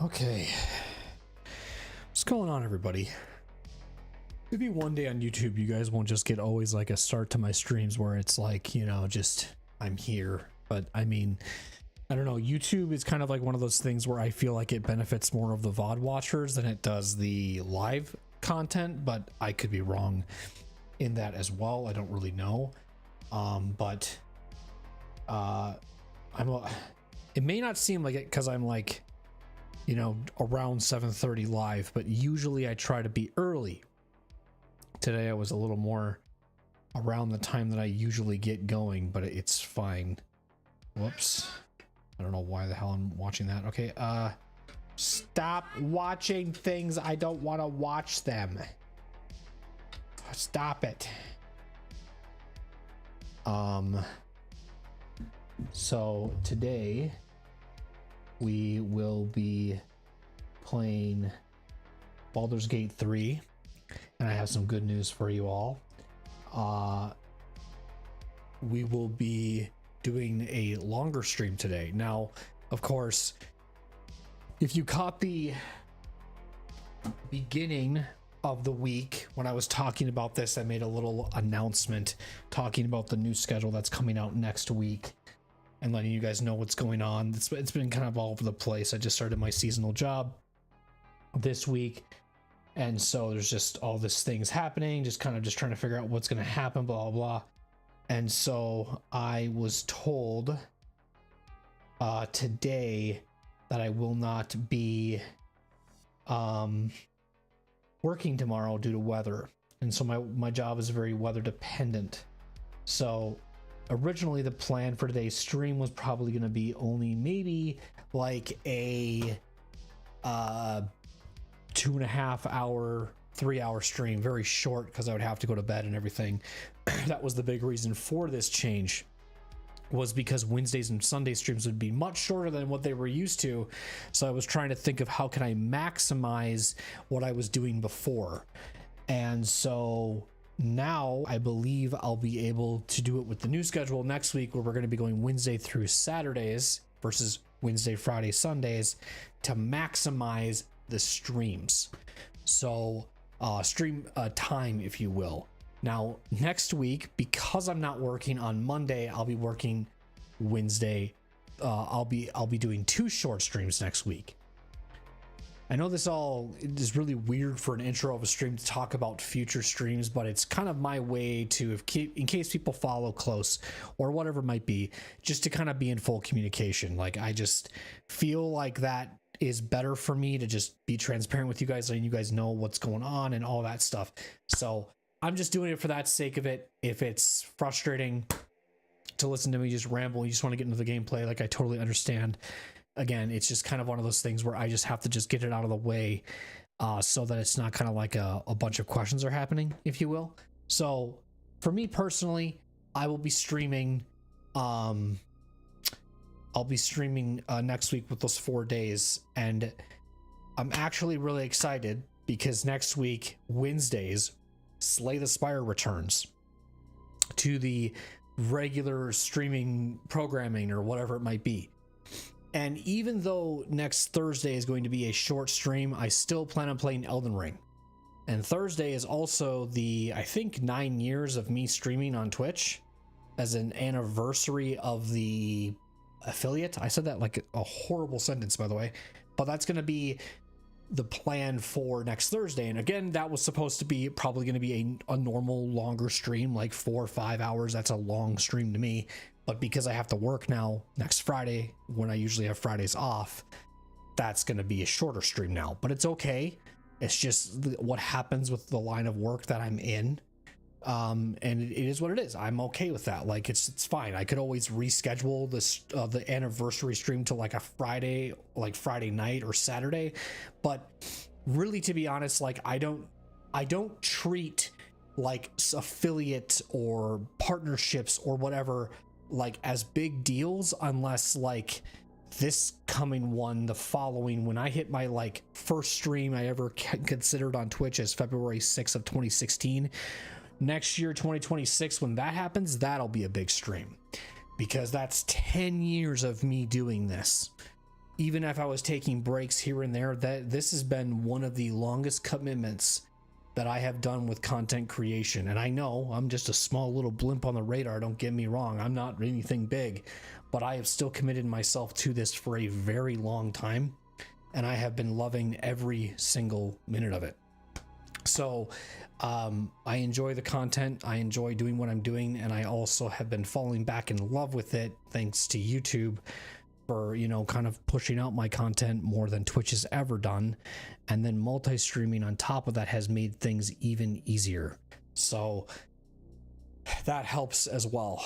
Okay. What's going on, everybody? Maybe one day on YouTube you guys won't just get always like a start to my streams where it's like, you know, just I'm here. But I mean, I don't know, YouTube is kind of like one of those things where I feel like it benefits more of the VOD watchers than it does the live content, but I could be wrong in that as well. I don't really know. It may not seem like it because I'm like, you know, around 7:30 live, but usually I try to be early. Today I was a little more around the time that I usually get going, but it's fine. Whoops. I don't know why the hell I'm watching that. Okay, stop watching things. I don't want to watch them. Stop it. So today we will be playing Baldur's Gate 3, and I have some good news for you all. We will be doing a longer stream today. Now, of course, if you caught the beginning of the week when I was talking about this, I made a little announcement talking about the new schedule that's coming out next week and letting you guys know what's going on. It's been kind of all over the place. I just started my seasonal job this week, and so there's just all this things happening, just trying to figure out what's going to happen, blah, blah, blah. And so I was told today that I will not be working tomorrow due to weather. And so my job is very weather dependent. So originally the plan for today's stream was probably going to be only maybe like a 2.5 hour, 3 hour stream, very short because I would have to go to bed and everything. That was the big reason for this change, was because Wednesdays and Sunday streams would be much shorter than what they were used to. So I was trying to think of how can I maximize what I was doing before. And so now I believe I'll be able to do it with the new schedule next week, where we're going to be going Wednesday through Saturdays versus Wednesday, Friday, Sundays, to maximize the streams. So stream time, if you will. Now next week, because I'm not working on Monday, I'll be working Wednesday. I'll be doing 2 short streams next week. I know this all is really weird for an intro of a stream to talk about future streams, but it's kind of my way to, in case people follow close or whatever it might be, just to kind of be in full communication. Like, I just feel like that is better for me, to just be transparent with you guys, letting you guys know what's going on and all that stuff. So I'm just doing it for that sake of it. If it's frustrating to listen to me just ramble, you just want to get into the gameplay, like, I totally understand. Again, it's just kind of one of those things where I just have to just get it out of the way, so that it's not kind of like a bunch of questions are happening, if you will. So for me personally, I will be streaming, next week with those 4 days, and I'm actually really excited because next week, Wednesdays, Slay the Spire returns to the regular streaming programming or whatever it might be. And even though next Thursday is going to be a short stream, I still plan on playing Elden Ring. And Thursday is also the, I think, 9 years of me streaming on Twitch as an anniversary of the affiliate. I said that like a horrible sentence, by the way, but that's going to be the plan for next Thursday. And again, that was supposed to be probably going to be a normal longer stream, like 4 or 5 hours. That's a long stream to me. But because I have to work now next Friday, when I usually have Fridays off, that's going to be a shorter stream now. But it's okay. It's just what happens with the line of work that I'm in. And it is what it is. I'm okay with that. Like, it's fine. I could always reschedule this the anniversary stream to like a Friday, like Friday night or Saturday. But really, to be honest, like, I don't treat like affiliate or partnerships or whatever like as big deals, unless like this coming one, the following, when I hit my like first stream I ever considered on Twitch as February 6th of 2016. Next year, 2026, when that happens, that'll be a big stream, because that's 10 years of me doing this. even if I was taking breaks here and there, that this has been one of the longest commitments that I have done with content creation. And I know I'm just a small little blimp on the radar, don't get me wrong, I'm not anything big, but I have still committed myself to this for a very long time, and I have been loving every single minute of it. So I enjoy the content, I enjoy doing what I'm doing, and I also have been falling back in love with it thanks to YouTube for, you know, kind of pushing out my content more than Twitch has ever done. And then multi-streaming on top of that has made things even easier. So that helps as well.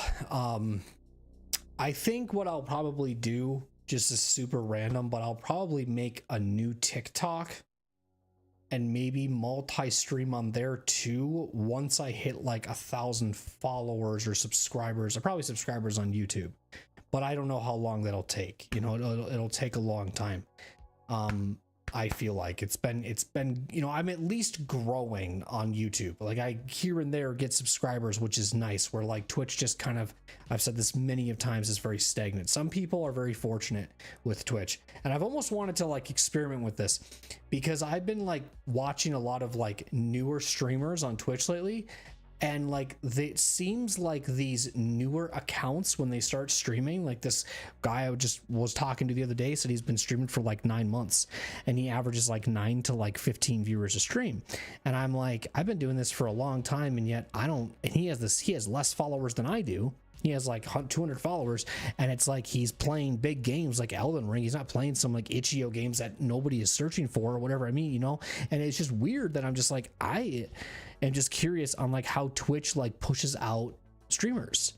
I think what I'll probably do, just is super random, but I'll probably make a new TikTok and maybe multi-stream on there too once I hit like 1,000 followers or subscribers, or probably subscribers on YouTube. But I don't know how long that'll take. You know, it'll take a long time. I feel like it's been, you know, I'm at least growing on YouTube. Like I here and there get subscribers, which is nice, where like Twitch just kind of, I've said this many of times, is very stagnant. Some people are very fortunate with Twitch, and I've almost wanted to like experiment with this because I've been like watching a lot of like newer streamers on Twitch lately. And like it seems like these newer accounts, when they start streaming, like this guy I just was talking to the other day said he's been streaming for like 9 months and he averages like 9 to like 15 viewers a stream. And I'm like, I've been doing this for a long time, and yet I don't, and he has less followers than I do. He has like 200 followers, and it's like he's playing big games like Elden Ring. He's not playing some like itch.io games that nobody is searching for or whatever. I mean, you know, and it's just weird that I'm just like, I am just curious on like how Twitch like pushes out streamers,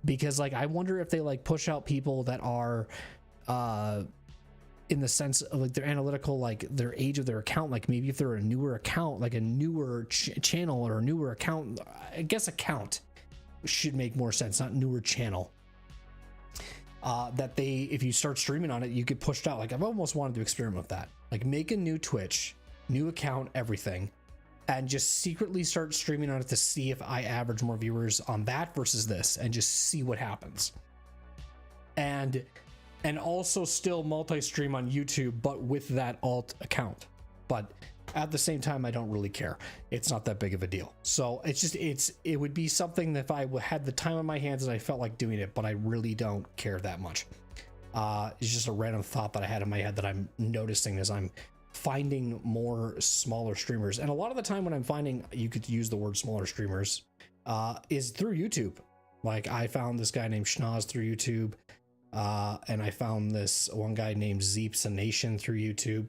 because like I wonder if they like push out people that are in the sense of like their analytical, like their age of their account, like maybe if they're a newer account, like a newer channel or a newer account, I guess account should make more sense, not newer channel, that they, if you start streaming on it, you get pushed out. Like I've almost wanted to experiment with that, like make a new Twitch, new account, everything, and just secretly start streaming on it to see if I average more viewers on that versus this, and just see what happens. And also still multi-stream on YouTube, but with that alt account. But at the same time, I don't really care. It's not that big of a deal. So it's just, it would be something that if I had the time on my hands and I felt like doing it, but I really don't care that much. It's just a random thought that I had in my head that I'm noticing as I'm finding more smaller streamers. And a lot of the time when I'm finding, you could use the word smaller streamers, is through YouTube. Like I found this guy named Schnoz through YouTube. And I found this one guy named Zeeps a Nation through YouTube.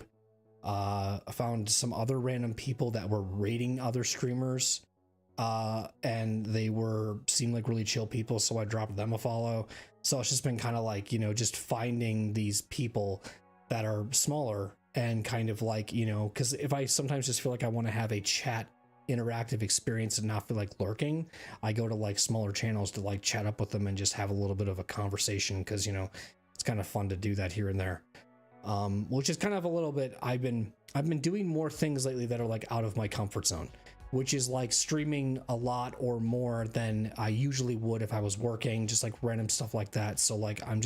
I found some other random people that were rating other streamers, and they seemed like really chill people, so I dropped them a follow. So it's just been kind of like, you know, just finding these people that are smaller and kind of like, you know, because if I sometimes just feel like I want to have a chat interactive experience and not feel like lurking, I go to like smaller channels to like chat up with them and just have a little bit of a conversation, because, you know, it's kind of fun to do that here and there. Which is kind of a little bit, I've been doing more things lately that are like out of my comfort zone, which is like streaming a lot or more than I usually would if I was working, just like random stuff like that. So like I'm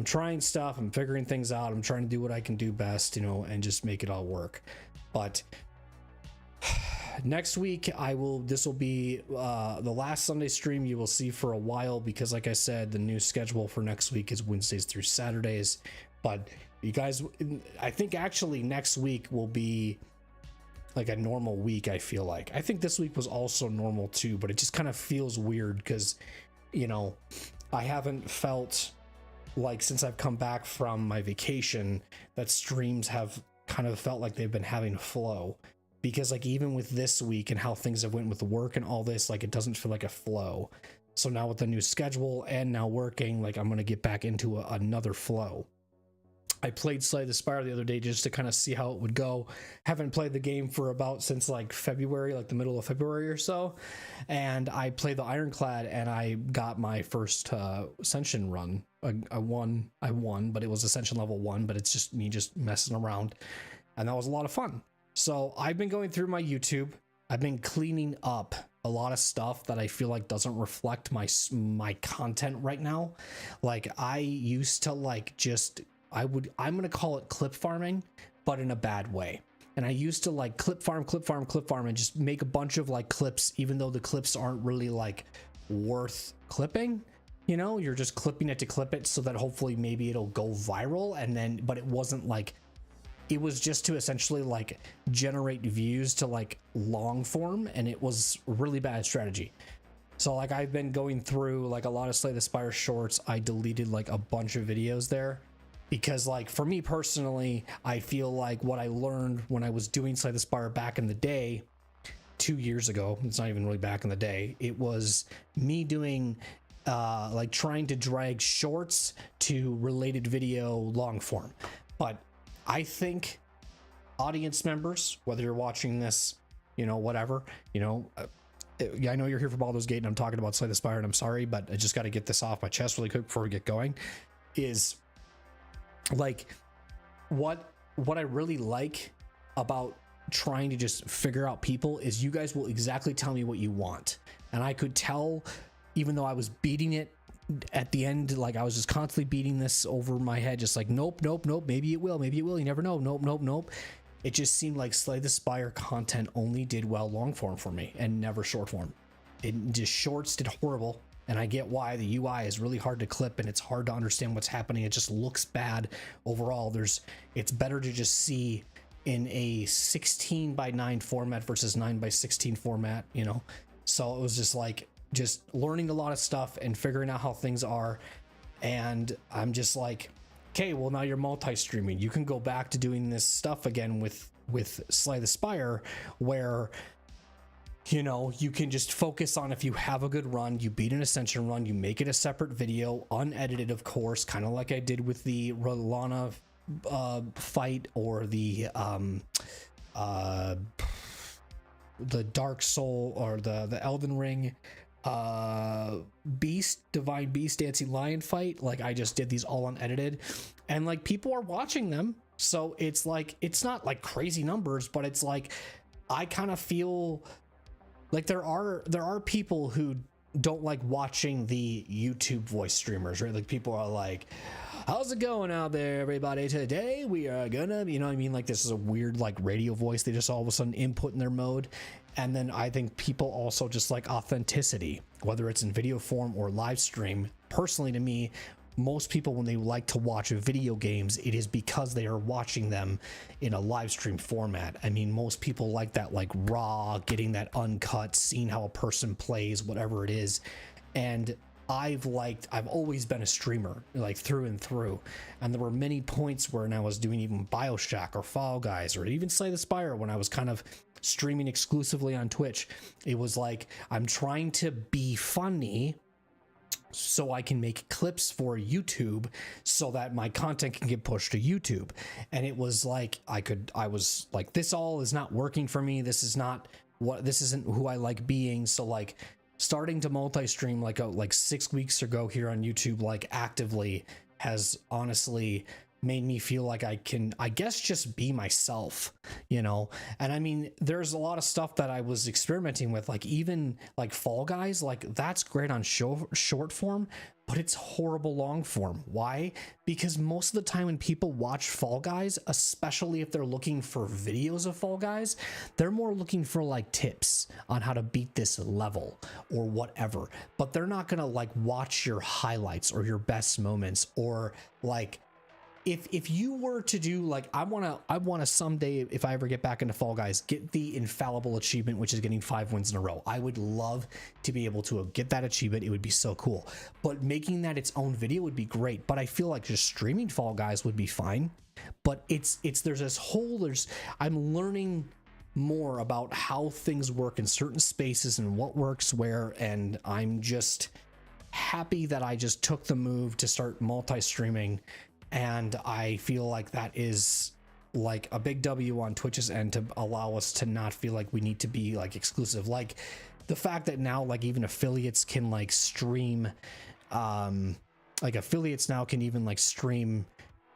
trying stuff, I'm figuring things out, I'm trying to do what I can do best, you know, and just make it all work. But next week this will be the last Sunday stream you will see for a while, because like I said, the new schedule for next week is Wednesdays through Saturdays. But you guys, I think actually next week will be like a normal week. I feel like, I think this week was also normal too, but it just kind of feels weird because, you know, I haven't felt like since I've come back from my vacation that streams have kind of felt like they've been having a flow, because like even with this week and how things have went with work and all this, like it doesn't feel like a flow. So now with the new schedule and now working, like I'm going to get back into another flow. I played Slay the Spire the other day just to kind of see how it would go. Haven't played the game for since like February, like the middle of February or so. And I played the Ironclad and I got my first Ascension run. I won, but it was Ascension level 1, but it's just me just messing around. And that was a lot of fun. So I've been going through my YouTube. I've been cleaning up a lot of stuff that I feel like doesn't reflect my content right now. Like I used to like just I'm gonna call it clip farming, but in a bad way. And I used to like clip farm, and just make a bunch of like clips, even though the clips aren't really like worth clipping. You know, you're just clipping it to clip it so that hopefully maybe it'll go viral. And then, but it wasn't like, it was just to essentially like generate views to like long form. And it was really bad strategy. So like I've been going through like a lot of Slay the Spire shorts. I deleted like a bunch of videos there. Because like for me personally, I feel like what I learned when I was doing Slay the Spire back in the day, 2 years ago, it's not even really back in the day, it was me doing like trying to drag shorts to related video long form. But I think audience members, whether you're watching this, you know, whatever, you know, I know you're here for Baldur's Gate and I'm talking about Slay the Spire and I'm sorry, but I just got to get this off my chest really quick before we get going, is like what I really like about trying to just figure out people is you guys will exactly tell me what you want. And I could tell, even though I was beating it at the end, like I was just constantly beating this over my head, just like, nope, maybe it will, you never know, nope. It just seemed like Slay the Spire content only did well long form for me and never short form. It just shorts did horrible. And I get why the UI is really hard to clip and it's hard to understand what's happening. It just looks bad overall. It's better to just see in a 16:9 format versus 9:16 format, you know? So it was just like, just learning a lot of stuff and figuring out how things are. And I'm just like, okay, well now you're multi-streaming. You can go back to doing this stuff again with Slay the Spire, where, you know, you can just focus on, if you have a good run, you beat an Ascension run, you make it a separate video, unedited, of course, kind of like I did with the Rolana fight, or the Dark Soul, or the Elden Ring Divine Beast Dancing Lion fight. Like I just did these all unedited, and like people are watching them, so it's like, it's not like crazy numbers, but it's like, I kind of feel like there are people who don't like watching the YouTube voice streamers, right? Like people are like, how's it going out there, everybody? Today we are gonna, you know what I mean? Like this is a weird like radio voice they just all of a sudden input in their mode. And then I think people also just like authenticity, whether it's in video form or live stream. Personally, to me, most people, when they like to watch video games, it is because they are watching them in a live stream format. I mean, most people like that, like raw, getting that uncut, seeing how a person plays, whatever it is. And I've always been a streamer, like through and through. And there were many points when I was doing even BioShock or Fall Guys or even Slay the Spire, when I was kind of streaming exclusively on Twitch. It was like, I'm trying to be funny so I can make clips for YouTube so that my content can get pushed to YouTube. And it was like, I was like, this all is not working for me. This isn't who I like being. So like starting to multi-stream like 6 weeks ago here on YouTube, like actively, has honestly made me feel like I can, I guess, just be myself, you know? And I mean, there's a lot of stuff that I was experimenting with, like even like Fall Guys, like that's great on short form, but it's horrible long form. Why? Because most of the time when people watch Fall Guys, especially if they're looking for videos of Fall Guys, they're more looking for like tips on how to beat this level or whatever, but they're not gonna like watch your highlights or your best moments, or like, if you were to do like, I want to someday, if I ever get back into Fall Guys, get the infallible achievement, which is getting 5 wins in a row. I would love to be able to get that achievement. It would be so cool. But making that its own video would be great. But I feel like just streaming Fall Guys would be fine. But I'm learning more about how things work in certain spaces and what works where, and I'm just happy that I just took the move to start multi-streaming. And I feel like that is like a big W on Twitch's end, to allow us to not feel like we need to be like exclusive. Like the fact that now like even affiliates can like stream, like affiliates now can even like stream.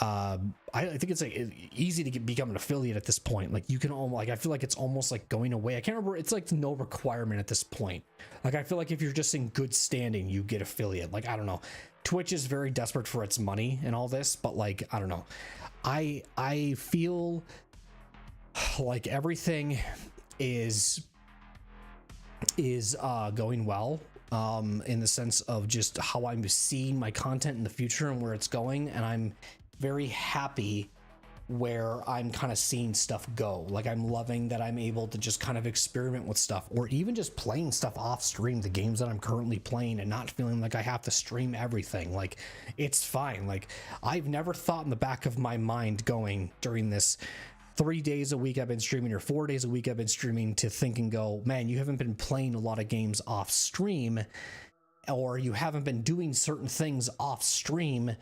I think it's like easy to become an affiliate at this point. Like you can almost, like, I feel like it's almost like going away. I can't remember. It's like no requirement at this point. Like I feel like if you're just in good standing, you get affiliate. Like, I don't know. Twitch is very desperate for its money and all this, but like, I don't know. I feel like everything is going well, in the sense of just how I'm seeing my content in the future and where it's going, and I'm very happy where I'm kind of seeing stuff go. Like, I'm loving that I'm able to just kind of experiment with stuff, or even just playing stuff off stream, the games that I'm currently playing, and not feeling like I have to stream everything. Like, it's fine. Like, I've never thought in the back of my mind going during this 3 days a week I've been streaming, or 4 days a week I've been streaming, to think and go, man, you haven't been playing a lot of games off stream, or you haven't been doing certain things off stream,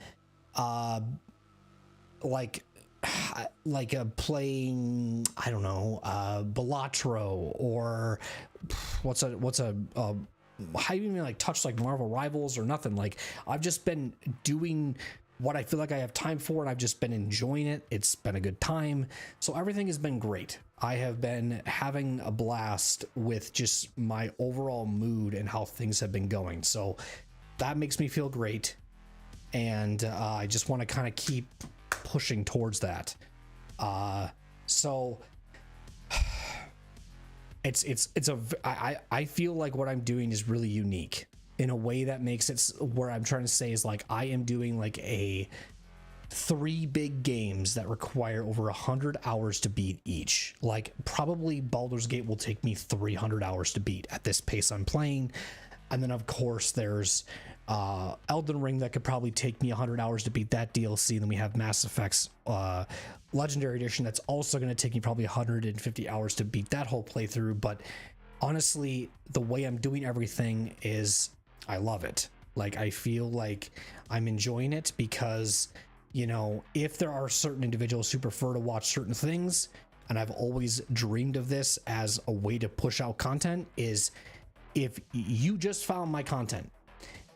like playing, I don't know, Balatro, or what's a how do you even like touch like Marvel Rivals or nothing. Like, I've just been doing what I feel like I have time for, and I've just been enjoying it. It's been a good time. So everything has been great. I have been having a blast with just my overall mood and how things have been going. So that makes me feel great. And I just want to kind of keep pushing towards that. So I feel like what I'm doing is really unique in a way that makes it where I'm trying to say is like, I am doing like 3 big games that require over 100 hours to beat each. Like, probably Baldur's Gate will take me 300 hours to beat at this pace I'm playing. And then of course there's Elden Ring that could probably take me 100 hours to beat that DLC. And then we have Mass Effect's Legendary Edition that's also going to take me probably 150 hours to beat that whole playthrough. But honestly, the way I'm doing everything is, I love it. Like, I feel like I'm enjoying it because, you know, if there are certain individuals who prefer to watch certain things, and I've always dreamed of this as a way to push out content, is if you just found my content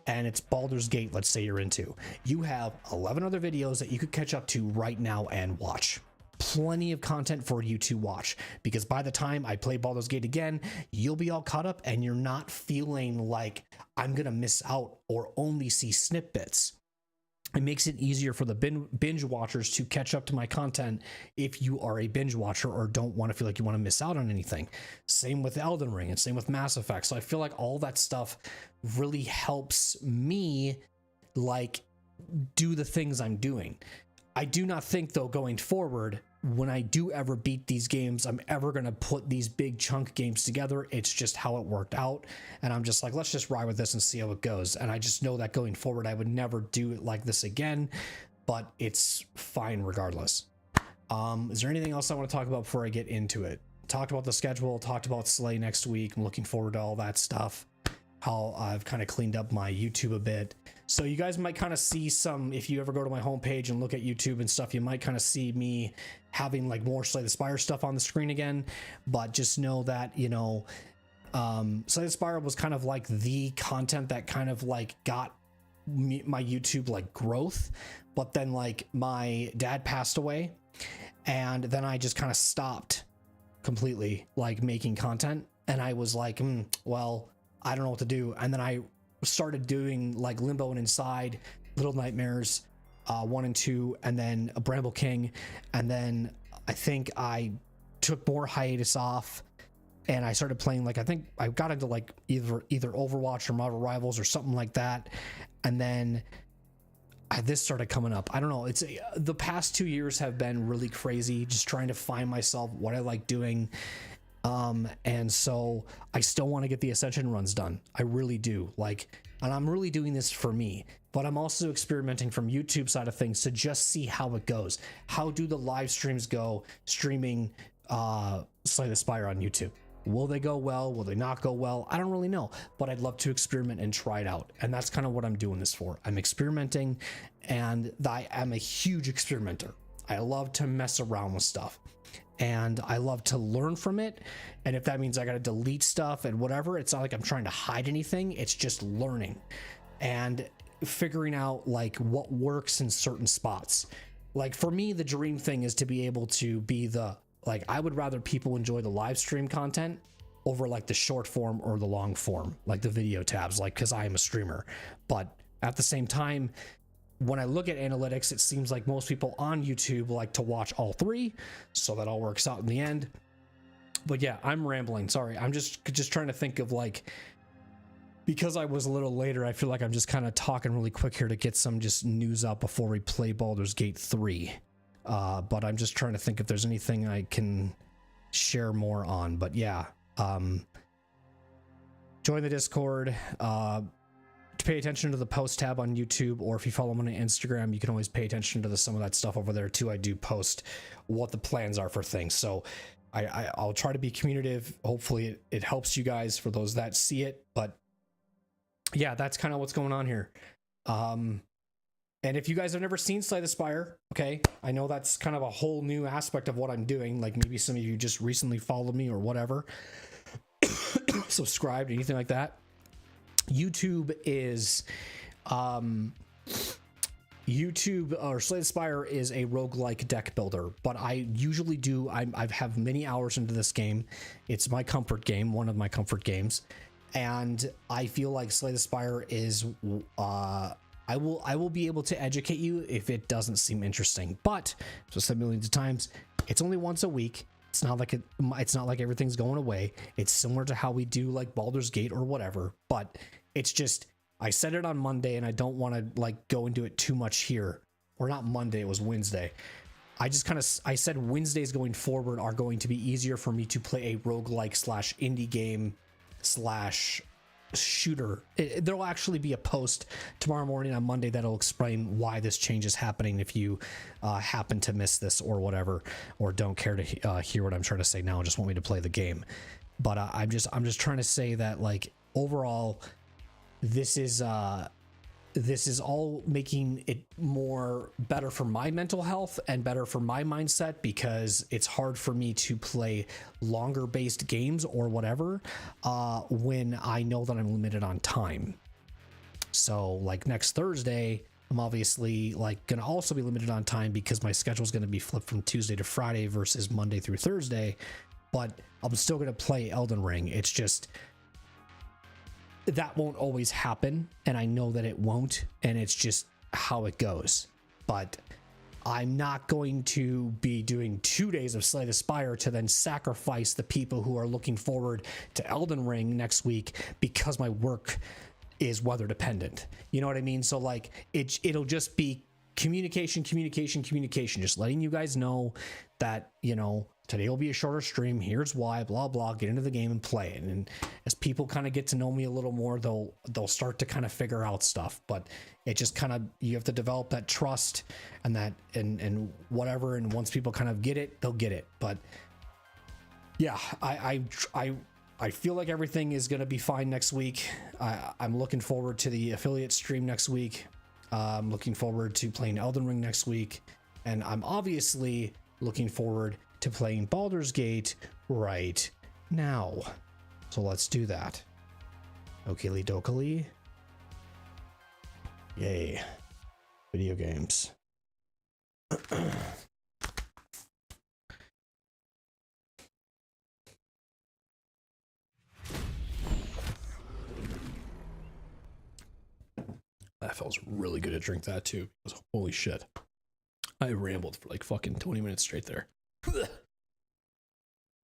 and it's Baldur's Gate, let's say you're into, you have 11 other videos that you could catch up to right now and watch. Plenty of content for you to watch, because by the time I play Baldur's Gate again, you'll be all caught up and you're not feeling like I'm gonna miss out or only see snippets. It makes it easier for the binge watchers to catch up to my content if you are a binge watcher or don't want to feel like you want to miss out on anything. Same with Elden Ring and same with Mass Effect. So I feel like all that stuff really helps me like do the things I'm doing. I do not think, though, going forward, when I do ever beat these games, I'm ever going to put these big chunk games together. It's just how it worked out. And I'm just like, let's just ride with this and see how it goes. And I just know that going forward, I would never do it like this again, but it's fine regardless. Is there anything else I want to talk about before I get into it? Talked about the schedule, talked about Slay next week. I'm looking forward to all that stuff. How I've kind of cleaned up my YouTube a bit. So you guys might kind of see some, if you ever go to my homepage and look at YouTube and stuff, you might kind of see me having like more Slay the Spire stuff on the screen again. But just know that, you know, Slay the Spire was kind of like the content that kind of like got my YouTube like growth. But then like my dad passed away, and then I just kind of stopped completely like making content. And I was like, well, I don't know what to do. And then I started doing like Limbo and Inside, Little Nightmares 1 and 2, and then a Bramble King. And then I think I took more hiatus off, and I started playing, like, I think I got into like either Overwatch or Marvel Rivals or something like that. And then this started coming up. I don't know. It's the past 2 years have been really crazy, just trying to find myself, what I like doing. And so I still want to get the Ascension runs done. I really do. Like, and I'm really doing this for me, but I'm also experimenting from YouTube side of things to just see how it goes. How do the live streams go streaming, Slay the Spire on YouTube? Will they go well? Will they not go well? I don't really know, but I'd love to experiment and try it out. And that's kind of what I'm doing this for. I'm experimenting, and I am a huge experimenter. I love to mess around with stuff, and I love to learn from it. And if that means I got to delete stuff and whatever, it's not like I'm trying to hide anything. It's just learning and figuring out like what works in certain spots. Like for me, the dream thing is to be able to be like, I would rather people enjoy the live stream content over like the short form or the long form, like the video tabs, like, cause I am a streamer. But At the same time, when I look at analytics, it seems like most people on YouTube like to watch all three, so that all works out in the end. But yeah, I'm rambling. Sorry, I'm just trying to think of like, because I was a little later, I feel like I'm just kind of talking really quick here to get some just news out before we play Baldur's Gate 3. But I'm just trying to think if there's anything I can share more on. But yeah, join the Discord. To pay attention to the post tab on YouTube, or if you follow me on Instagram, you can always pay attention to some of that stuff over there too. I do post what the plans are for things, so I'll try to be communicative. Hopefully it helps you guys for those that see it. But yeah, that's kind of what's going on here. And if you guys have never seen Slay the Spire, okay, I know that's kind of a whole new aspect of what I'm doing. Like maybe some of you just recently followed me or whatever, subscribed, anything like that. YouTube is YouTube, or Slay the Spire is a roguelike deck builder, but I usually do, I have many hours into this game. It's my comfort game, one of my comfort games, and I feel like Slay the Spire is I will be able to educate you if it doesn't seem interesting. But as I've said millions of times, it's only once a week. It's not like everything's going away. It's similar to how we do like Baldur's Gate or whatever, but it's just, I said it on Monday and I don't want to like go into it too much here. Or not Monday, it was Wednesday. I said Wednesdays going forward are going to be easier for me to play a roguelike slash indie game slash shooter. There'll actually be a post tomorrow morning on Monday that'll explain why this change is happening if you happen to miss this or whatever, or don't care to hear what I'm trying to say now and just want me to play the game. But I'm just trying to say that like overall this is all making it more better for my mental health and better for my mindset, because it's hard for me to play longer based games or whatever when I know that I'm limited on time. So like next Thursday, I'm obviously like gonna also be limited on time because my schedule is going to be flipped from Tuesday to Friday versus Monday through Thursday, but I'm still going to play Elden Ring. It's just that won't always happen, and I know that it won't, and it's just how it goes. But I'm not going to be doing 2 days of Slay the Spire to then sacrifice the people who are looking forward to Elden Ring next week because my work is weather dependent. You know what I mean? So like it'll just be communication, just letting you guys know that, you know, today will be a shorter stream. Here's why, blah, blah, get into the game and play it. And as people kind of get to know me a little more, they'll start to kind of figure out stuff, but it just kind of, you have to develop that trust and that, and whatever. And once people kind of get it, they'll get it. But yeah, I feel like everything is going to be fine next week. I'm looking forward to the affiliate stream next week. I'm looking forward to playing Elden Ring next week. And I'm obviously looking forward to playing Baldur's Gate right now. So let's do that. Okily dokily. Yay. Video games. That feels really good to drink that too. Holy shit. I rambled for like fucking 20 minutes straight there.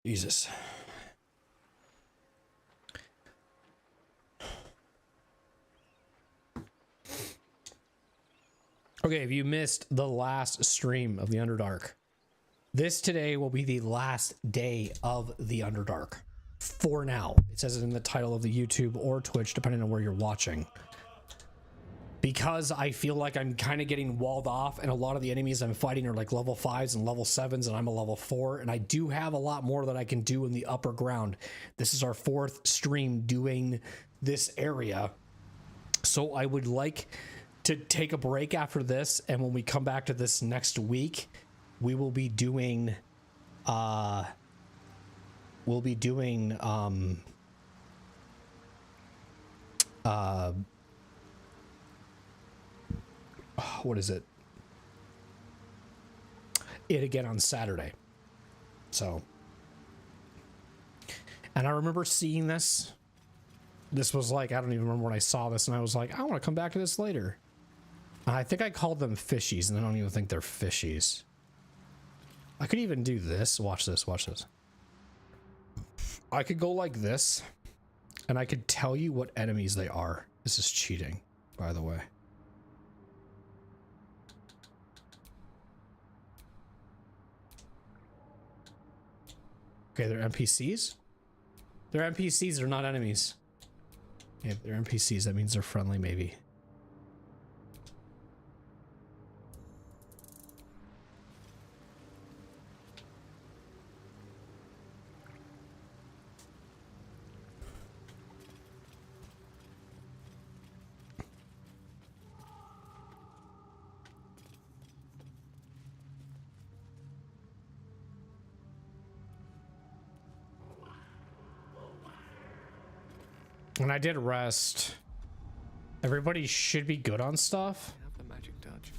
Jesus. Okay, if you missed the last stream of the Underdark, this today will be the last day of the Underdark. For now. It says it in the title of the YouTube or Twitch, depending on where you're watching. Because I feel like I'm kind of getting walled off, and a lot of the enemies I'm fighting are like level 5s and level 7s, and I'm a level 4, and I do have a lot more that I can do in the upper ground. This is our 4th stream doing this area, so I would like to take a break after this, and when we come back to this next week, we will be doing what is it? It again on Saturday. So, and I remember seeing this this was like, I don't even remember when I saw this, and I was like, I want to come back to this later. And I think I called them fishies, and I don't even think they're fishies. I could even do this. Watch this, watch this. I could go like this, and I could tell you what enemies they are. This is cheating, by the way. Okay, they're NPCs? They're NPCs, they're not enemies. Yeah, they're NPCs, that means they're friendly, maybe. And I did rest. Everybody should be good on stuff. Have the magic touch.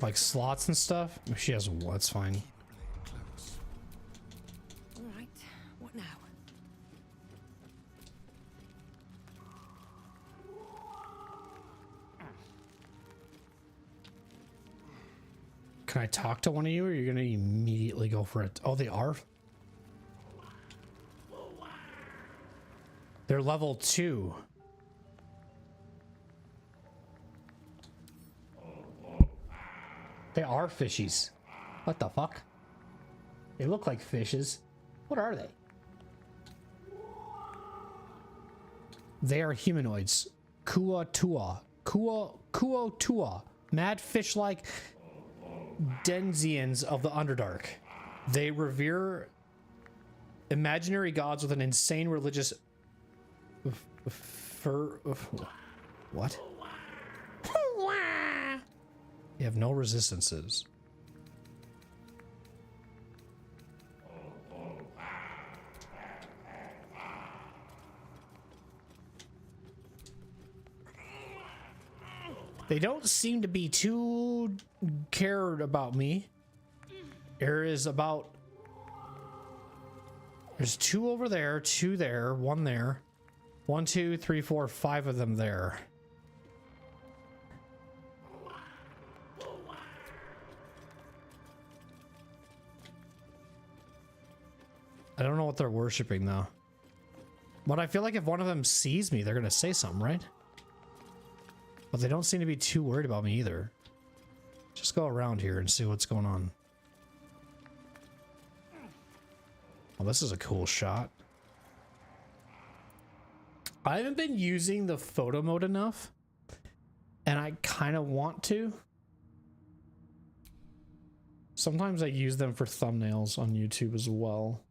Like slots and stuff. If she has one, it's fine. All right, what now? Can I talk to one of you, or you're gonna immediately go for it? Oh, they are? They're level 2. They are fishies. What the fuck? They look like fishes. What are they? They are humanoids. Kua Tua. Kuo Tua. Mad fish-like denzians of the Underdark. They revere imaginary gods with an insane religious what? You have no resistances. They don't seem to be too cared about me. There's 2 over there, 2 there, 1 there. 1, 2, 3, 4, 5 of them there. I don't know what they're worshiping though. But I feel like if one of them sees me, they're gonna say something, right? But they don't seem to be too worried about me either. Just go around here and see what's going on. Oh, this is a cool shot. I haven't been using the photo mode enough, and I kind of want to. Sometimes I use them for thumbnails on YouTube as well.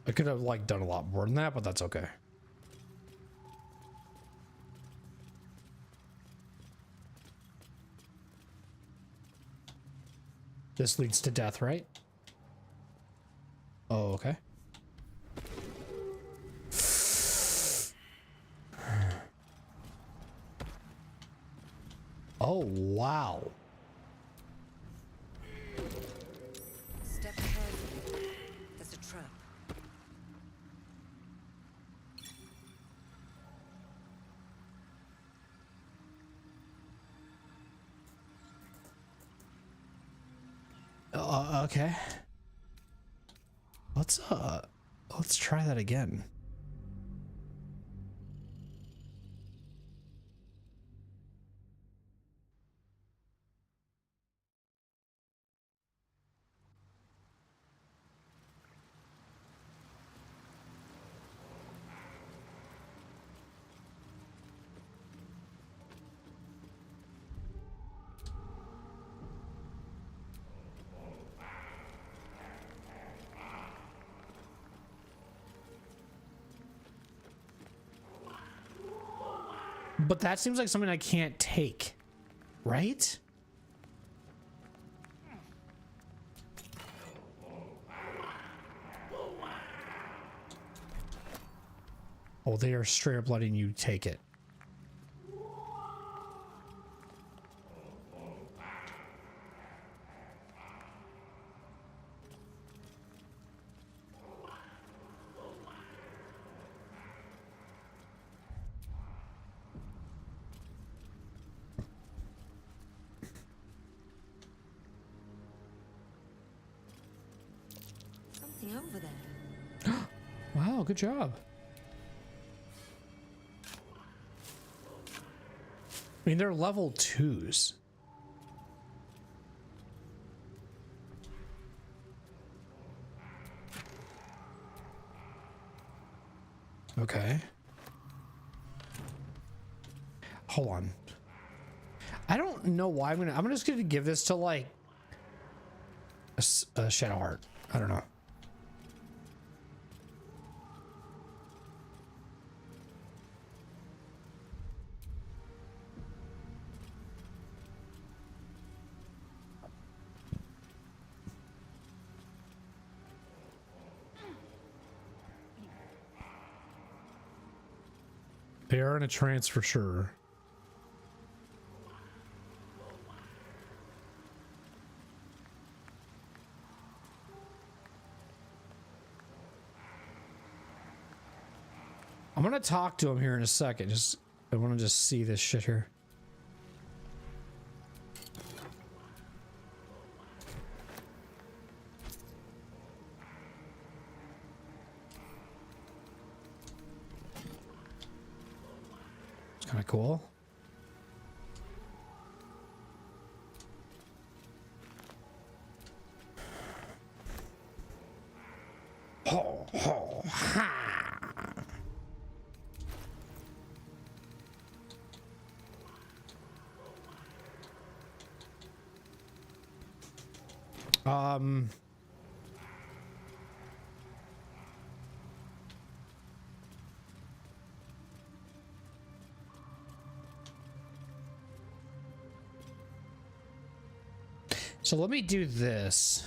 I could have like done a lot more than that, but that's okay. This leads to death, right? Oh, okay. Oh, wow. Step carefully. There's a trap. Okay. Let's try that again. But that seems like something I can't take, right? Oh, they are straight up letting you take it. Something over there. Wow, good job. I mean, they're level 2s. Okay. Hold on. I don't know why I'm just gonna give this to like a Shadow Heart. I don't know. They are in a trance for sure. I'm gonna talk to him here in a second. I want to just see this shit here. It's kind of cool. Ho, ho, ha. So let me do this.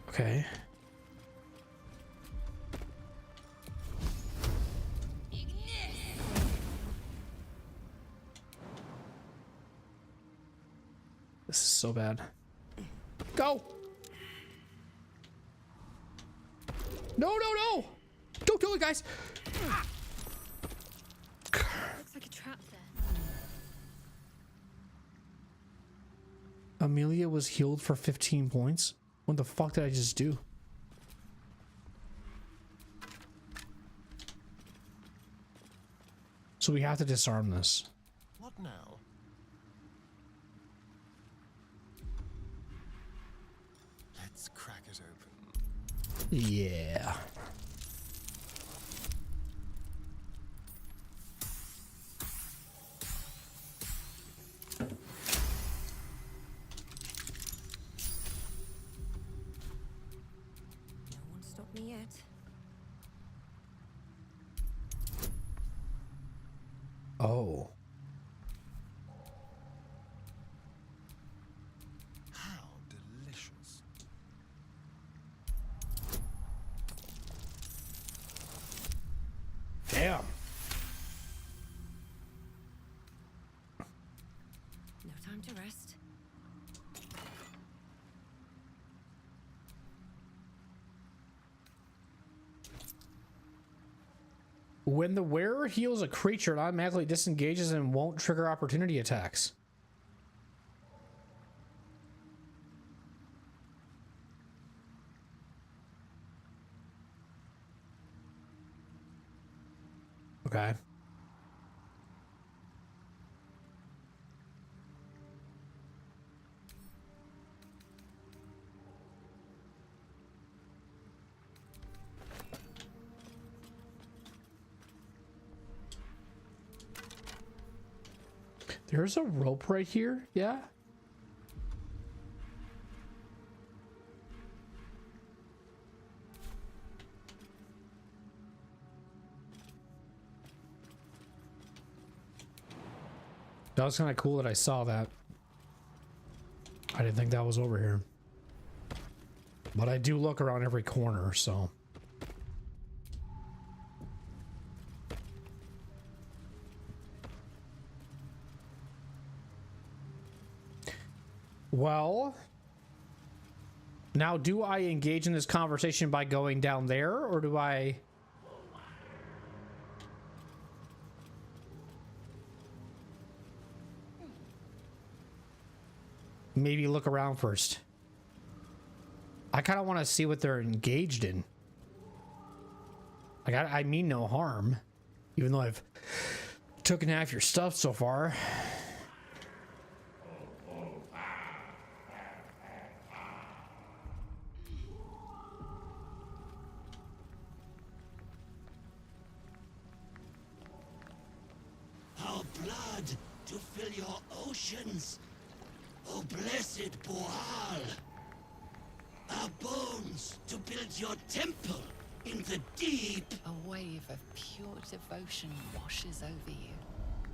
Okay. This is so bad. Go! No, no, no! Don't do it, guys! Looks like a trap there. Amelia was healed for 15 points? What the fuck did I just do? So we have to disarm this. What now? Let's crack it open. Yeah. No one stopped me yet. Oh. How delicious. Damn. No time to rest. When the wearer heals a creature, it automatically disengages and won't trigger opportunity attacks. Okay. There's a rope right here, yeah? That was kind of cool that I saw that. I didn't think that was over here. But I do look around every corner, so... Well... Now, do I engage in this conversation by going down there, or do I... maybe look around first? I kind of want to see what they're engaged in. Like, I mean no harm, even though I've taken half your stuff so far. Our blood to fill your oceans. O blessed Boal! Our bones to build your temple in the deep. A wave of pure devotion washes over you,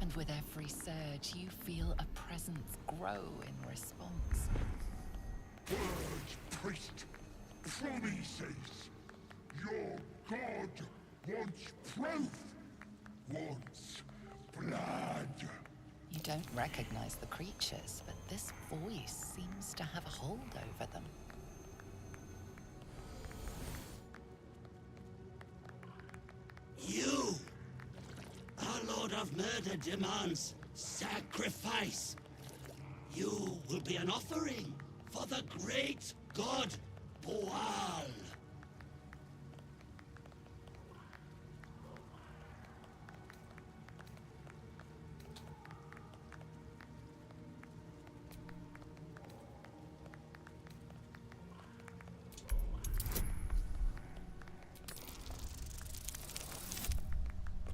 and with every surge you feel a presence grow in response. Purge, priest! Promises! Your god wants proof! Wants blood! You don't recognize the creatures, but this voice seems to have a hold over them. You, our Lord of Murder, demands sacrifice. You will be an offering for the great god Boal.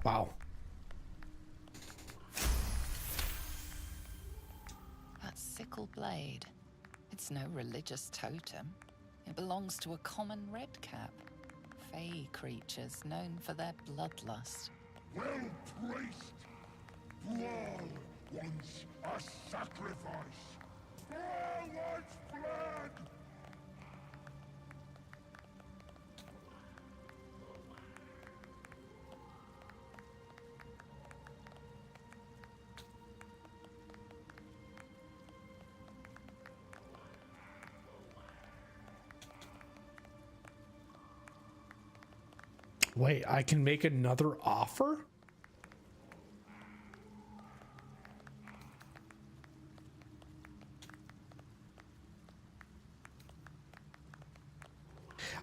Wow. That sickle blade, it's no religious totem. It belongs to a common redcap. Fey creatures known for their bloodlust. Well, priest! Boal wants a sacrifice! Boal wants blood! Wait, I can make another offer?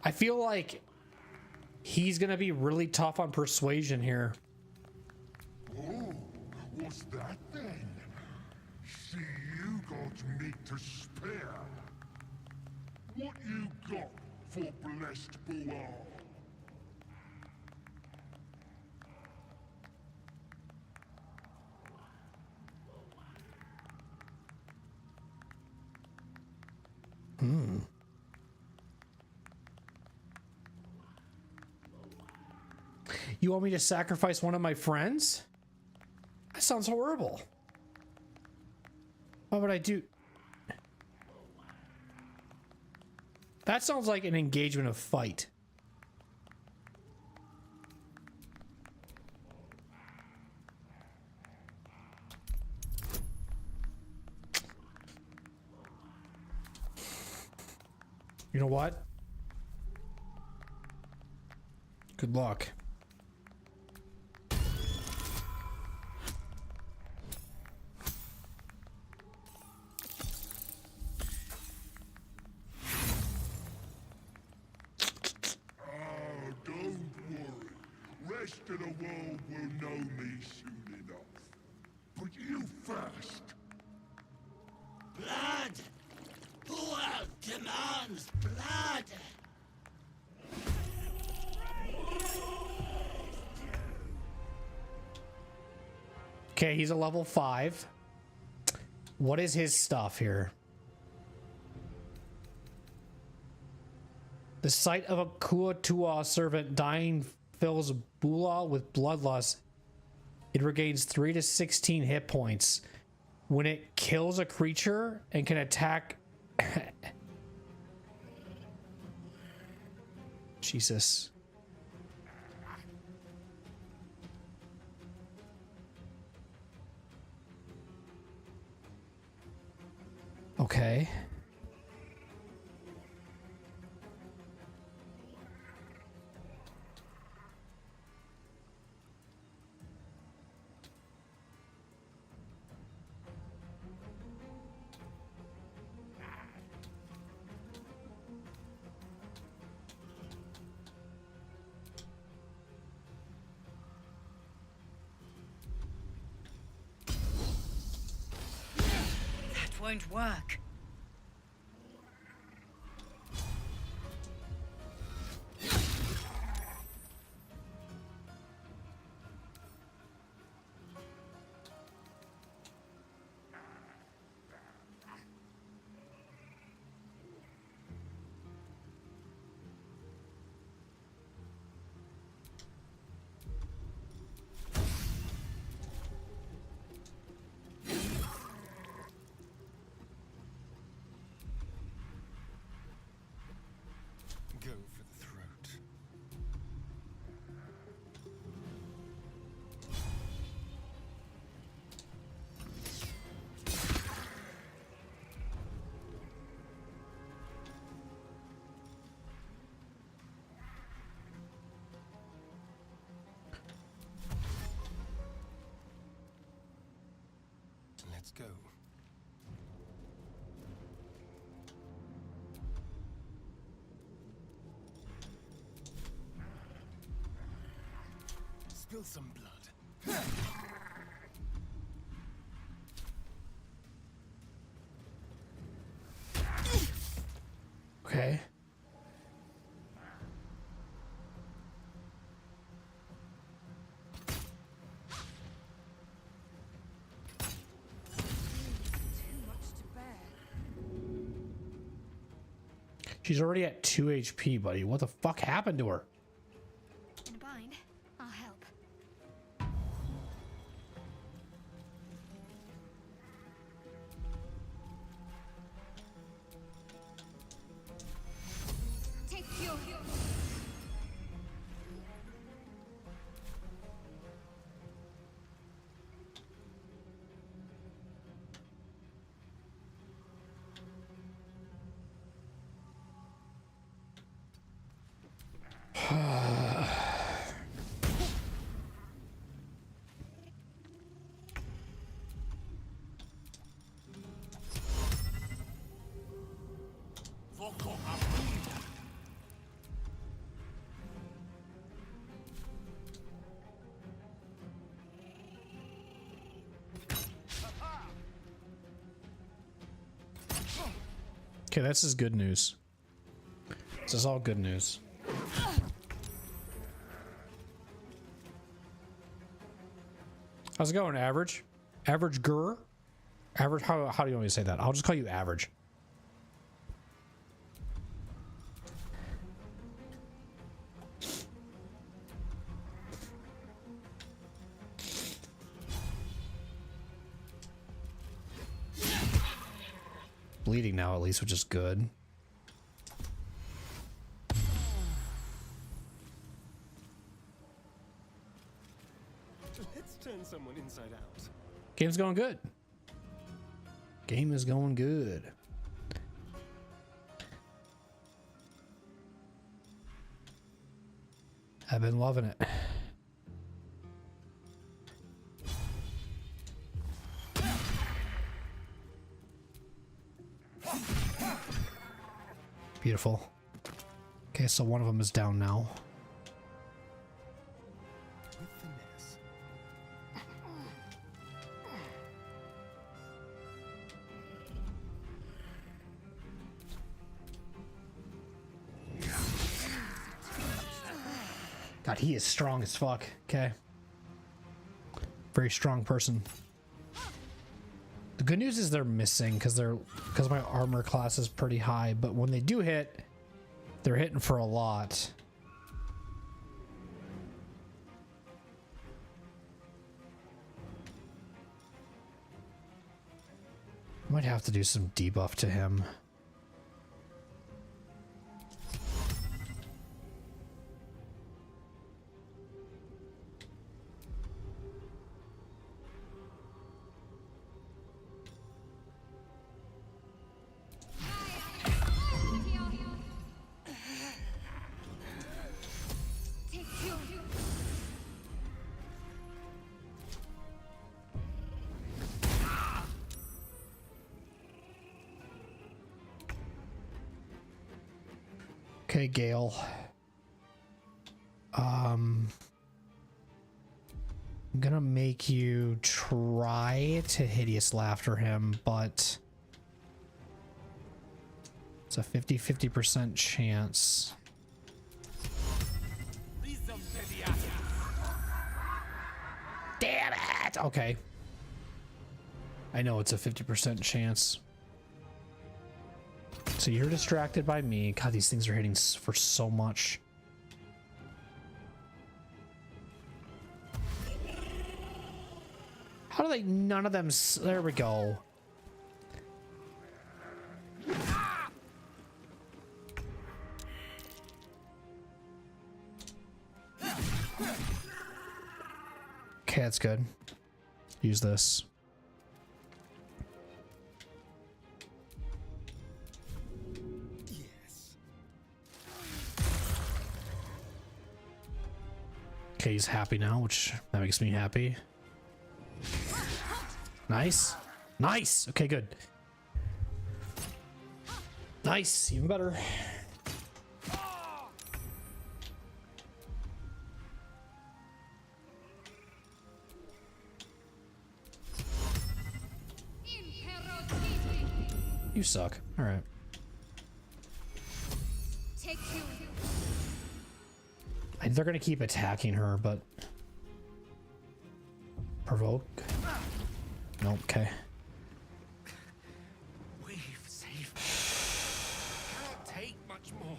I feel like he's gonna be really tough on persuasion here. Oh, what's that then? See, you got meat to spare. What you got for blessed Boal? You want me to sacrifice one of my friends? That sounds horrible. What would I do? That sounds like an engagement of fight. You know what? Good luck. Rest of the world will know me soon enough. But you first. Blood! Boal demands blood! Okay, he's a level 5. What is his stuff here? The sight of a Kuatua servant dying fills Bula with bloodlust. It regains 3 to 16 hit points. When it kills a creature and can attack... Jesus. Okay. That won't work. Go for the throat. Let's go. Spill some blood. Okay. She's already at 2 HP, buddy. What the fuck happened to her? In a bind? I'll help. Take fuel. Okay, this is good news. This is all good news. How's it going, average? Average Gur? Average, how do you want me to say that? I'll just call you average. Bleeding now at least, which is good. Let's turn someone inside out. Game's going good. Game is going good. I've been loving it. Beautiful. Okay, so one of them is down now. With finesse. God, he is strong as fuck. Okay. Very strong person. The good news is they're missing because my armor class is pretty high, but when they do hit, they're hitting for a lot. Might have to do some debuff to him. Take you. Okay, Gale. I'm gonna make you try to hideous laughter him, but it's a 50% chance. Damn it! Okay. I know it's a 50% chance. So you're distracted by me. God, these things are hitting for so much. How do they, none of them, there we go. Okay, that's good. Use this. Okay, he's happy now, which that makes me happy. Nice. Nice. Okay, good. Nice. Even better. You suck. All right. Take you. They're gonna keep attacking her, but provoke. Nope. Okay. We've saved. Can't take much more.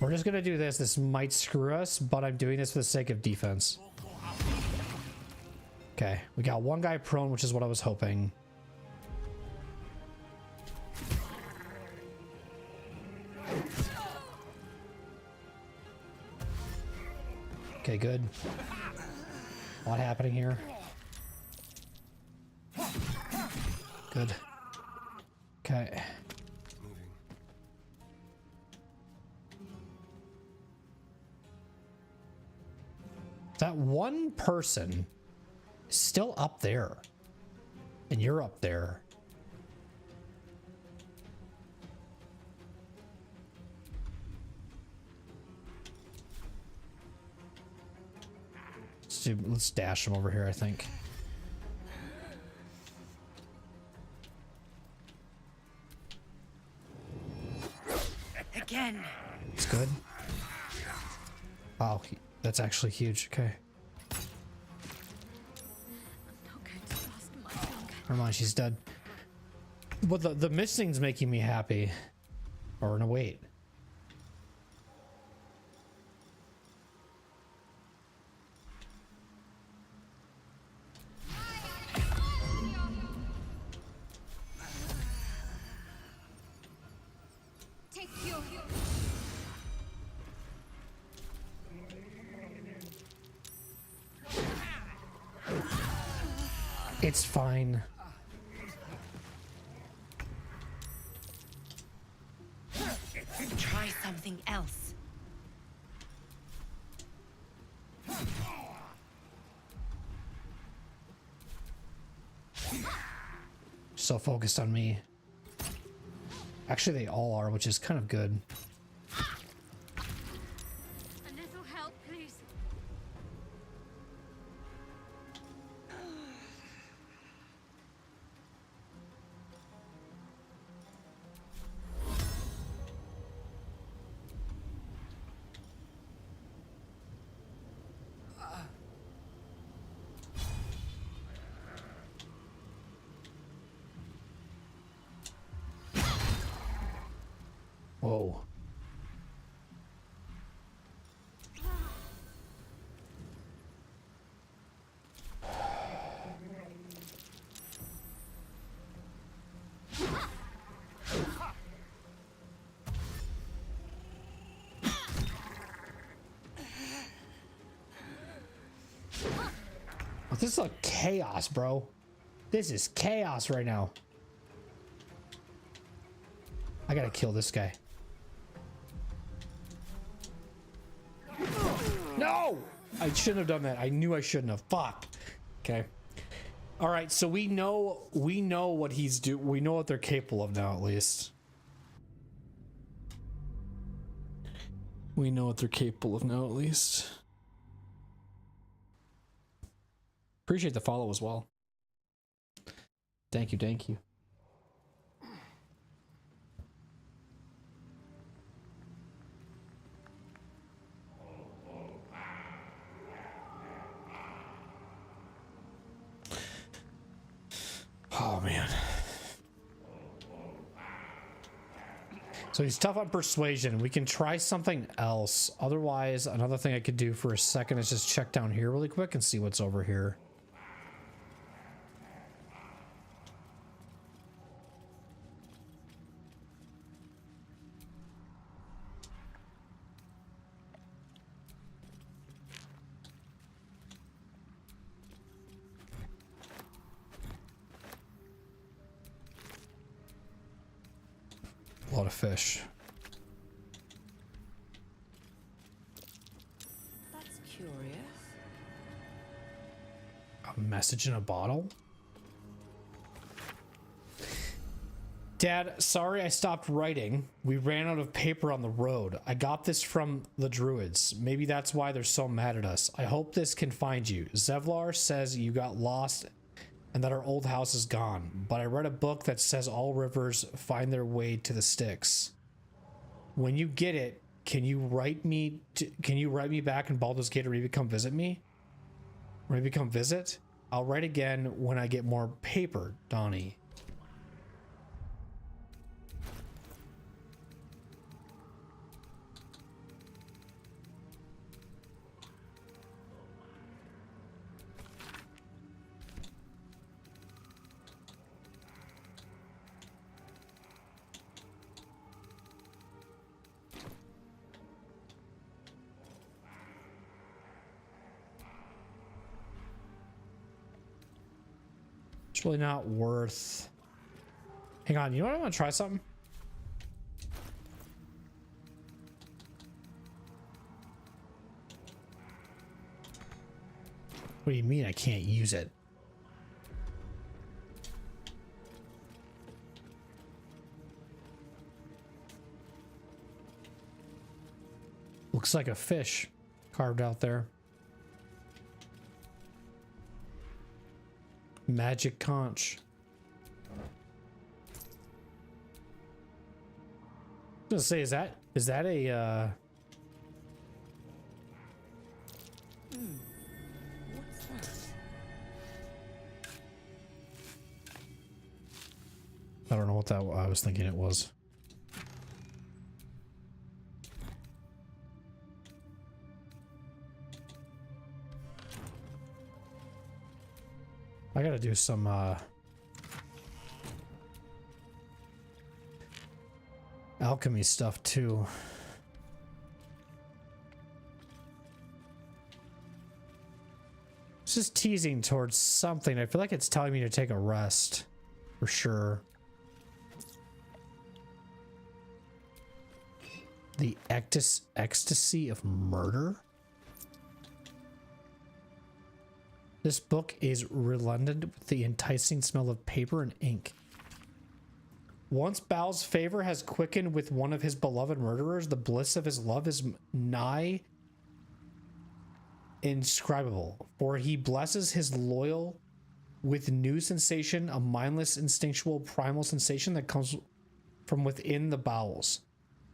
We're just gonna do this. This might screw us, but I'm doing this for the sake of defense. Okay, we got one guy prone, which is what I was hoping. Okay, good. A lot happening here. Good. Okay. That one person is still up there. And you're up there. Let's dash him over here, I think. Again. It's good. Wow, that's actually huge. Okay. Not going to last much longer. Never mind, she's dead. But the missing's making me happy. Or no, wait. Take you. It's fine. Try something else. So focused on me. Actually, they all are, which is kind of good. A little help, please. Whoa. This is like chaos, bro. This is chaos right now. I gotta kill this guy. No! I shouldn't have done that. I knew I shouldn't have. Fuck. Okay. All right, so we know what he's do. We know what they're capable of now, at least. We know what they're capable of now, at least. Appreciate the follow as well. Thank you, thank you. Oh man. So he's tough on persuasion. We can try something else. Otherwise, another thing I could do for a second is just check down here really quick and see what's over here. A lot of fish. That's curious. A message in a bottle? Dad, sorry I stopped writing. We ran out of paper on the road. I got this from the druids. Maybe that's why they're so mad at us. I hope this can find you. Zevlar says you got lost and that our old house is gone. But I read a book that says all rivers find their way to the Styx. When you get it, can you write me back in Baldur's Gate or maybe come visit me? Or maybe come visit? I'll write again when I get more paper, Donnie. It's really not worth. Hang on, you know what? I want to try something. What do you mean I can't use it? Looks like a fish carved out there. Magic conch. I was gonna say, is that a What's that? I don't know what that I was thinking it was. I gotta do some alchemy stuff too. It's just teasing towards something. I feel like it's telling me to take a rest for sure. The ecstasy of murder? This book is resplendent with the enticing smell of paper and ink. Once Bal's favor has quickened with one of his beloved murderers, the bliss of his love is nigh indescribable, for he blesses his loyal with new sensation, a mindless, instinctual, primal sensation that comes from within the bowels.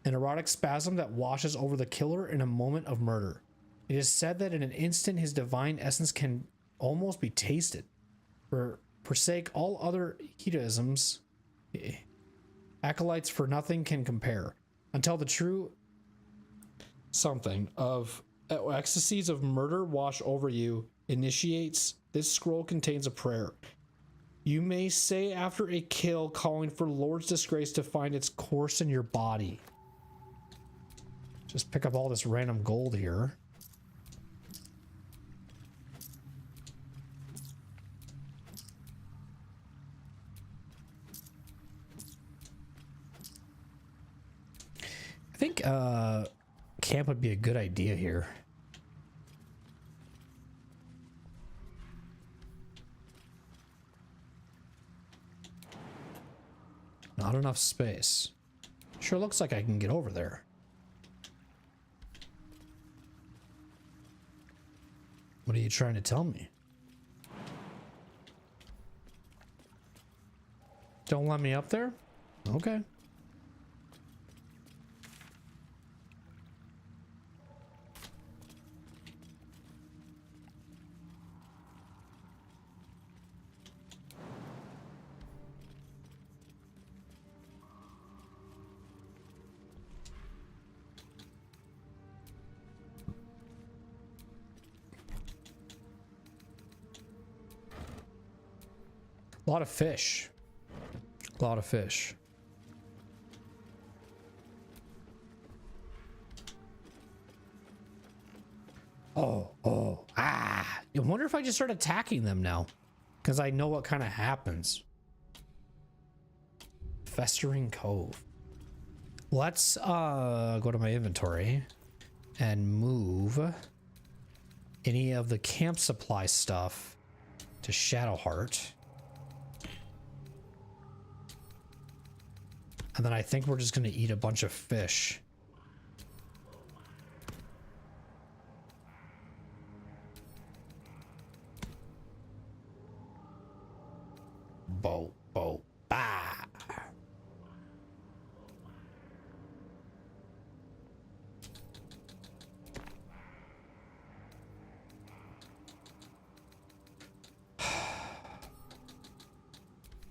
An erotic spasm that washes over the killer in a moment of murder. It is said that in an instant his divine essence can almost be tasted. Forsake all other hedonisms, acolytes for nothing can compare. Until the true something of ecstasies of murder wash over you initiates, this scroll contains a prayer. You may say after a kill, calling for Lord's disgrace to find its course in your body. Just pick up all this random gold here. I think camp would be a good idea here. Not enough space. Sure looks like I can get over there. What are you trying to tell me? Don't let me up there? Okay. A lot of fish. A lot of fish. I wonder if I just start attacking them now, because I know what kind of happens. Festering Cove. Let's go to my inventory and move any of the camp supply stuff to Shadowheart. And then I think we're just going to eat a bunch of fish. Bo, bo, bah.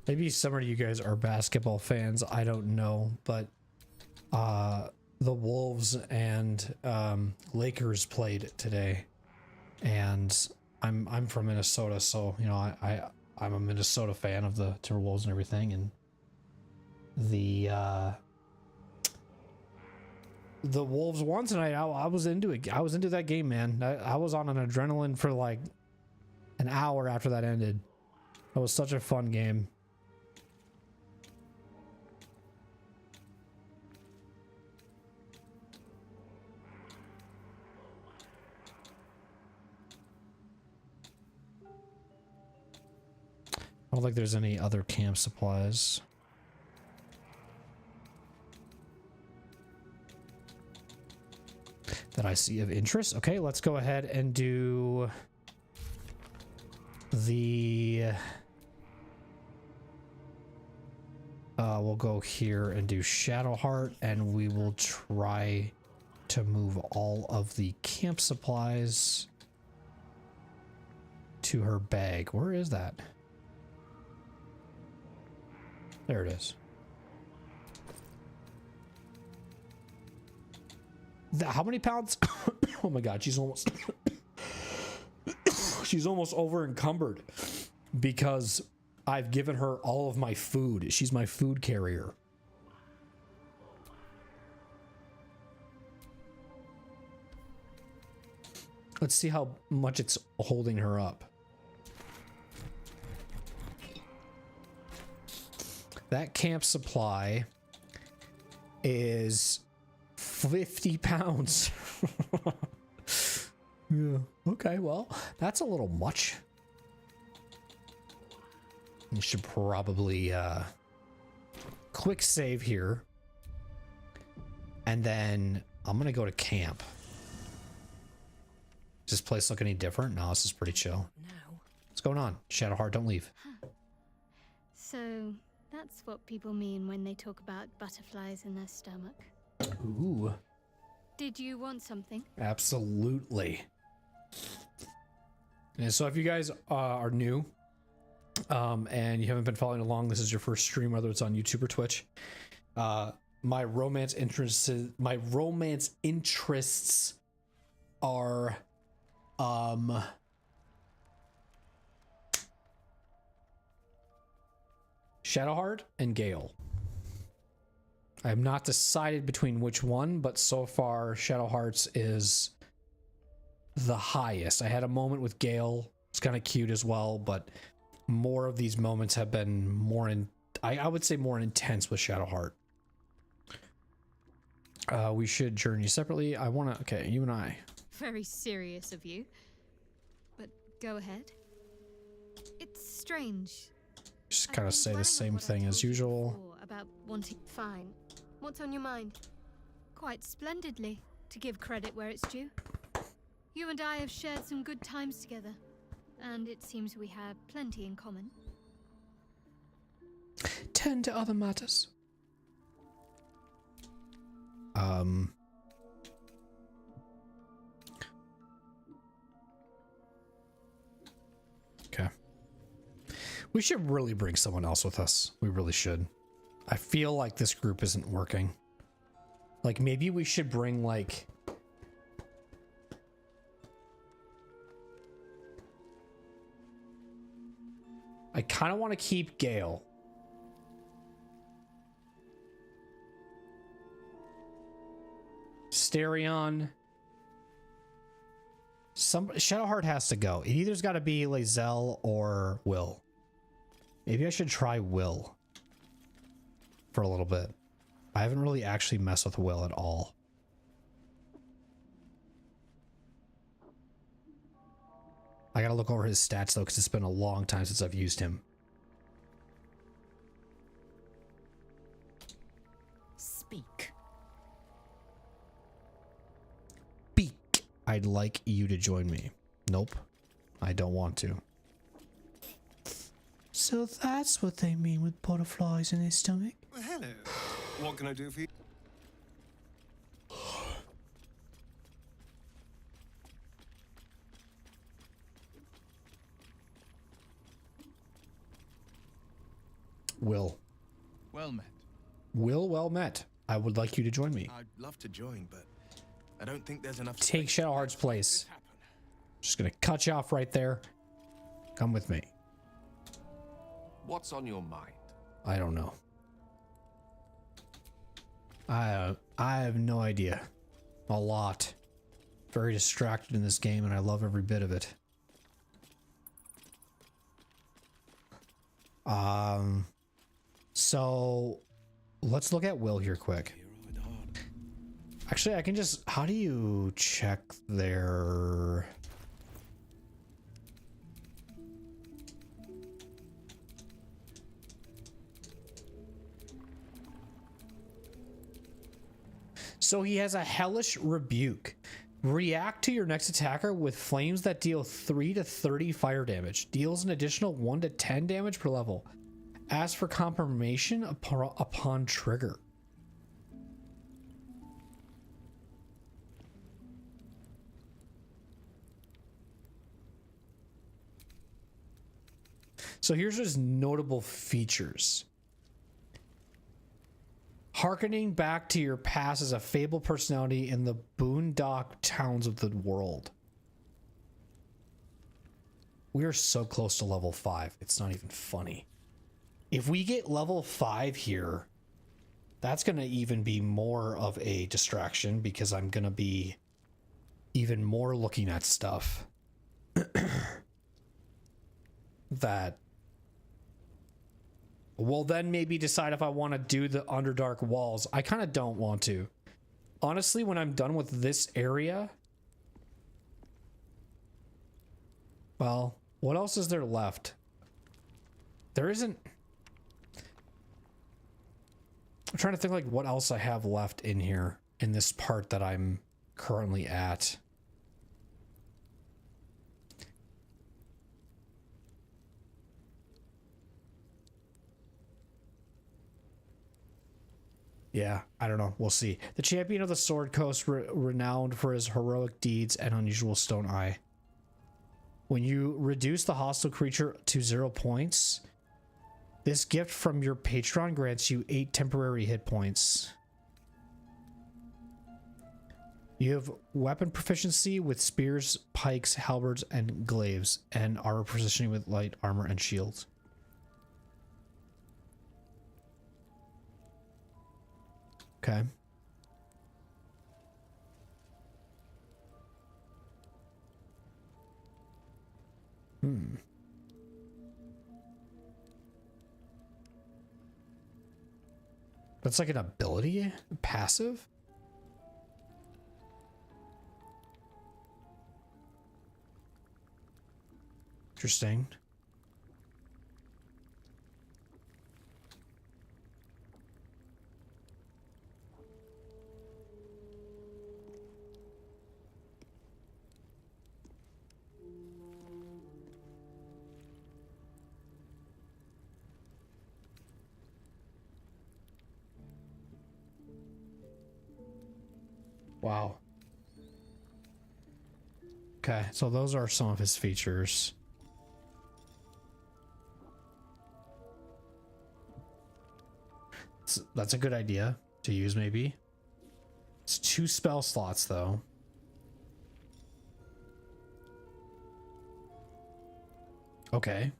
Maybe some of you guys are basketball fans. I don't know, but the Wolves and Lakers played today, and I'm from Minnesota, so you know I'm a Minnesota fan of the Timberwolves and everything, and the Wolves won tonight. I was into it. I was into that game, man. I was on an adrenaline for like an hour after that ended. It was such a fun game. I don't think there's any other camp supplies. That I see of interest. Okay, let's go ahead and do the we'll go here and do Shadowheart, and we will try to move all of the camp supplies to her bag. Where is that? There it is. How many pounds? Oh my god, she's almost she's almost over encumbered because I've given her all of my food. She's my food carrier. Let's see how much it's holding her up. That camp supply is 50 pounds. Yeah. Okay, well, that's a little much. We should probably quick save here. And then I'm gonna go to camp. Does this place look any different? No, this is pretty chill. No. What's going on? Shadowheart, don't leave. So that's what people mean when they talk about butterflies in their stomach. Ooh. Did you want something? Absolutely. And so if you guys are new and you haven't been following along, this is your first stream, whether it's on YouTube or Twitch, my romance interests are Shadowheart and Gale. I have not decided between which one, but so far Shadowheart's is the highest. I had a moment with Gale. It's kind of cute as well, but more of these moments have been more I would say more intense with Shadowheart. We should journey separately. I want to... Okay, you and I. Very serious of you. But go ahead. It's strange. Just kind of say the same thing as usual. About wanting... Fine. What's on your mind? Quite splendidly, to give credit where it's due. You and I have shared some good times together, and it seems we have plenty in common. Tend to other matters. Okay. We should really bring someone else with us. We really should. I feel like this group isn't working. Like, maybe we should bring, like... I kind of want to keep Gale. Stereon. Shadowheart has to go. It either's got to be Lae'zel or Will. Maybe I should try Will for a little bit. I haven't really actually messed with Will at all. I gotta look over his stats though, because it's been a long time since I've used him. Speak. Beak. I'd like you to join me. Nope. I don't want to. So that's what they mean with butterflies in their stomach? Well, hello. What can I do for you? Will. Well met. Will, well met. I would like you to join me. I'd love to join, but I don't think there's enough. Take Shadowheart's place. Just gonna cut you off right there. Come with me. What's on your mind? I don't know. I have no idea. A lot. Very distracted in this game, and I love every bit of it. So let's look at Will here quick. Actually, I can just... How do you check their... So he has a Hellish Rebuke. React to your next attacker with flames that deal 3 to 30 fire damage. Deals an additional 1 to 10 damage per level. Ask for confirmation upon trigger. So here's his notable features. Harkening back to your past as a fabled personality in the boondock towns of the world. We are so close to level 5. It's not even funny. If we get level 5 here, that's going to even be more of a distraction because I'm going to be even more looking at stuff that will then maybe decide if I want to do the Underdark walls. I kind of don't want to. Honestly, when I'm done with this area... Well, what else is there left? There isn't... I'm trying to think like what else I have left in here in this part that I'm currently at. Yeah, I don't know. We'll see. The champion of the Sword Coast, renowned for his heroic deeds and unusual stone eye. When you reduce the hostile creature to 0 points, this gift from your patron grants you 8 temporary hit points. You have weapon proficiency with spears, pikes, halberds, and glaives, and armor positioning with light armor and shields. Okay. That's like an ability? Passive? Interesting. Wow. Okay, so those are some of his features. That's a good idea to use, maybe. It's 2 spell slots, though. Okay.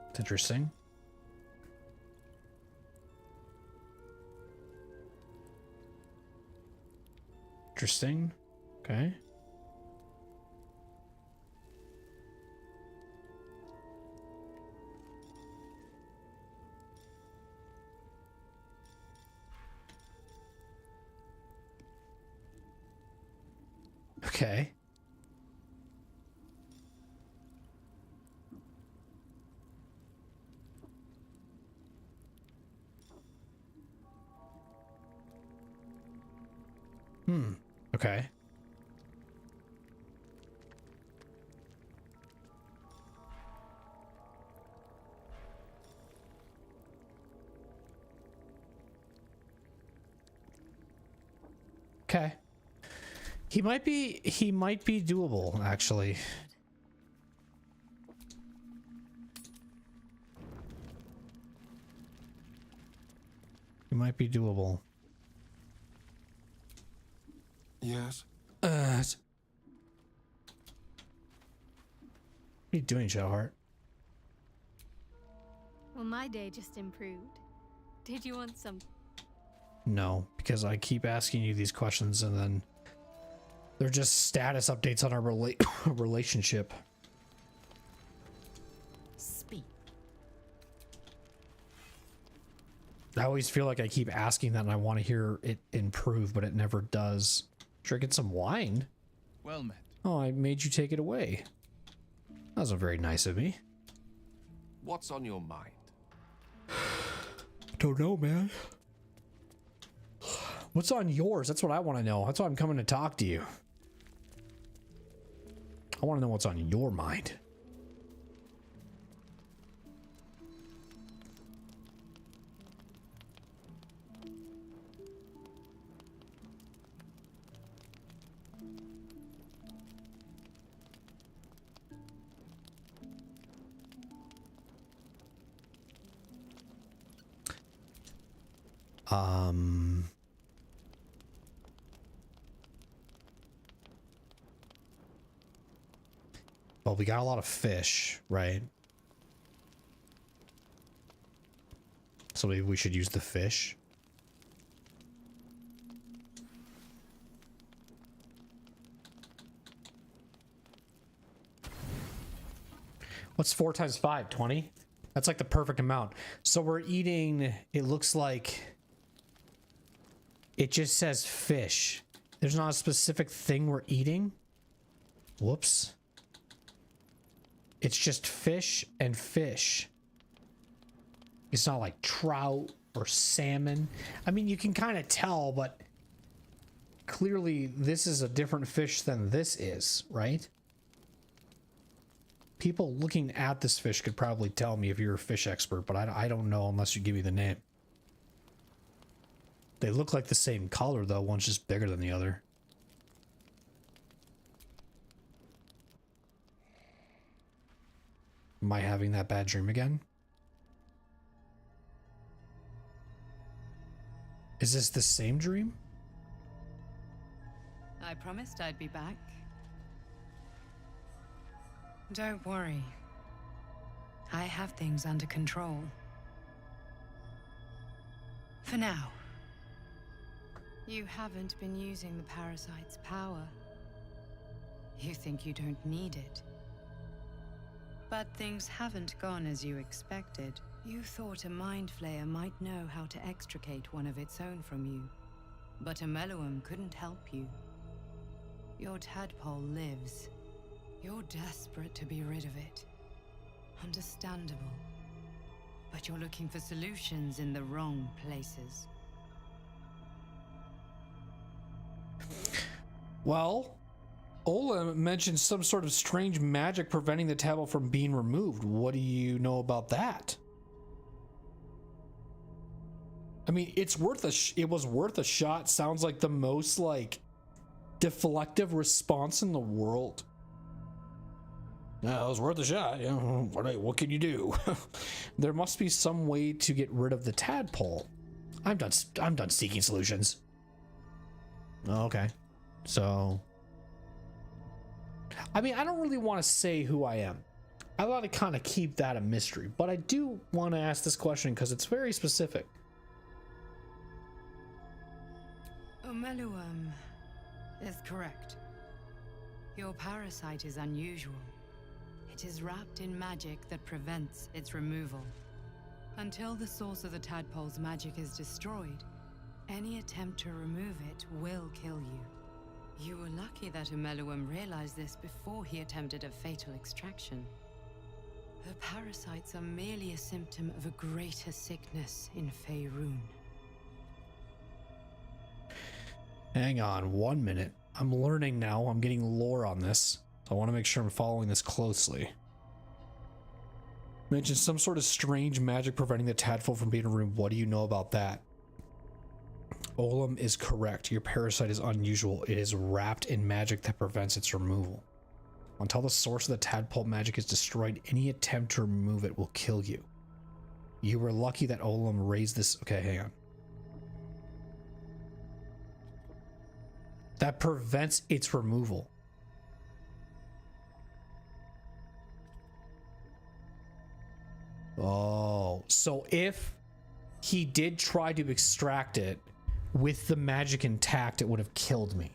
It's interesting. Interesting. Okay. Okay. Okay. Okay. He might be doable, actually. He might be doable. Yes. What are you doing, Shadowheart? Well, my day just improved. Did you want some? No, because I keep asking you these questions and then they're just status updates on our relationship. Speak. I always feel like I keep asking that and I want to hear it improve, but it never does. Drinking some wine? Well met. Oh, I made you take it away. That wasn't very nice of me. What's on your mind? Don't know, man. What's on yours? That's what I want to know. That's why I'm coming to talk to you. I want to know what's on your mind. Well, we got a lot of fish, right? So maybe we should use the fish. What's 4 times 5? 20? That's like the perfect amount. So we're eating, it looks like it just says fish. There's not a specific thing we're eating. Whoops. It's just fish and fish. It's not like trout or salmon. I mean, you can kind of tell, but clearly this is a different fish than this is, right? People looking at this fish could probably tell me if you're a fish expert, but I don't know unless you give me the name. They look like the same color, though. One's just bigger than the other. Am I having that bad dream again? Is this the same dream? I promised I'd be back. Don't worry. I have things under control. For now. You haven't been using the parasite's power. You think you don't need it. But things haven't gone as you expected. You thought a mind flayer might know how to extricate one of its own from you. But a Meluum couldn't help you. Your tadpole lives. You're desperate to be rid of it. Understandable. But you're looking for solutions in the wrong places. Well, Ola mentioned some sort of strange magic preventing the tadpole from being removed. What do you know about that? I mean, it was worth a shot. Sounds like the most like deflective response in the world. No, it was worth a shot. You know, what can you do? There must be some way to get rid of the tadpole. I'm done seeking solutions. Okay. So I mean, I don't really want to say who I am. I want to kind of keep that a mystery, but I do want to ask this question because it's very specific. Meluum is correct. Your parasite is unusual. It is wrapped in magic that prevents its removal. Until the source of the tadpole's magic is destroyed, any attempt to remove it will kill you. You were lucky that Meluum realized this before he attempted a fatal extraction. The parasites are merely a symptom of a greater sickness in Faerun. Hang on 1 minute. I'm learning now. I'm getting lore on this. So I want to make sure I'm following this closely. Mentioned some sort of strange magic preventing the tadpole from being removed. What do you know about that? Olam is correct. Your parasite is unusual. It is wrapped in magic that prevents its removal. Until the source of the tadpole magic is destroyed, any attempt to remove it will kill you. You were lucky that Olam raised this. Okay, hang on. That prevents its removal. Oh, so if he did try to extract it with the magic intact, it would have killed me.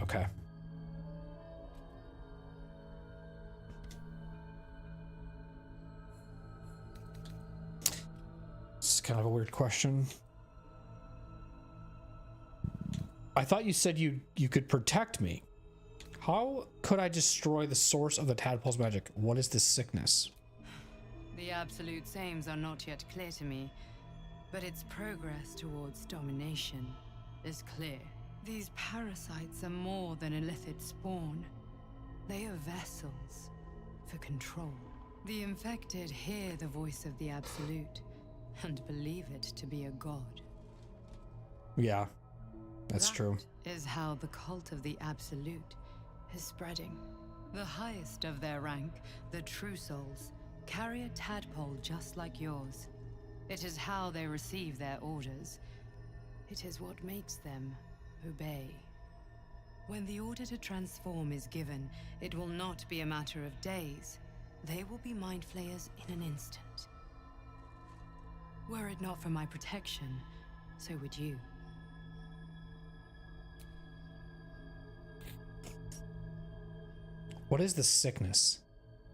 Okay. It's kind of a weird question. I thought you said you could protect me. How could I destroy the source of the tadpole's magic? What is this sickness? The absolute sames are not yet clear to me, but its progress towards domination is clear. These parasites are more than illithid spawn. They are vessels for control. The infected hear the voice of the absolute and believe it to be a god. Yeah, that's true. That is how the cult of the absolute is spreading. The highest of their rank, the true souls, carry a tadpole just like yours. It is how they receive their orders. It is what makes them obey. When the order to transform is given, it will not be a matter of days. They will be mind flayers in an instant. Were it not for my protection, so would you. What is the sickness?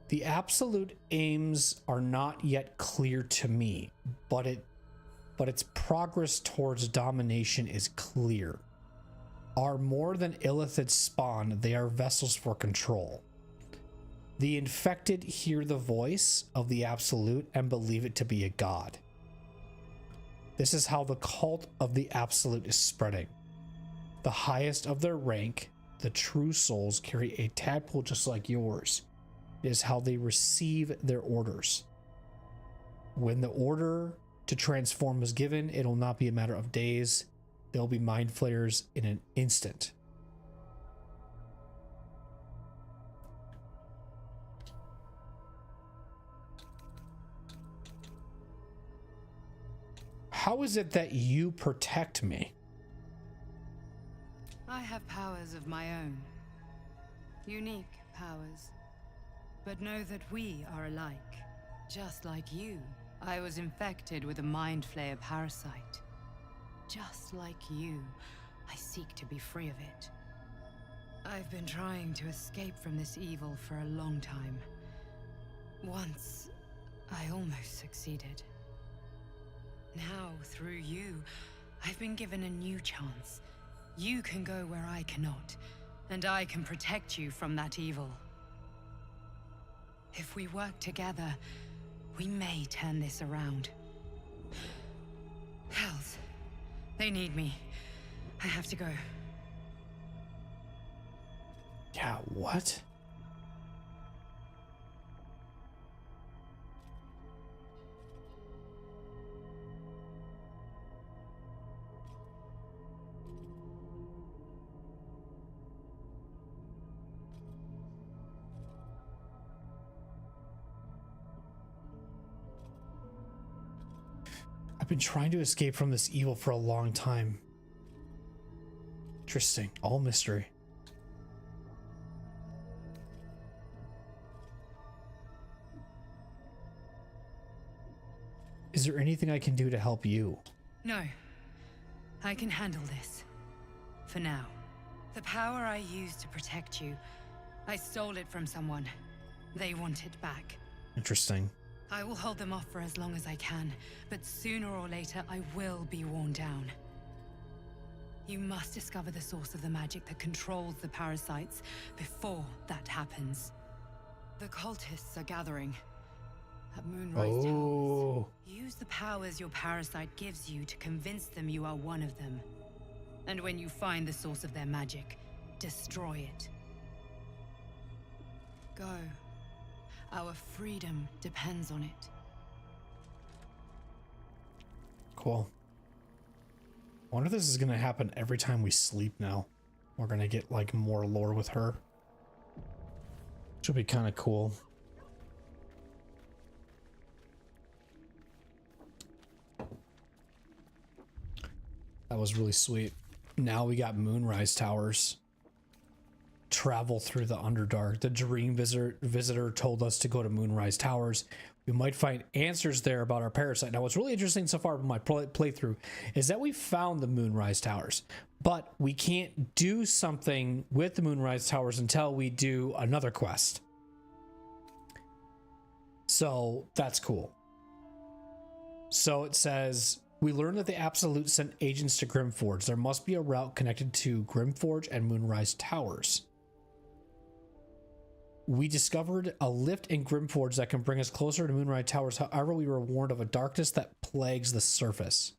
The absolute aims are not yet clear to me, but its progress towards domination is clear. Are more than illithid spawn, they are vessels for control. The infected hear the voice of the absolute and believe it to be a god. This is how the cult of the absolute is spreading. The highest of their rank, the true souls, carry a tadpole just like yours. It is how they receive their orders. When the order to transform is given, it'll not be a matter of days. They'll be mind flayers in an instant. how is it that you protect me? I have powers of my own. Unique powers. But know that we are alike. Just like you, I was infected with a Mind Flayer parasite. Just like you, I seek to be free of it. I've been trying to escape from this evil for a long time. Once, I almost succeeded. Now, through you, I've been given a new chance. You can go where I cannot, and I can protect you from that evil. If we work together, we may turn this around. Hells, they need me. I have to go. Yeah, what? I've been trying to escape from this evil for a long time. Interesting. All mystery. Is there anything I can do to help you? No. I can handle this. For now. The power I used to protect you, I stole it from someone. They want it back. Interesting. I will hold them off for as long as I can, but sooner or later I will be worn down. You must discover the source of the magic that controls the parasites before that happens. The cultists are gathering at Moonrise Towers. Use the powers your parasite gives you to convince them you are one of them. And when you find the source of their magic, destroy it. Go. Our freedom depends on it. Cool. I wonder if this is going to happen every time we sleep now. We're going to get like more lore with her. Which will be kind of cool. That was really sweet. Now we got Moonrise Towers. Travel through the Underdark. The dream visitor told us to go to Moonrise Towers. We might find answers there about our parasite. Now, what's really interesting so far from my playthrough is that we found the Moonrise Towers, but we can't do something with the Moonrise Towers until we do another quest. So that's cool. So it says, we learned that the Absolute sent agents to Grimforge. There must be a route connected to Grimforge and Moonrise Towers. We discovered a lift in Grimforge that can bring us closer to Moonrise Towers. However, we were warned of a darkness that plagues the surface.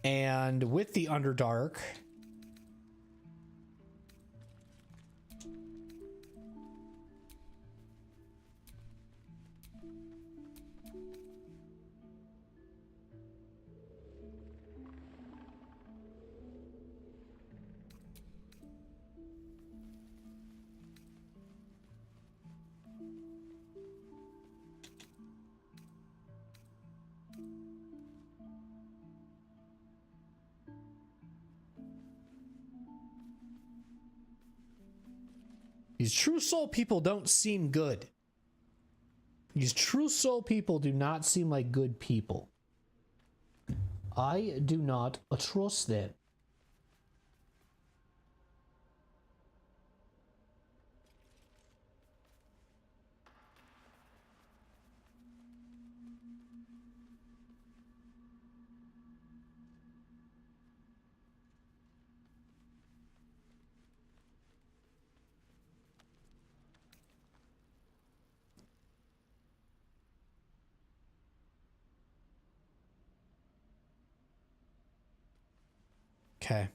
And with the Underdark, these true soul people don't seem good. These true soul people do not seem like good people. I do not trust them. Okay.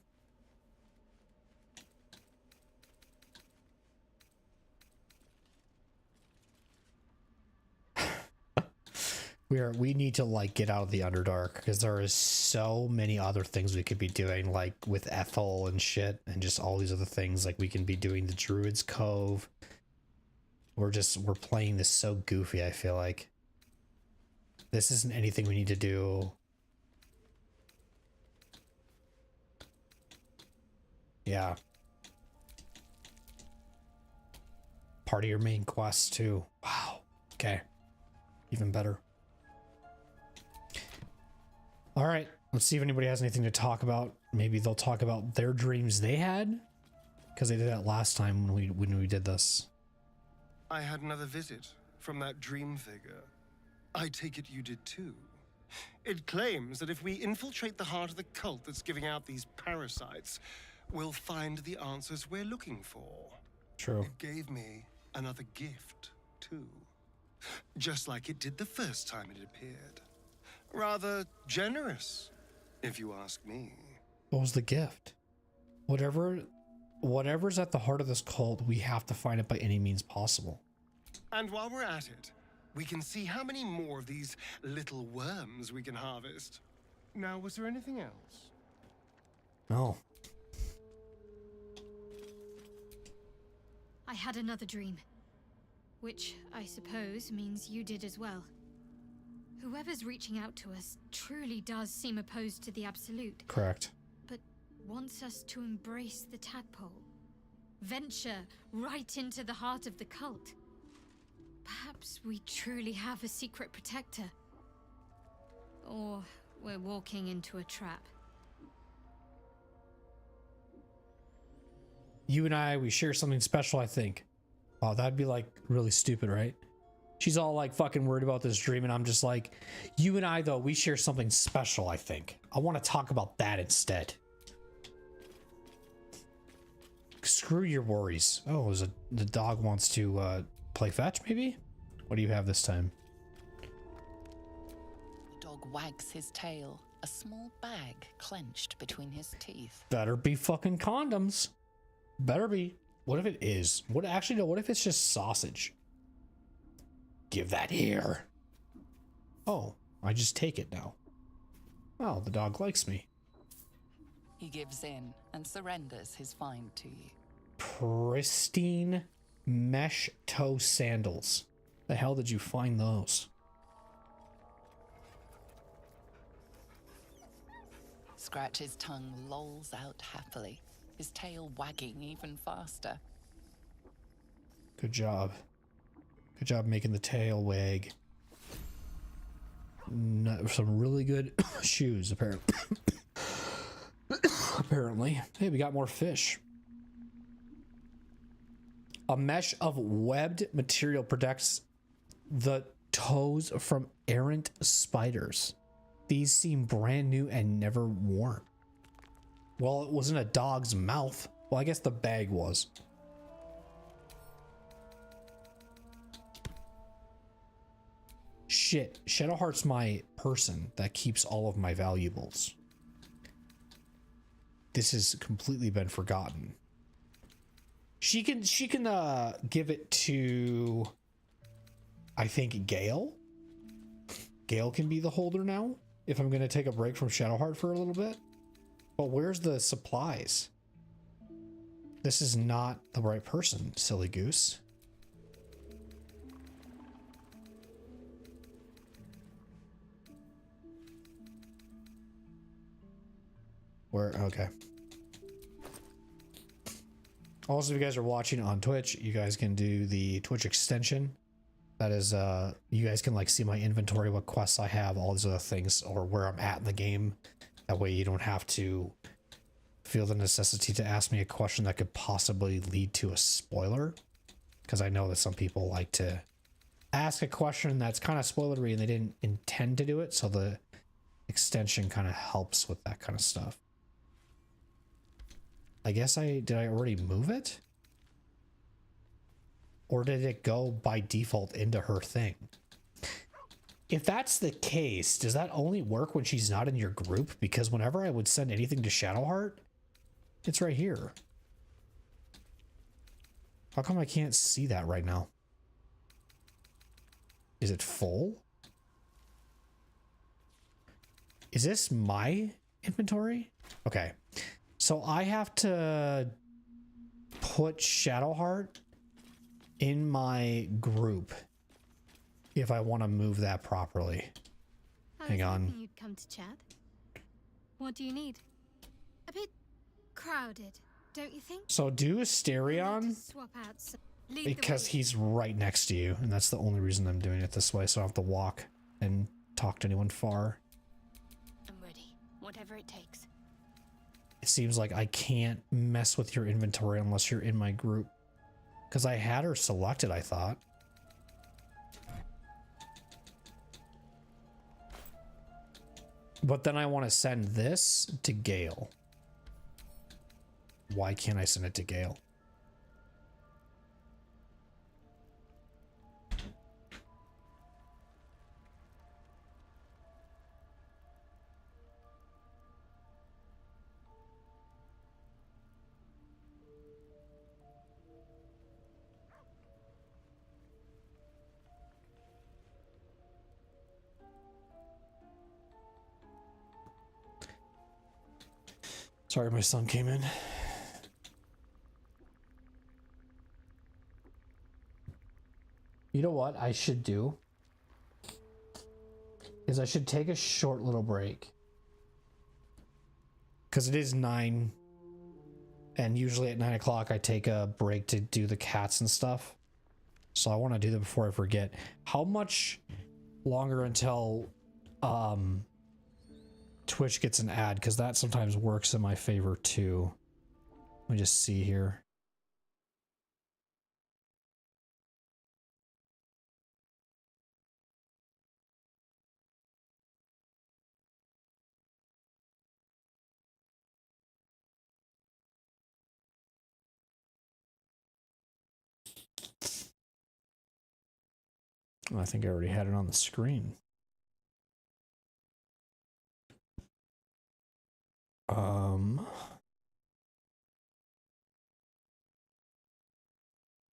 We need to like get out of the Underdark because there is so many other things we could be doing, like with Ethel and shit, and just all these other things. Like we can be doing the Druid's Cove. We're playing this so goofy, I feel like. This isn't anything we need to do. Yeah. Part of your main quest too. Wow. Okay. Even better. All right. Let's see if anybody has anything to talk about. Maybe they'll talk about their dreams they had, because they did that last time when we did this. I had another visit from that dream figure. I take it you did too. It claims that if we infiltrate the heart of the cult that's giving out these parasites, we'll find the answers we're looking for. True. It gave me another gift too. Just like it did the first time it appeared. Rather generous, if you ask me. What was the gift? Whatever's at the heart of this cult, we have to find it by any means possible. And while we're at it, we can see how many more of these little worms we can harvest. Now, was there anything else? No. I had another dream. Which, I suppose, means you did as well. Whoever's reaching out to us truly does seem opposed to the Absolute. Correct. But wants us to embrace the tadpole. Venture right into the heart of the cult. Perhaps we truly have a secret protector. Or we're walking into a trap. You and I, we share something special, I think. Oh, that'd be like really stupid, right? She's all like fucking worried about this dream, and I'm just like, you and I, though, we share something special, I think. I want to talk about that instead. Screw your worries. Oh, the dog wants to play fetch, maybe? What do you have this time? The dog wags his tail, a small bag clenched between his teeth. Better be fucking condoms. Better be. What if it is? What actually, no, what if it's just sausage? Give that here. Oh, I just take it now. Oh, the dog likes me. He gives in and surrenders his find to you. Pristine mesh toe sandals. The hell did you find those? Scratch's tongue lolls out happily, his tail wagging even faster. Good job. Good job making the tail wag. Some really good shoes, apparently. Apparently. Hey, we got more fish. A mesh of webbed material protects the toes from errant spiders. These seem brand new and never worn. Well, it wasn't a dog's mouth. Well, I guess the bag was. Shit, Shadowheart's my person that keeps all of my valuables. This has completely been forgotten. She can give it to, I think, Gale. Gale can be the holder now if I'm gonna take a break from Shadowheart for a little bit. But where's the supplies? This is not the right person, silly goose. Where? Okay. Also, if you guys are watching on Twitch, you guys can do the Twitch extension. That is, you guys can like see my inventory, what quests I have, all these other things, or where I'm at in the game. That way you don't have to feel the necessity to ask me a question that could possibly lead to a spoiler. Because I know that some people like to ask a question that's kind of spoilery and they didn't intend to do it. So the extension kind of helps with that kind of stuff. I guess did I already move it? Or did it go by default into her thing? If that's the case, does that only work when she's not in your group? Because whenever I would send anything to Shadowheart, it's right here. How come I can't see that right now? Is it full? Is this my inventory? Okay. So I have to put Shadowheart in my group if I want to move that properly. Hang on. Hoping you'd come to chat. What do you need? A bit crowded, don't you think? So do I'd like Asterion to swap out some. Lead the because way. he's right next to you, and that's the only reason I'm doing it this way, so I don't have to walk and talk to anyone far. I'm ready. Whatever it takes. It seems like I can't mess with your inventory unless you're in my group. Because I had her selected, I thought. But then I want to send this to Gale. Why can't I send it to Gale? Sorry, my son came in. You know what I should do? Is I should take a short little break. Because it is 9. And usually at 9 o'clock I take a break to do the cats and stuff. So I want to do that before I forget. How much longer until Twitch gets an ad? Because that sometimes works in my favor too. Let me just see here. I think I already had it on the screen.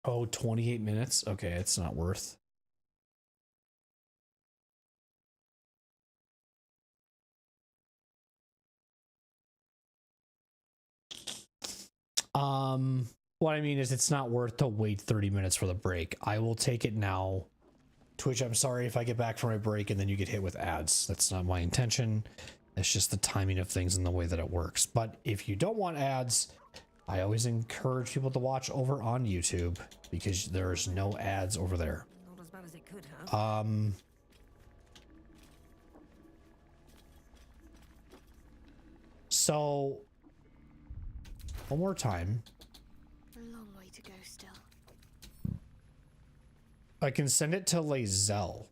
Oh, 28 minutes? Okay, it's not worth. What I mean is it's not worth to wait 30 minutes for the break. I will take it now. Twitch, I'm sorry if I get back from my break and then you get hit with ads. That's not my intention. It's just the timing of things and the way that it works. But if you don't want ads, I always encourage people to watch over on YouTube because there's no ads over there. Not as bad as it could have. So one more time. A long way to go still. I can send it to Lae'zel.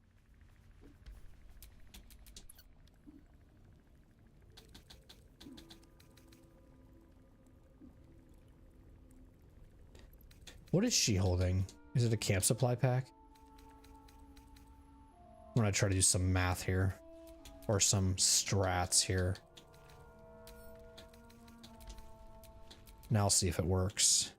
What is she holding? Is it a camp supply pack? I'm gonna try to do some math here. Or some strats here. Now I'll see if it works.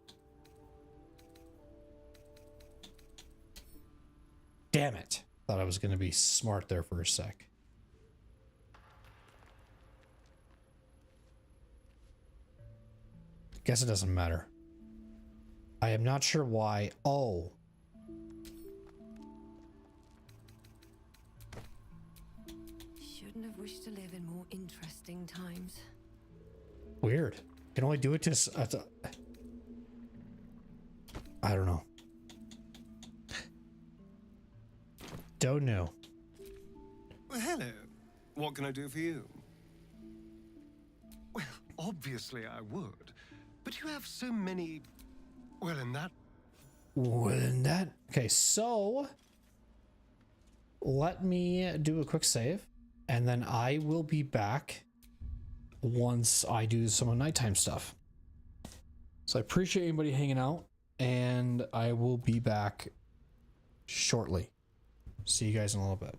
Damn it. Thought I was gonna be smart there for a sec. Guess it doesn't matter. I am not sure why. Oh. Shouldn't have wished to live in more interesting times. Weird. Can only do it to... I don't know. Don't know. Well, hello. What can I do for you? Well, obviously I would. But you have so many... Well, in that... Okay, so... Let me do a quick save. And then I will be back once I do some of nighttime stuff. So I appreciate anybody hanging out. And I will be back shortly. See you guys in a little bit.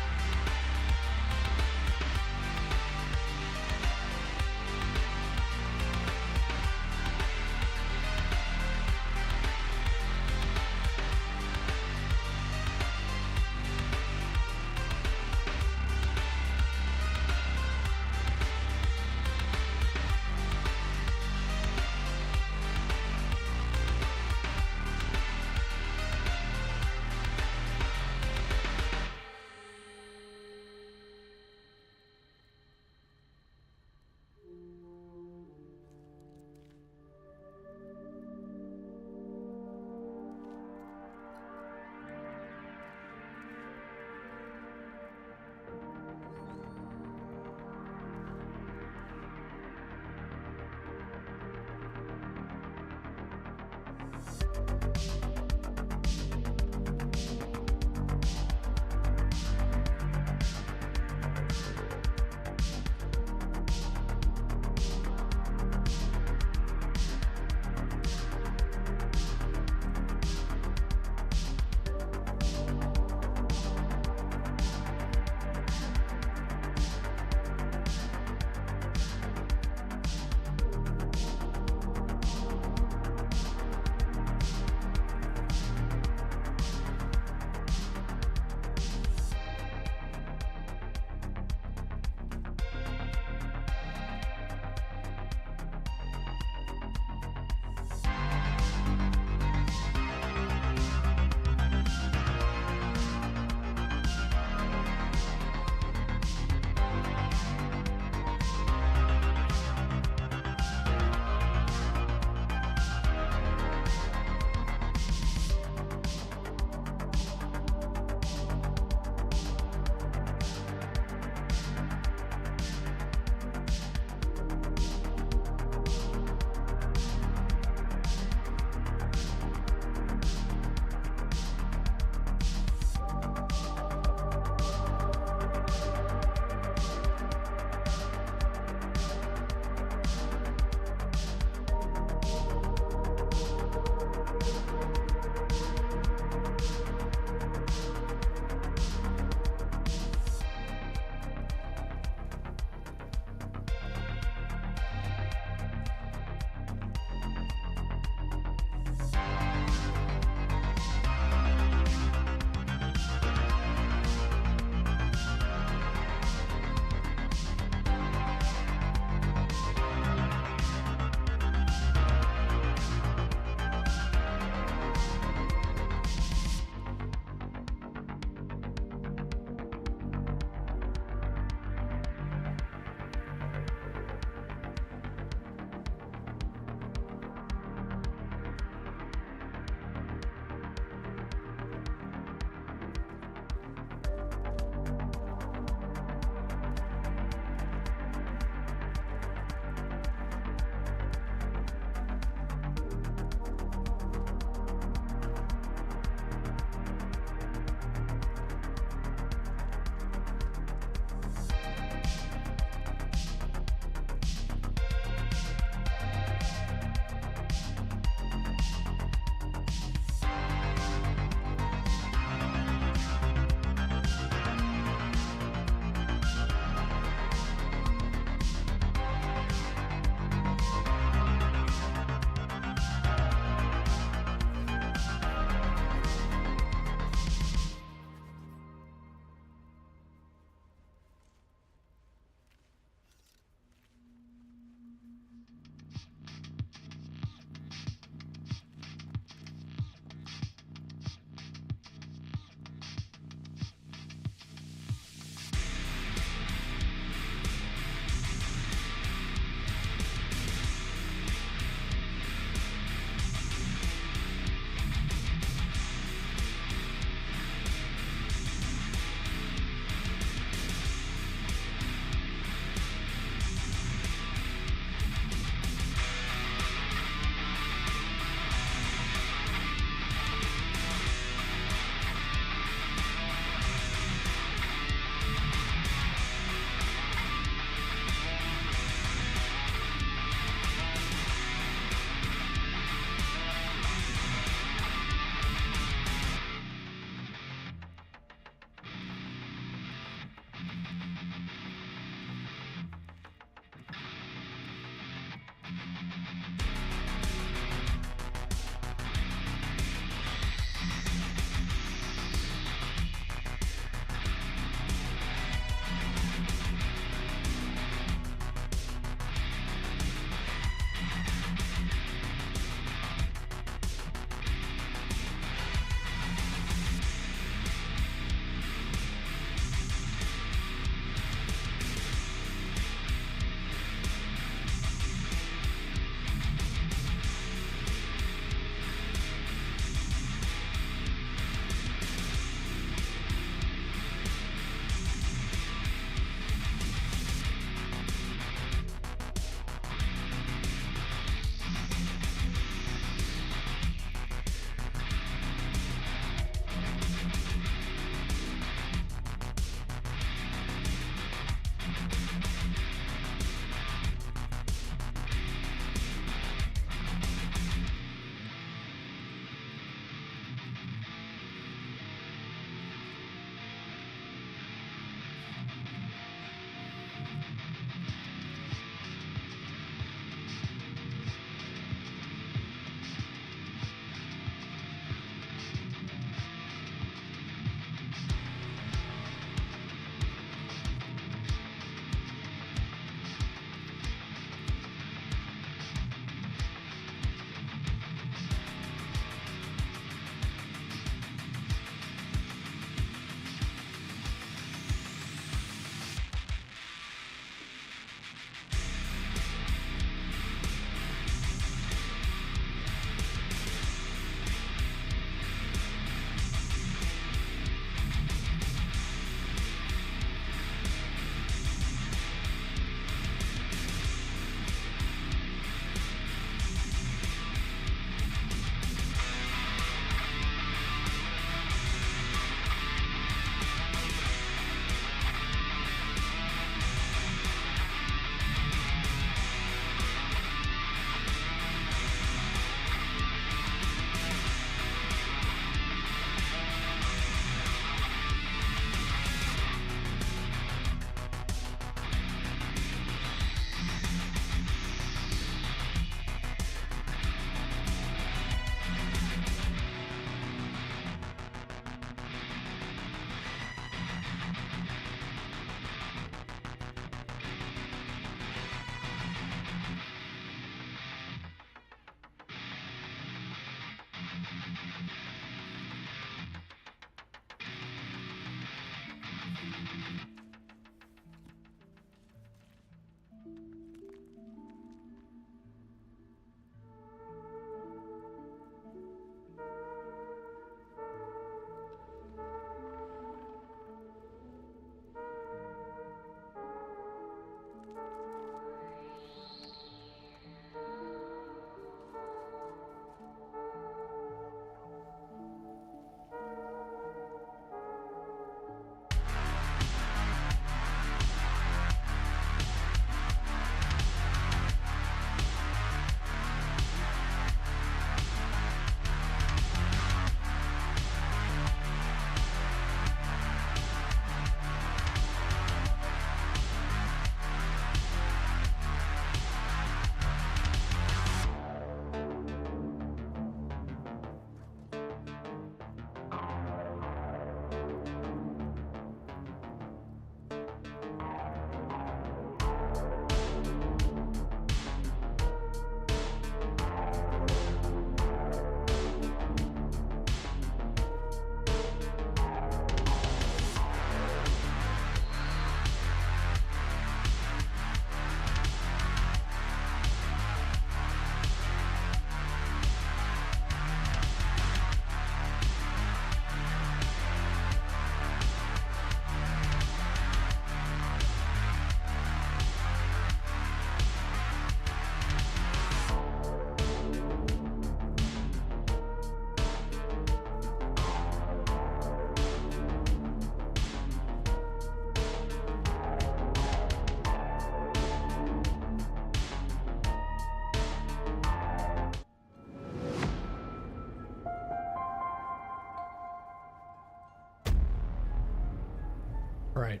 Right.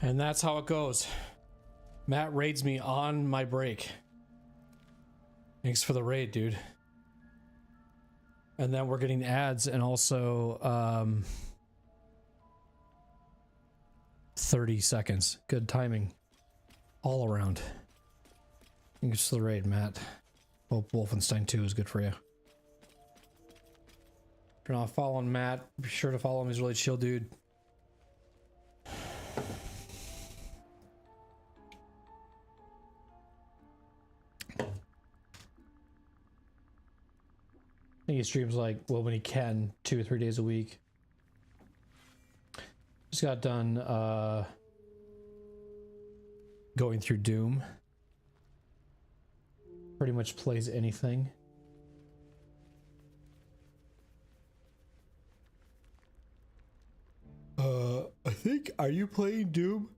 And that's how it goes. Matt raids me on my break. Thanks for the raid, dude. And then we're getting ads and also 30 seconds. Good timing. All around. Thanks for the raid, Matt. Hope Wolfenstein 2 is good for you. If you're not following Matt, be sure to follow him. He's a really chill dude. I think he streams like, well, when he can, 2 or 3 days a week. Just got done going through Doom. Pretty much plays anything. I think, are you playing Doom?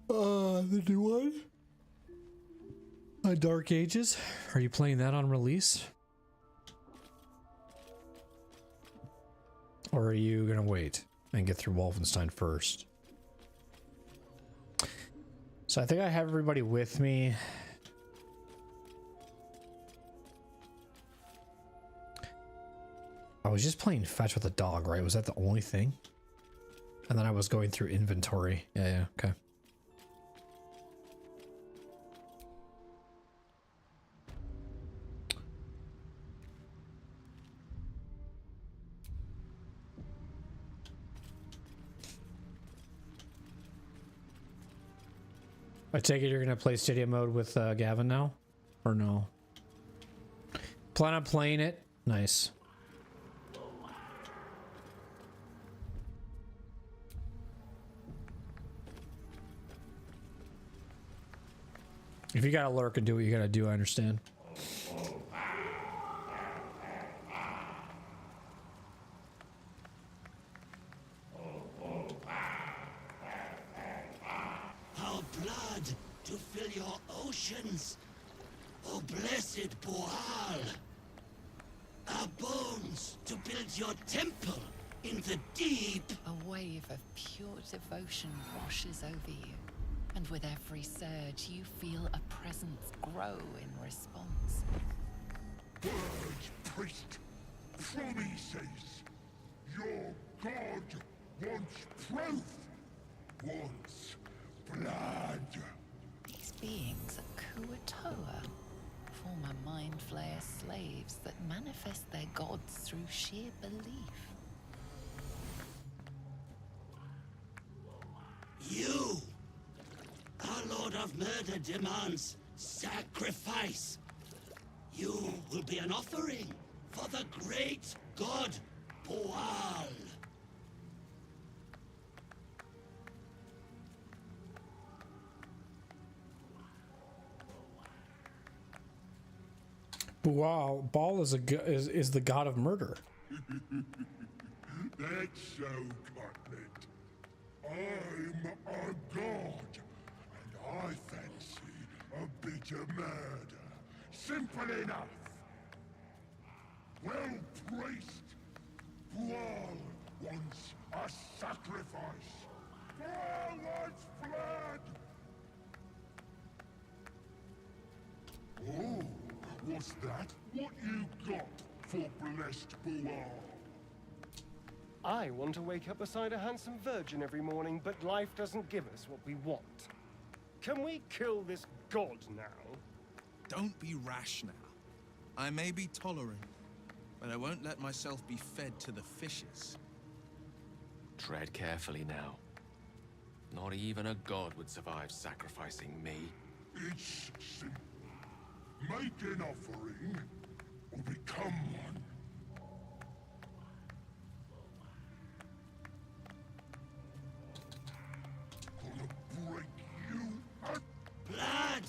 The new one? Dark Ages? Are you playing that on release? Or are you gonna wait and get through Wolfenstein first? So I think I have everybody with me. I was just playing fetch with the dog, right? Was that the only thing? And then I was going through inventory. Yeah, okay. I take it you're gonna play Stadia mode with Gavin now? Or no? Plan on playing it? Nice. If you gotta lurk and do what you gotta do, I understand. Our blood to fill your oceans, O blessed Boal. Our bones to build your temple in the deep. A wave of pure devotion washes over you. And with every surge, you feel a presence grow in response. Words, priest. Promises. Your god wants proof. Wants blood. These beings are Kuatoa, former Mind Flayer slaves that manifest their gods through sheer belief. You, our Lord of Murder, demands sacrifice. You will be an offering for the great god Boal. Wow, Baal is is the god of murder. That's so, Cutlet. I'm a god, and I fancy a bit of murder. Simple enough. Well, priest, Boal wants a sacrifice. Boal wants blood. Oh, what's that? What you got for blessed Boal? I want to wake up beside a handsome virgin every morning, but life doesn't give us what we want. Can we kill this god now? Don't be rash now. I may be tolerant, but I won't let myself be fed to the fishes. Tread carefully now. Not even a god would survive sacrificing me. It's simple. Make an offering, or become one. Gonna break you up. Blood!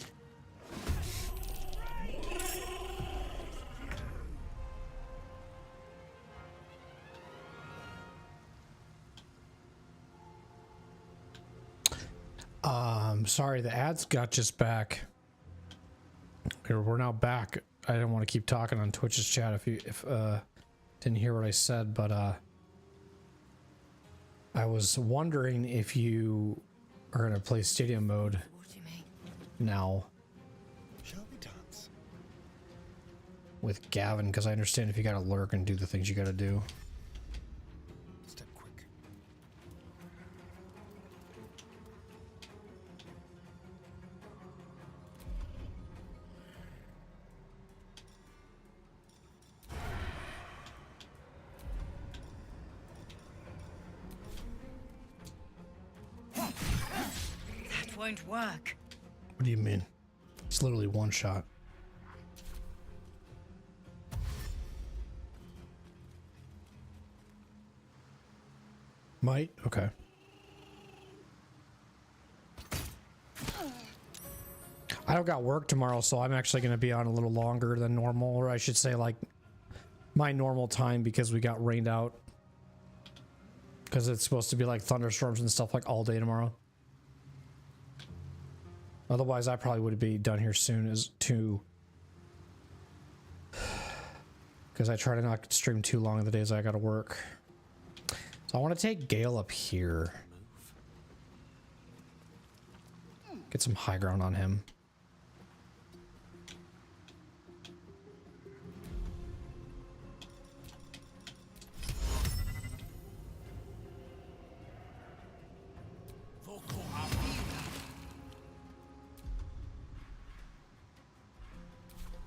Sorry, the ads got just back. We're now back. I didn't want to keep talking on Twitch's chat if you didn't hear what I said, but I was wondering if you are gonna play Stadium mode now with Gavin, because I understand if you gotta lurk and do the things you gotta do. Step quick. That won't work. What do you mean? It's literally one shot. Might? Okay. I don't got work tomorrow, so I'm actually going to be on a little longer than normal, or I should say like my normal time, because we got rained out. Because it's supposed to be like thunderstorms and stuff like all day tomorrow. Otherwise, I probably would be done here soon as too. Because I try to not stream too long in the days I gotta work. So I want to take Gale up here. Get some high ground on him.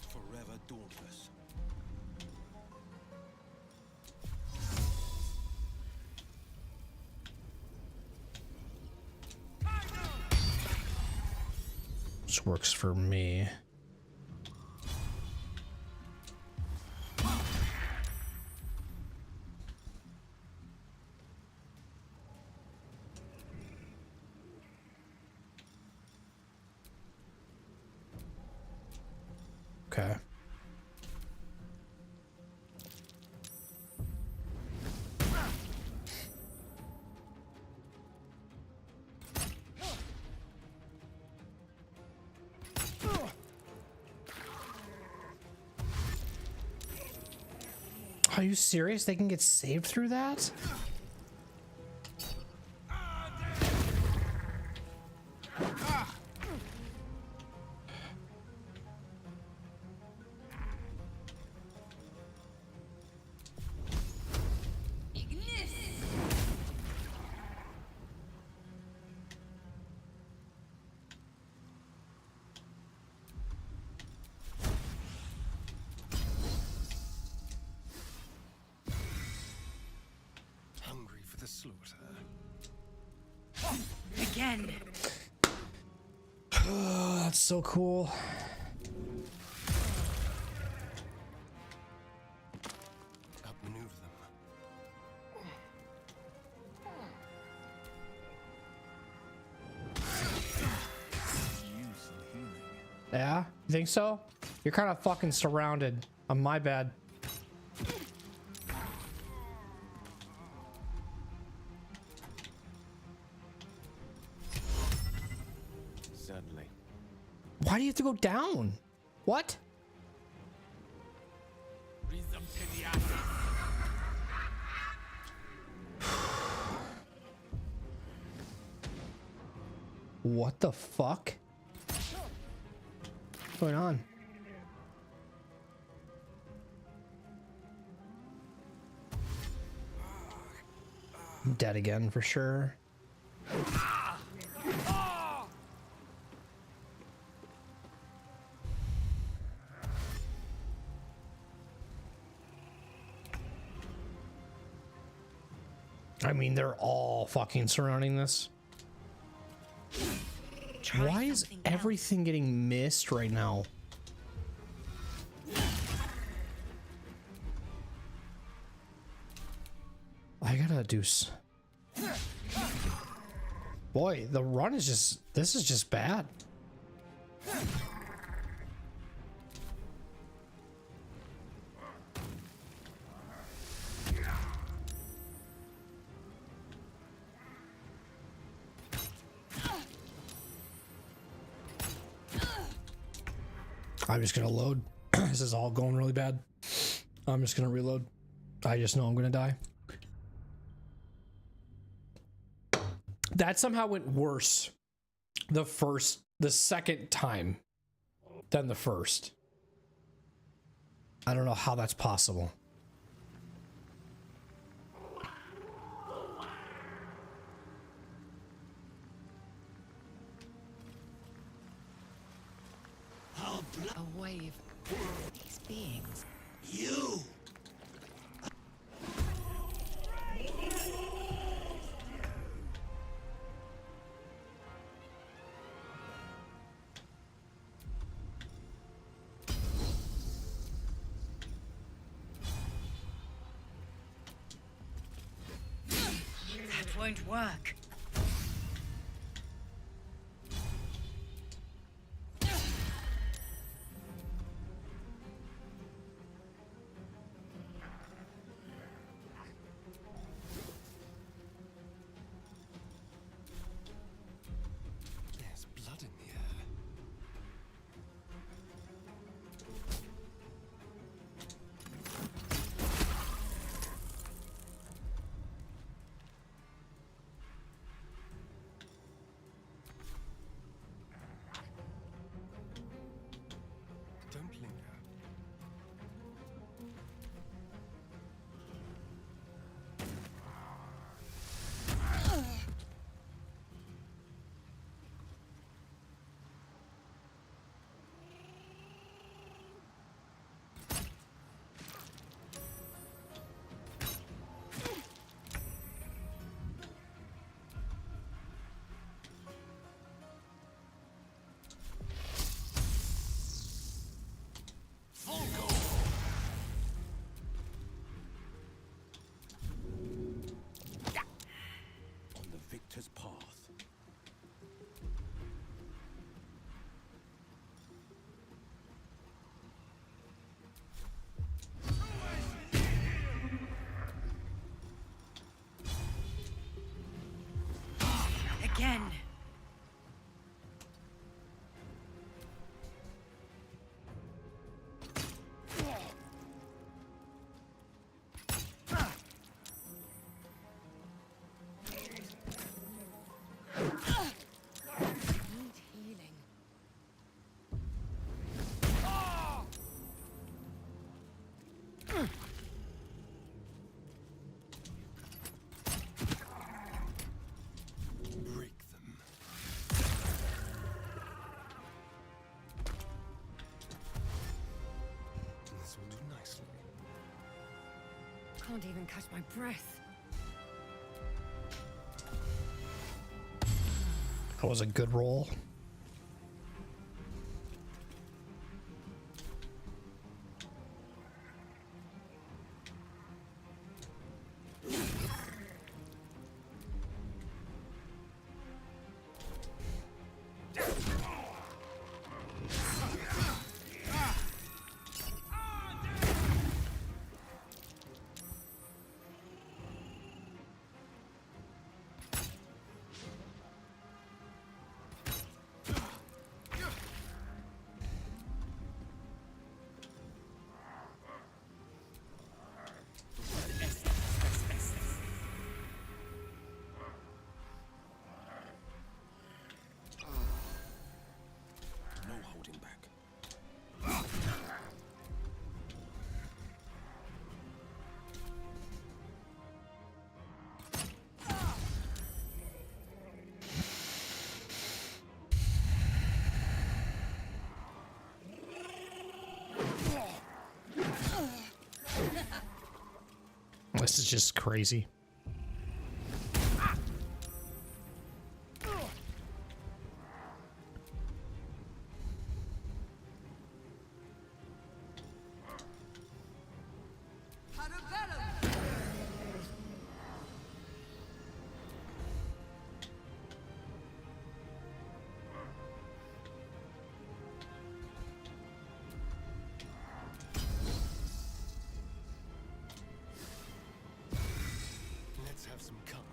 Forever dauntless. This works for me. Okay. Are you serious? They can get saved through that? Hungry for the slaughter. Again. Oh, that's so cool. Outmaneuver them. Yeah? You think so? You're kind of fucking surrounded. My bad. Certainly. Why do you have to go down? What? What the fuck? What's going on? I'm dead again for sure. I mean, they're all fucking surrounding this. Why is everything getting missed right now? I gotta do boy, the run is just, this is just bad. I'm just gonna load. This is all going really bad. I'm just gonna reload. I just know I'm gonna die. That somehow went worse the second time than the first. I don't know how that's possible. A wave. These beings. You! That won't work. There's blood in the air. Can't even catch my breath. That was a good roll. No holding back. This is just crazy. Let's have some courage.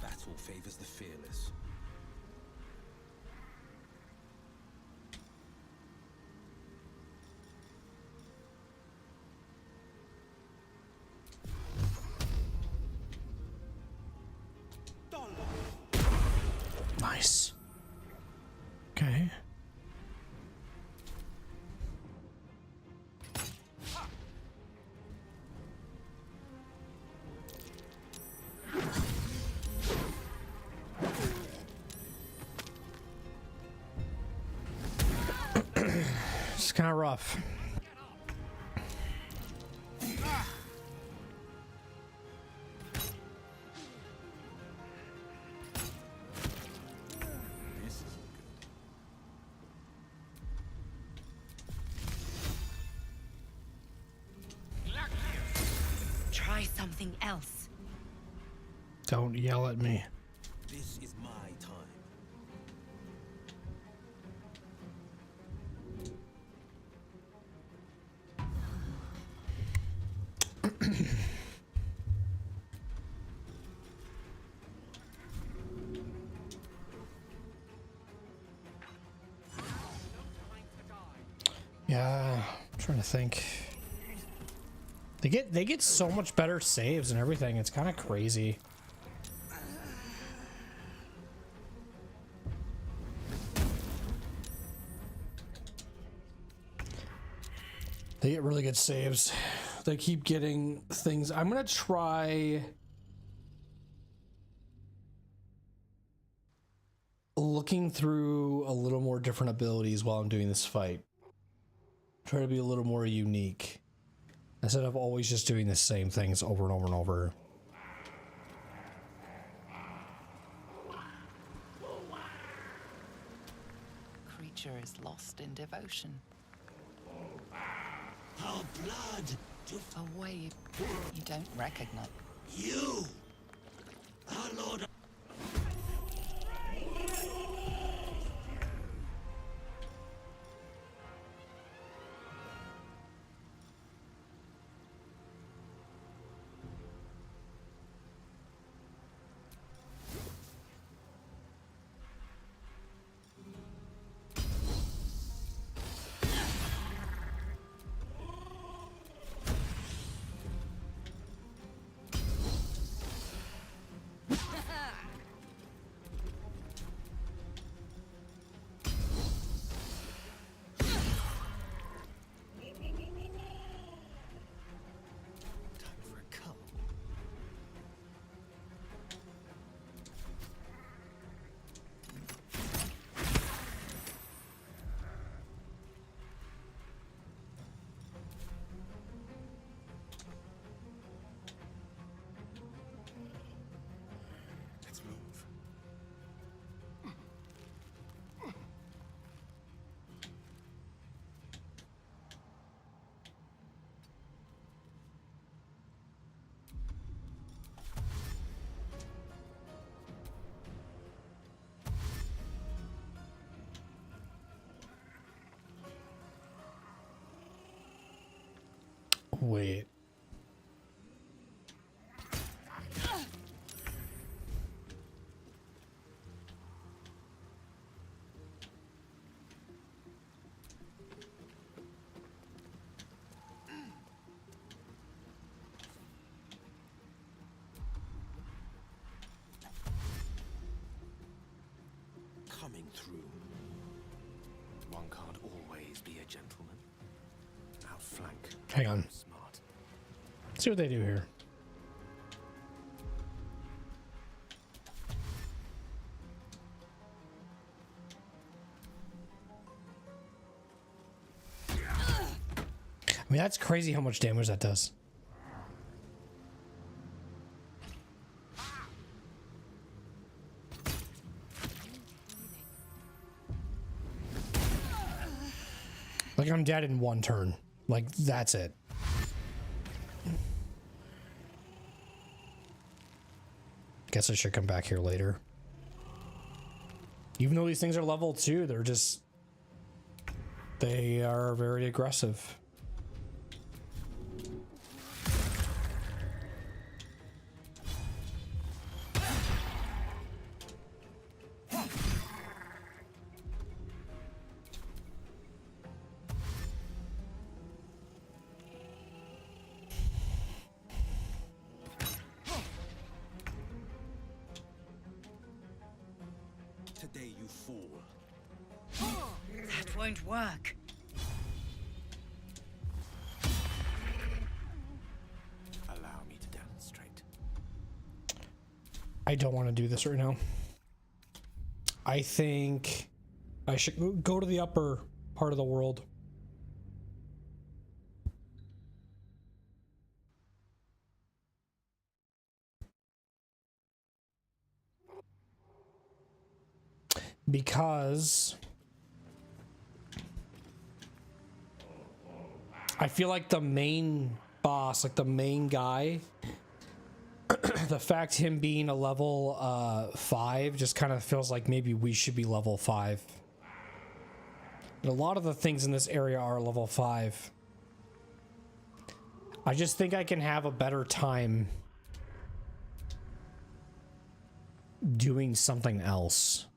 Battle favors the fearless. Nice. Okay. It's kind of rough. This isn't good. Try something else. Don't yell at me. This is my time. Yeah, I'm trying to think. They get so much better saves and everything. It's kind of crazy. They get really good saves. They keep getting things. I'm gonna try looking through a little more different abilities while I'm doing this fight. Try to be a little more unique instead of always just doing the same things over and over and over. Creature is lost in devotion. Our blood to A way you don't recognize. you, our Lord. Wait. Coming through. One can't always be a gentleman. Outflank. Hang on. Smart. Let's see what they do here. I mean, that's crazy how much damage that does. Like, I'm dead in one turn. Like, that's it. Guess I should come back here later. Even though these things are level 2, they're just... They are very aggressive. Today you fall. That won't work. Allow me to demonstrate. I don't want to do this right now. I think I should go to the upper part of the world. Because I feel like the main boss, like the main guy, the fact him being a level 5 just kind of feels like maybe we should be level 5. And a lot of the things in this area are level 5. I just think I can have a better time doing something else.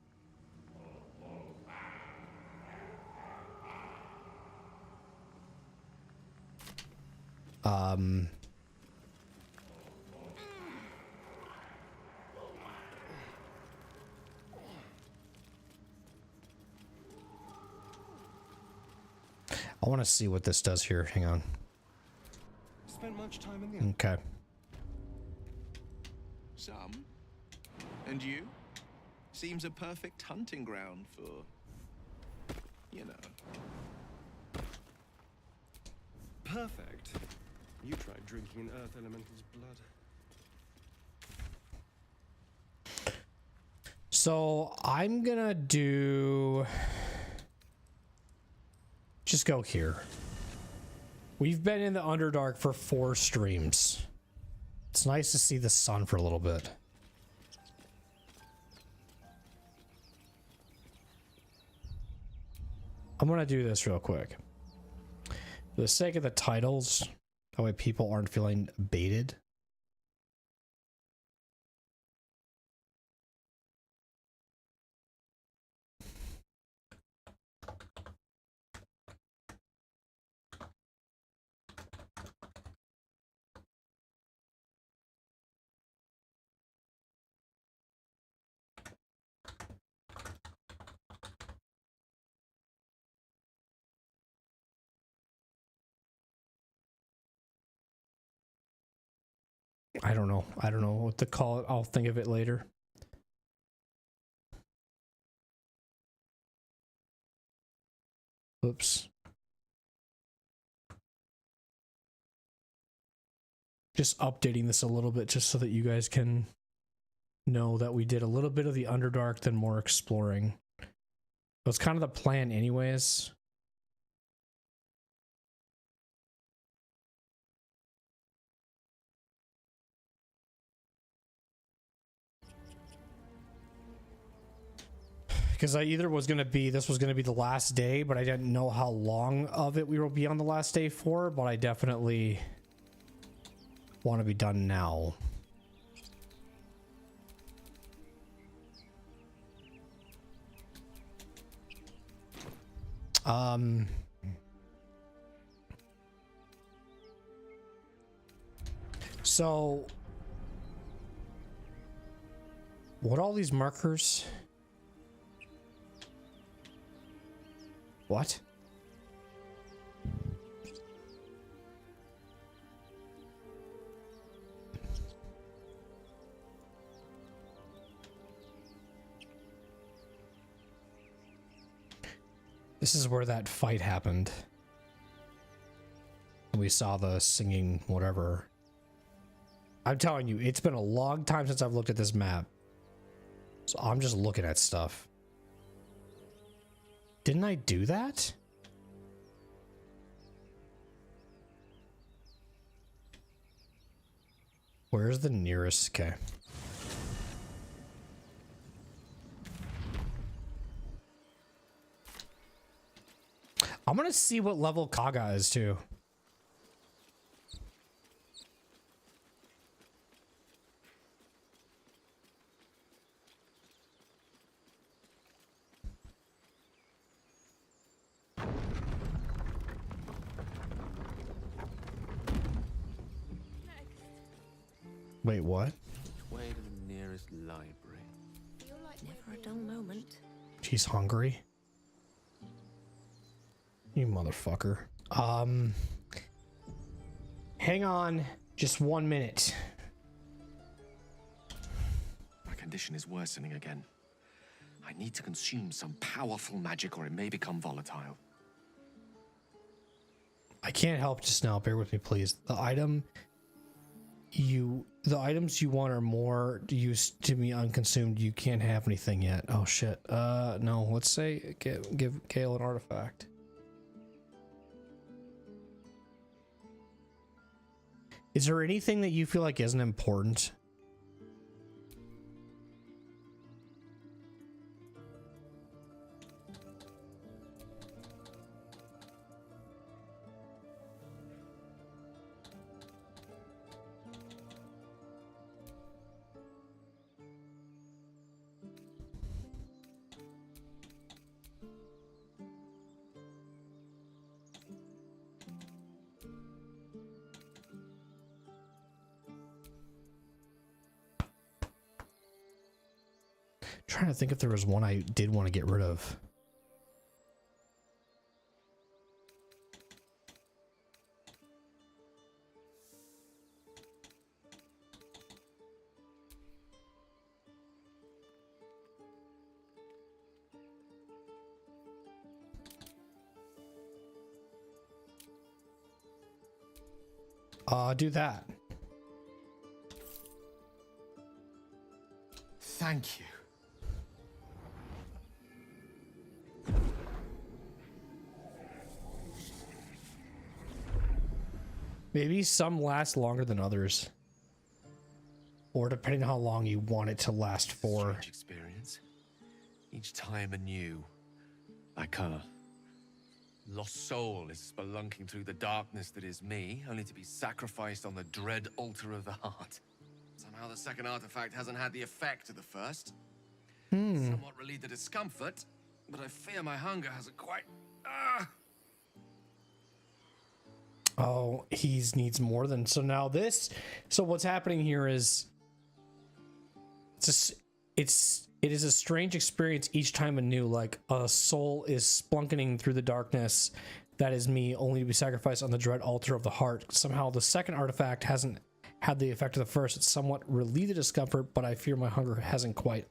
I want to see what this does here. Hang on. Spent much time in the Okay. Some. And you? Seems a perfect hunting ground for, you know. Perfect. You tried drinking an Earth Elemental's blood. So I'm gonna do... Just go here. We've been in the Underdark for 4 streams. It's nice to see the sun for a little bit. I'm gonna do this real quick. For the sake of the titles, that way people aren't feeling baited. I don't know. I don't know what to call it. I'll think of it later. Oops. Just updating this a little bit just so that you guys can know that we did a little bit of the Underdark, then more exploring. It was kind of the plan anyways. Because I either was going to be, this was going to be the last day, but I didn't know how long of it we will be on the last day for, but I definitely want to be done now. So what all these markers? What? This is where that fight happened. We saw the singing whatever. I'm telling you, it's been a long time since I've looked at this map. So I'm just looking at stuff. Didn't I do that? Where's the nearest? Okay. I'm gonna see what level Kaga is too. Wait, what? Way to the nearest library. Never a dull moment. She's hungry. You motherfucker. Hang on just 1 minute. My condition is worsening again. I need to consume some powerful magic or it may become volatile. I can't help just now. Bear with me, please. The items you want are more used to be unconsumed. You can't have anything yet. Oh shit. No. Let's say give Gale an artifact. Is there anything that you feel like isn't important? Trying to think if there was one I did want to get rid of. Do that. Thank you. Maybe some last longer than others. Or depending on how long you want it to last for. Strange experience. Each time anew. Like a lost soul is spelunking through the darkness that is me, only to be sacrificed on the dread altar of the heart. Somehow the second artifact hasn't had the effect of the first. Somewhat relieved the discomfort, but I fear my hunger hasn't quite... Oh, he needs more than... So now this... So what's happening here is... It is a strange experience each time anew. Like a soul is splunking through the darkness. That is me, only to be sacrificed on the dread altar of the heart. Somehow the second artifact hasn't had the effect of the first. It's somewhat relieved the discomfort, but I fear my hunger hasn't quite...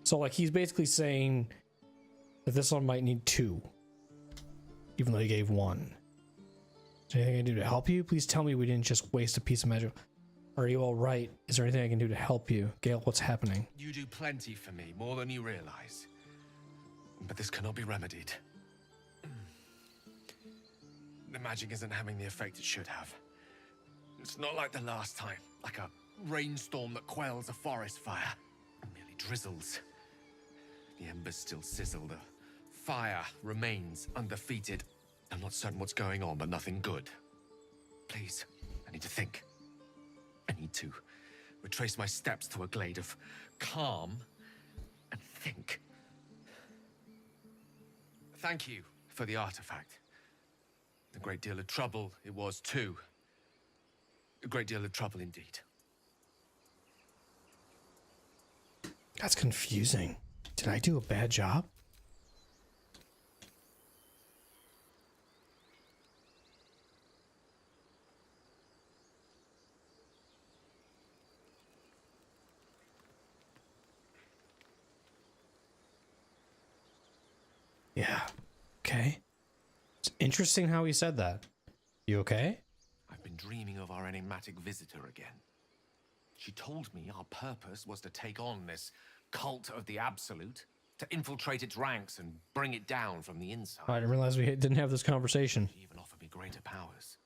So like he's basically saying that this one might need 2. Even though he gave 1. Is there anything I can do to help you? Please tell me we didn't just waste a piece of magic. Are you all right? Is there anything I can do to help you? Gale, what's happening? You do plenty for me, more than you realize. But this cannot be remedied. The magic isn't having the effect it should have. It's not like the last time, like a rainstorm that quells a forest fire. It merely drizzles. The embers still sizzle, the fire remains undefeated. I'm not certain what's going on, but nothing good. Please, I need to think. I need to retrace my steps to a glade of calm and think. Thank you for the artifact. A great deal of trouble it was too. A great deal of trouble indeed. That's confusing. Did I do a bad job? Yeah. Okay. It's interesting how he said that. You okay? I've been dreaming of our enigmatic visitor again. She told me our purpose was to take on this cult of the Absolute, to infiltrate its ranks and bring it down from the inside. I didn't realize we didn't have this conversation. She even offered me greater powers.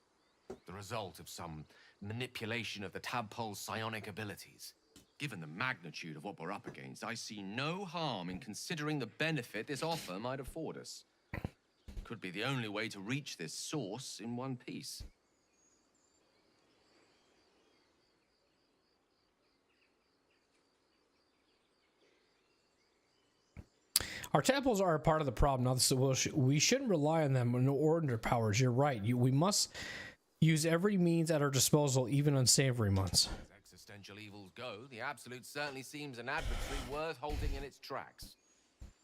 The result of some manipulation of the tadpole's psionic abilities. Given the magnitude of what we're up against, I see no harm in considering the benefit this offer might afford us. Could be the only way to reach this source in one piece. Our tadpoles are a part of the problem, not the solution. We shouldn't rely on them in ordinary powers. You're right. We must use every means at our disposal, even unsavory ones. As existential evils go, the Absolute certainly seems an adversary worth halting in its tracks.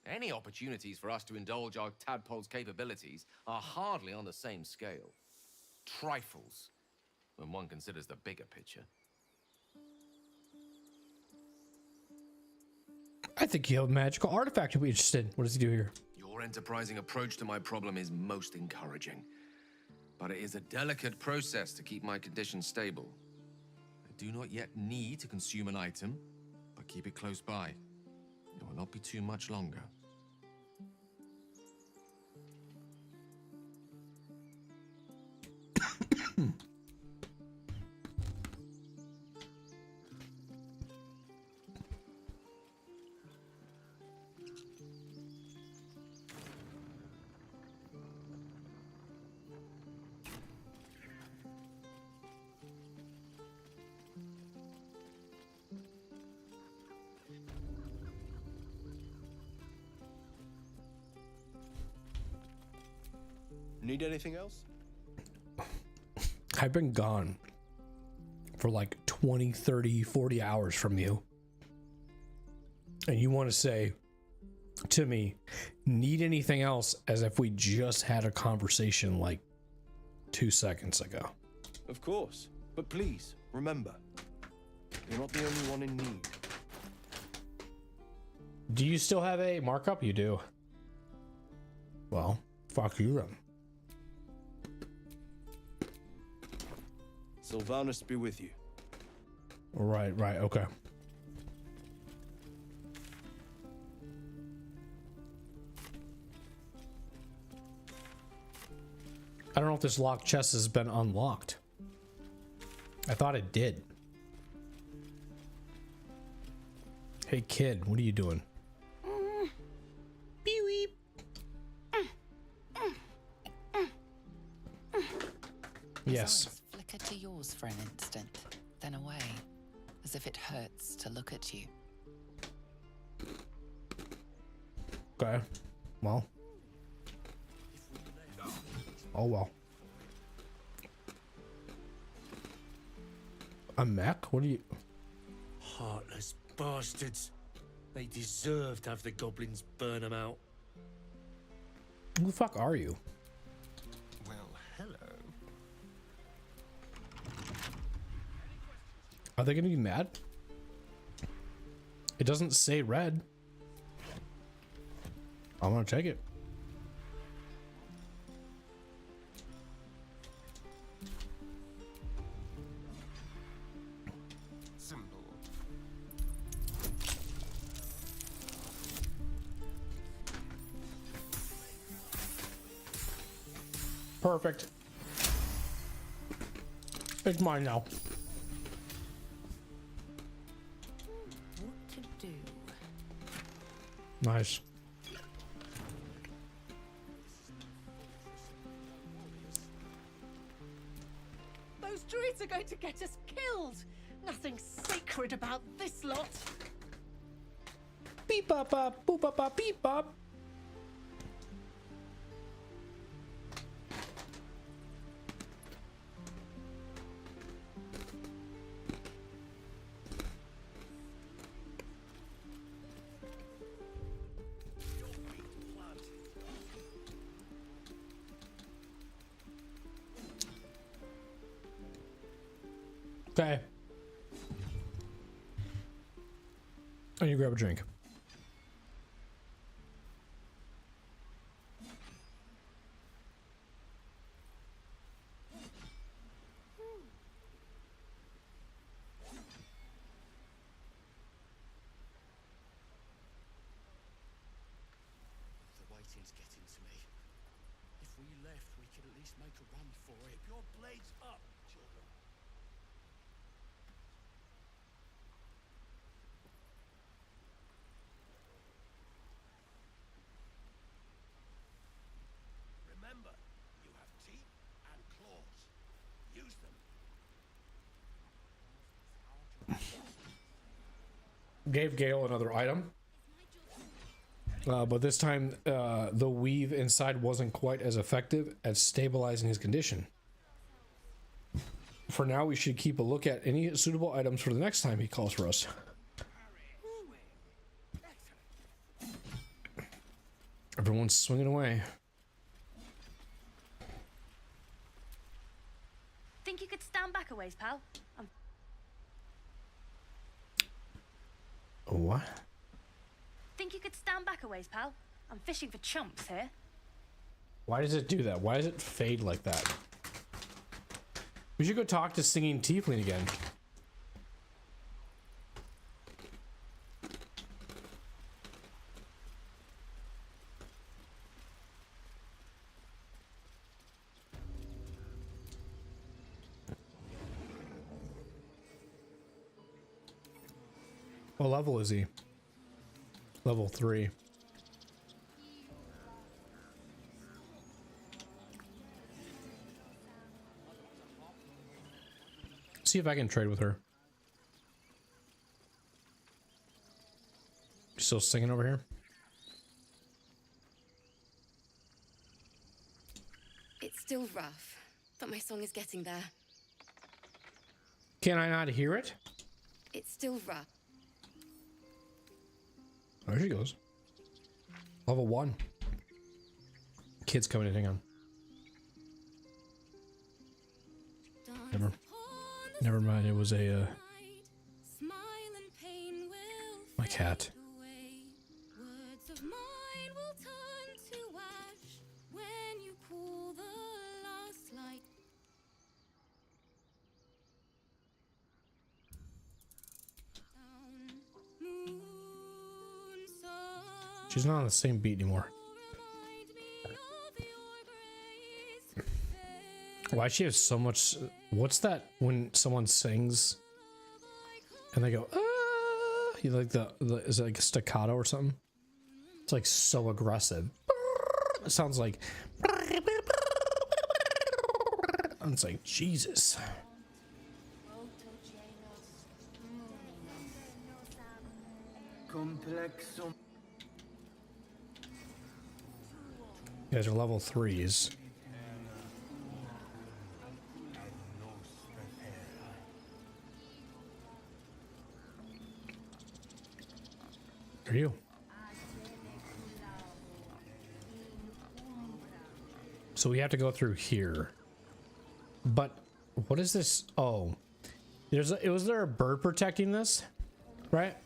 Any opportunities for us to indulge our tadpole's capabilities are hardly on the same scale. Trifles, when one considers the bigger picture. I think you have a magical artifact you'll be interested in. What does he do here? Your enterprising approach to my problem is most encouraging. But it is a delicate process to keep my condition stable. I do not yet need to consume an item, but keep it close by. It will not be too much longer. Need anything else? I've been gone for like 20, 30, 40 hours from you. And you want to say to me, need anything else, as if we just had a conversation like 2 seconds ago. Of course. But please, remember, you're not the only one in need. Do you still have a markup? You do. Well, fuck you then. Sylvanus be with you. Right, okay. I don't know if this locked chest has been unlocked. I thought it did. Hey kid, what are you doing? Beep. Yes. Flicker to yours for an instant, then away, as if it hurts to look at you. Okay. Well. Oh well. A mech? What are you? Heartless bastards. They deserve to have the goblins burn them out. Who the fuck are you? Well, hello. Are they gonna be mad? It doesn't say red. I'm gonna check it. Symbol. Perfect. It's mine now. What to do? Nice. Those druids are going to get us killed! beep bop bop, boop bop bop, beep bop. Okay. I need to grab a drink. The waiting's getting to me. If we left, we could at least make a run for it. Keep your blades up, children. Remember, you have teeth and claws. Use them. Gave Gale another item. But this time, the weave inside wasn't quite as effective at stabilizing his condition. For now, we should keep a look at any suitable items for the next time he calls for us. Everyone's swinging away. Think you could stand back a ways, pal? What? Think you could stand back a ways, pal? I'm fishing for chumps here. Why does it do that? Why does it fade like that? We should go talk to Singing Tiefling again. What level is he? Level 3. See if I can trade with her. Still singing over here? It's still rough, but my song is getting there. Can I not hear it? It's still rough. There she goes. Level 1. Kid's coming in, hang on. Never mind, it was a, my cat. She's not on the same beat anymore. Why she has so much? What's that when someone sings and they go, ah, you like is it like a staccato or something? It's like so aggressive. It sounds like, it's like, Jesus. You guys are level 3s. Are you? So we have to go through here. But what is this? Oh, was there a bird protecting this? Right?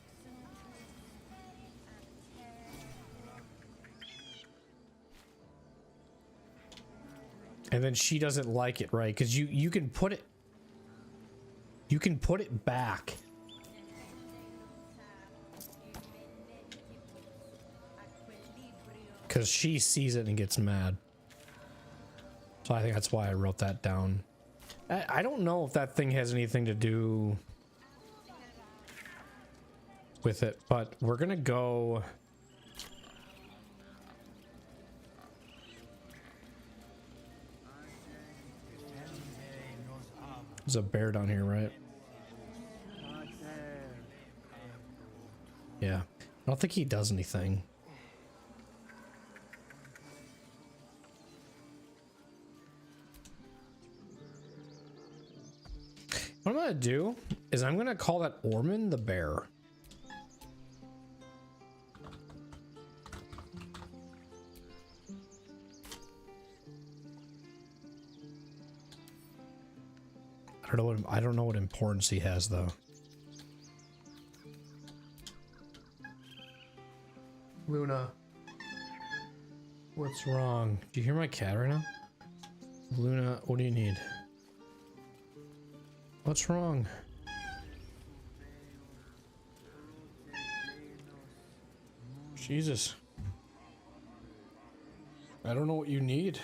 And then she doesn't like it, right? Because you can put it back. Because she sees it and gets mad. So I think that's why I wrote that down. I don't know if that thing has anything to do with it, but we're gonna go. There's a bear down here, right? Yeah. don't think he does anything. What I'm gonna do is I'm gonna call that Ormond the bear. I don't know what importance he has though. Luna, what's wrong? Do you hear my cat right now? Luna, what do you need? What's wrong? Jesus. I don't know what you need.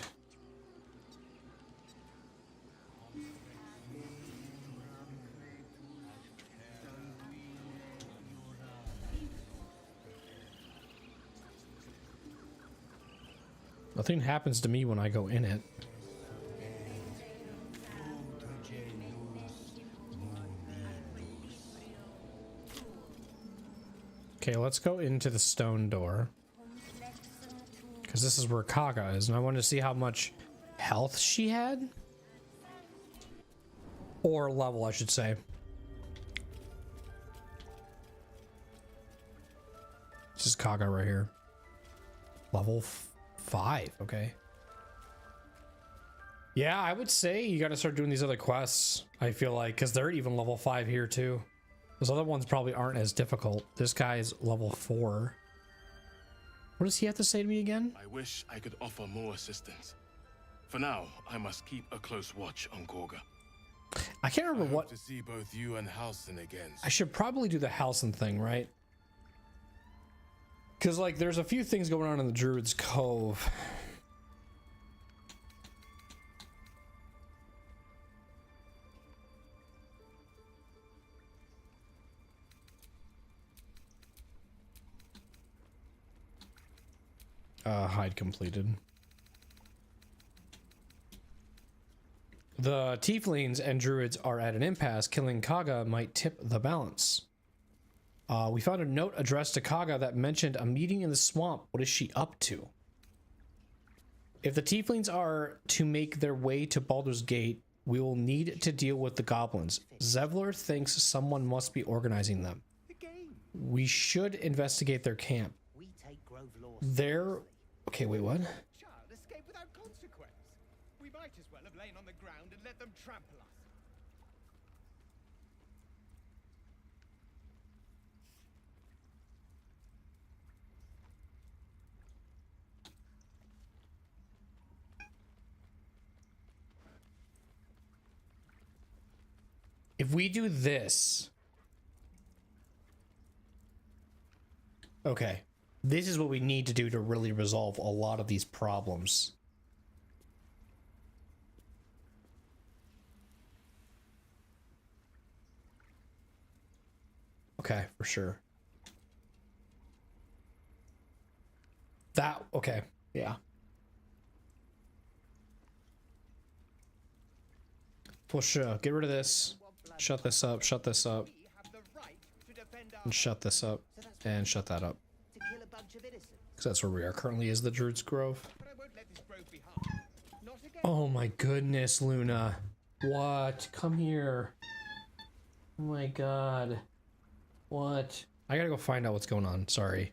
Nothing happens to me when I go in it. Okay, let's go into the stone door. Because this is where Kaga is, and I wanted to see how much health she had. Or level, I should say. This is Kaga right here. Level 5, okay. Yeah, I would say you gotta start doing these other quests, I feel like, because they're even level 5 here too. Those other ones probably aren't as difficult. This guy is level 4. What does he have to say to me again? I wish I could offer more assistance. For now, I must keep a close watch on Gorga. I can't remember what to see both you and Halsin again. I should probably do the Halsin thing, right? Because, like, there's a few things going on in the Druid's Cove. Hide completed. The Tieflings and Druids are at an impasse. Killing Kaga might tip the balance. We found a note addressed to Kaga that mentioned a meeting in the swamp. What is she up to? If the Tieflings are to make their way to Baldur's Gate, we will need to deal with the goblins. Zevlor thinks someone must be organizing them. We should investigate their camp. Their... Okay, wait, what? Child escaped without consequence. We might as well have lain on the ground and let them trample us. If we do this... Okay. This is what we need to do to really resolve a lot of these problems. Okay, for sure. That, okay, yeah. For sure. Get rid of this. Shut this up, and shut this up, and shut that up. Because that's where we are currently, is the Druid's Grove. Oh my goodness, Luna. What? Come here. Oh my god. What? I gotta go find out what's going on. Sorry.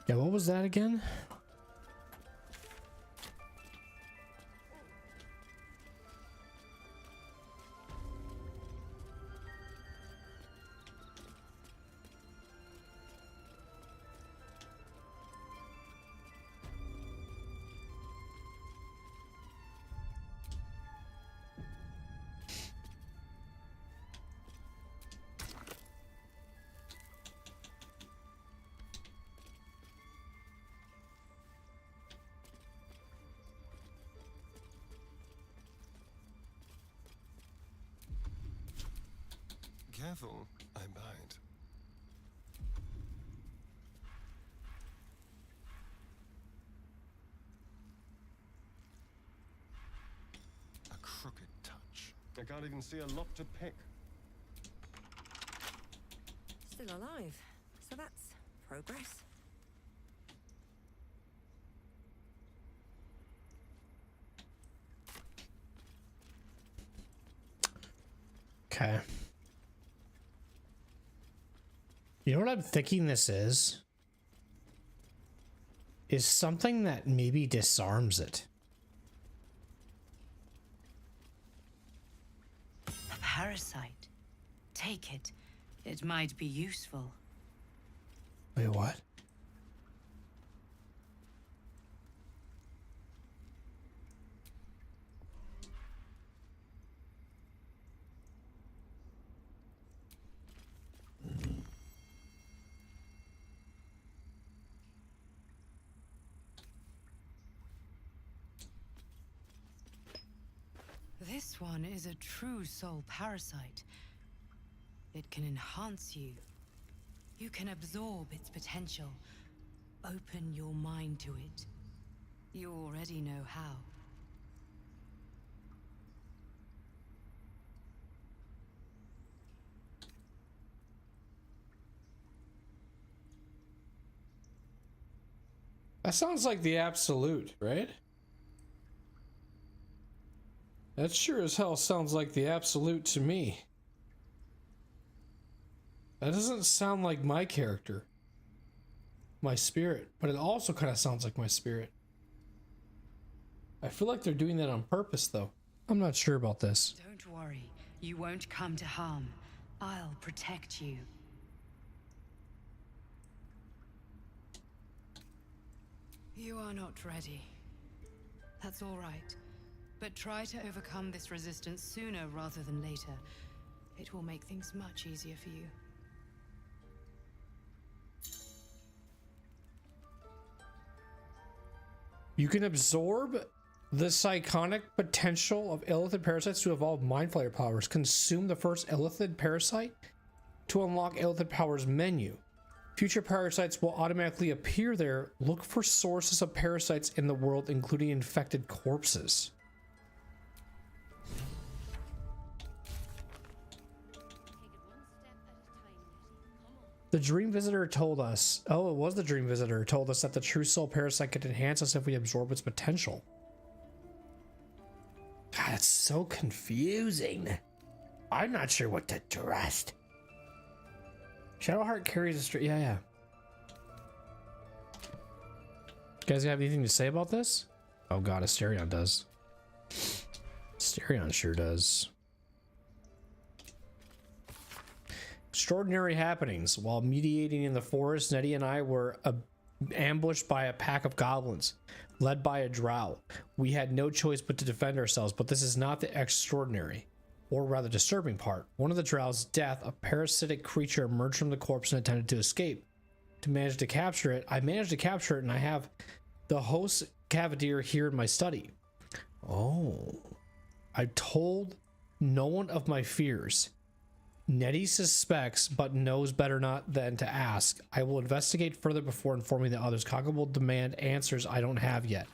Yeah, what was that again? Careful, I bite. A crooked touch. I can't even see a lock to pick. Still alive, so that's progress. Okay. You know what I'm thinking this is? Is something that maybe disarms it. A parasite. Take it. It might be useful. Wait, what? This one is a true soul parasite. It can enhance you. You can absorb its potential. Open your mind to it. You already know how. That sounds like the absolute, right? That sure as hell sounds like the absolute to me. That doesn't sound like my character. My spirit. But it also kind of sounds like my spirit. I feel like they're doing that on purpose, though. I'm not sure about this. Don't worry. You won't come to harm. I'll protect you. You are not ready. That's all right. But try to overcome this resistance sooner rather than later. It will make things much easier for you. You can absorb the psychonic potential of illithid parasites to evolve mind flayer powers. Consume the first illithid parasite to unlock illithid powers menu. Future parasites will automatically appear there. Look for sources of parasites in the world, including infected corpses. The Dream Visitor told us, oh, it was the Dream Visitor, told us that the True Soul Parasite could enhance us if we absorb its potential. God, it's so confusing. I'm not sure what to trust. Shadowheart carries a straight, yeah. You guys have anything to say about this? Oh god, Asterion does. Asterion sure does. Extraordinary happenings. While mediating in the forest, Nettie and I were ambushed by a pack of goblins, led by a drow. We had no choice but to defend ourselves, but this is not the extraordinary, or rather disturbing part. One of the drow's death, a parasitic creature emerged from the corpse and attempted to escape. I managed to capture it, and I have the host cavalier here in my study. Oh. I told no one of my fears. Nettie suspects, but knows better not than to ask. I will investigate further before informing the others. Kaga will demand answers I don't have yet.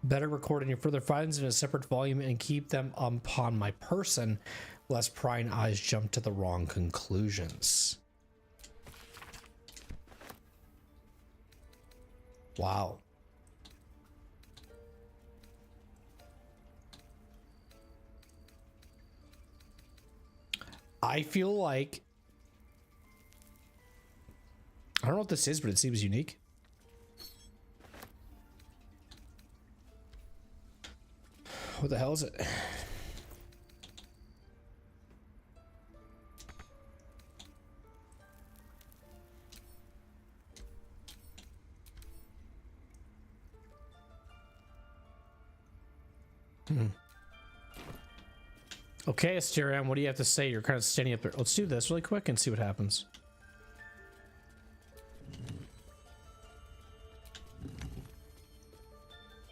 Better record any further findings in a separate volume and keep them upon my person, lest prying eyes jump to the wrong conclusions. Wow. I feel like, I don't know what this is, but it seems unique. What the hell is it? Okay, Asterion, what do you have to say? You're kind of standing up there. Let's do this really quick and see what happens.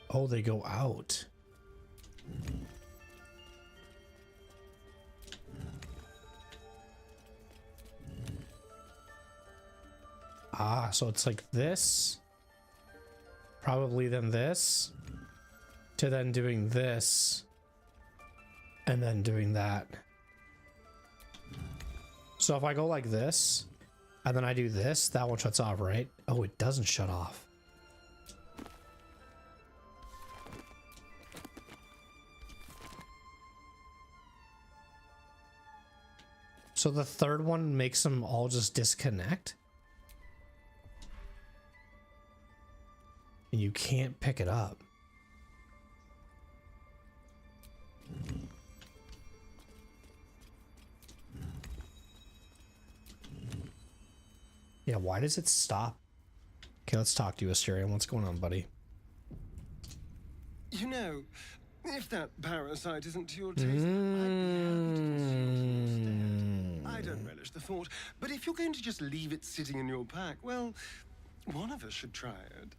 Oh, they go out. Ah, so it's like this. Probably then this. To then doing this. And then doing that. So if I go like this, and then I do this, that one shuts off, right? Oh, it doesn't shut off. So the third one makes them all just disconnect? And you can't pick it up. Yeah, why does it stop? Okay, let's talk to you, Asterion. What's going on, buddy? You know, if that parasite isn't to your taste, I'd be happy to pursue it instead. I don't relish the thought, but if you're going to just leave it sitting in your pack, well, one of us should try it.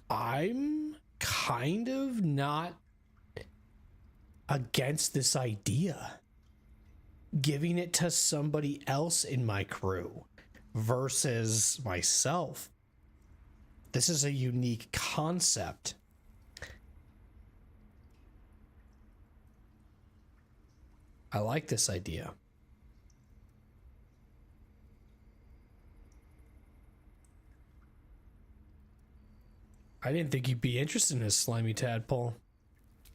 I'm kind of not against this idea. Giving it to somebody else in my crew versus myself. This is a unique concept. I like this idea. I didn't think you'd be interested in this slimy tadpole.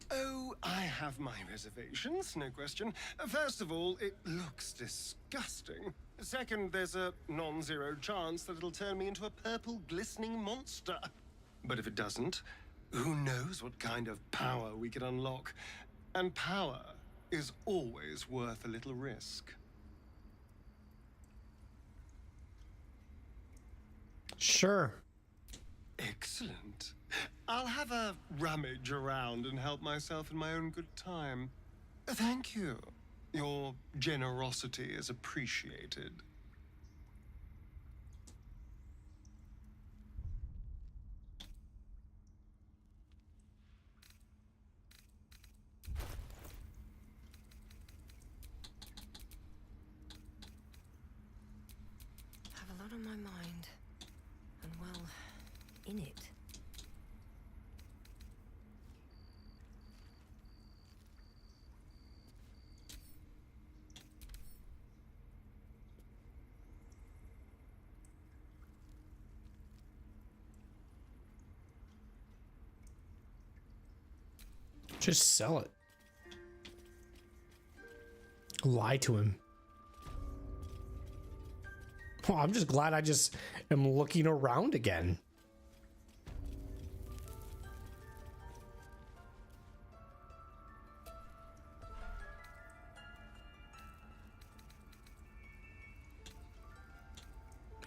Oh, I have my reservations, no question. First of all, it looks disgusting. Second, there's a non-zero chance that it'll turn me into a purple glistening monster. But if it doesn't, who knows what kind of power we could unlock. And power is always worth a little risk. Sure. Excellent. I'll have a rummage around and help myself in my own good time. Thank you. Your generosity is appreciated. I have a lot on my mind. And well, in it. Just sell it. Lie to him. Well, I'm just glad I just am looking around again.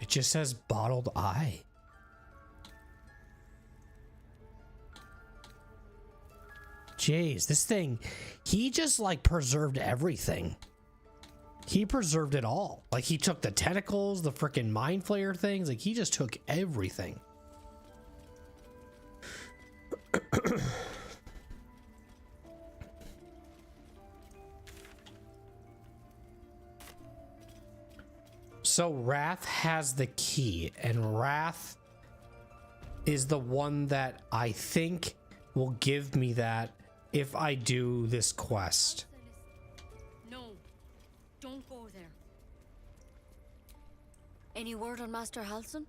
It just says bottled eye. Jeez, this thing, he just like preserved everything. He preserved it all. Like he took the tentacles, the freaking mind flayer things, like he just took everything. So Wrath has the key, and Wrath is the one that I think will give me that if I do this quest. No, don't go there. Any word on Master Halsin?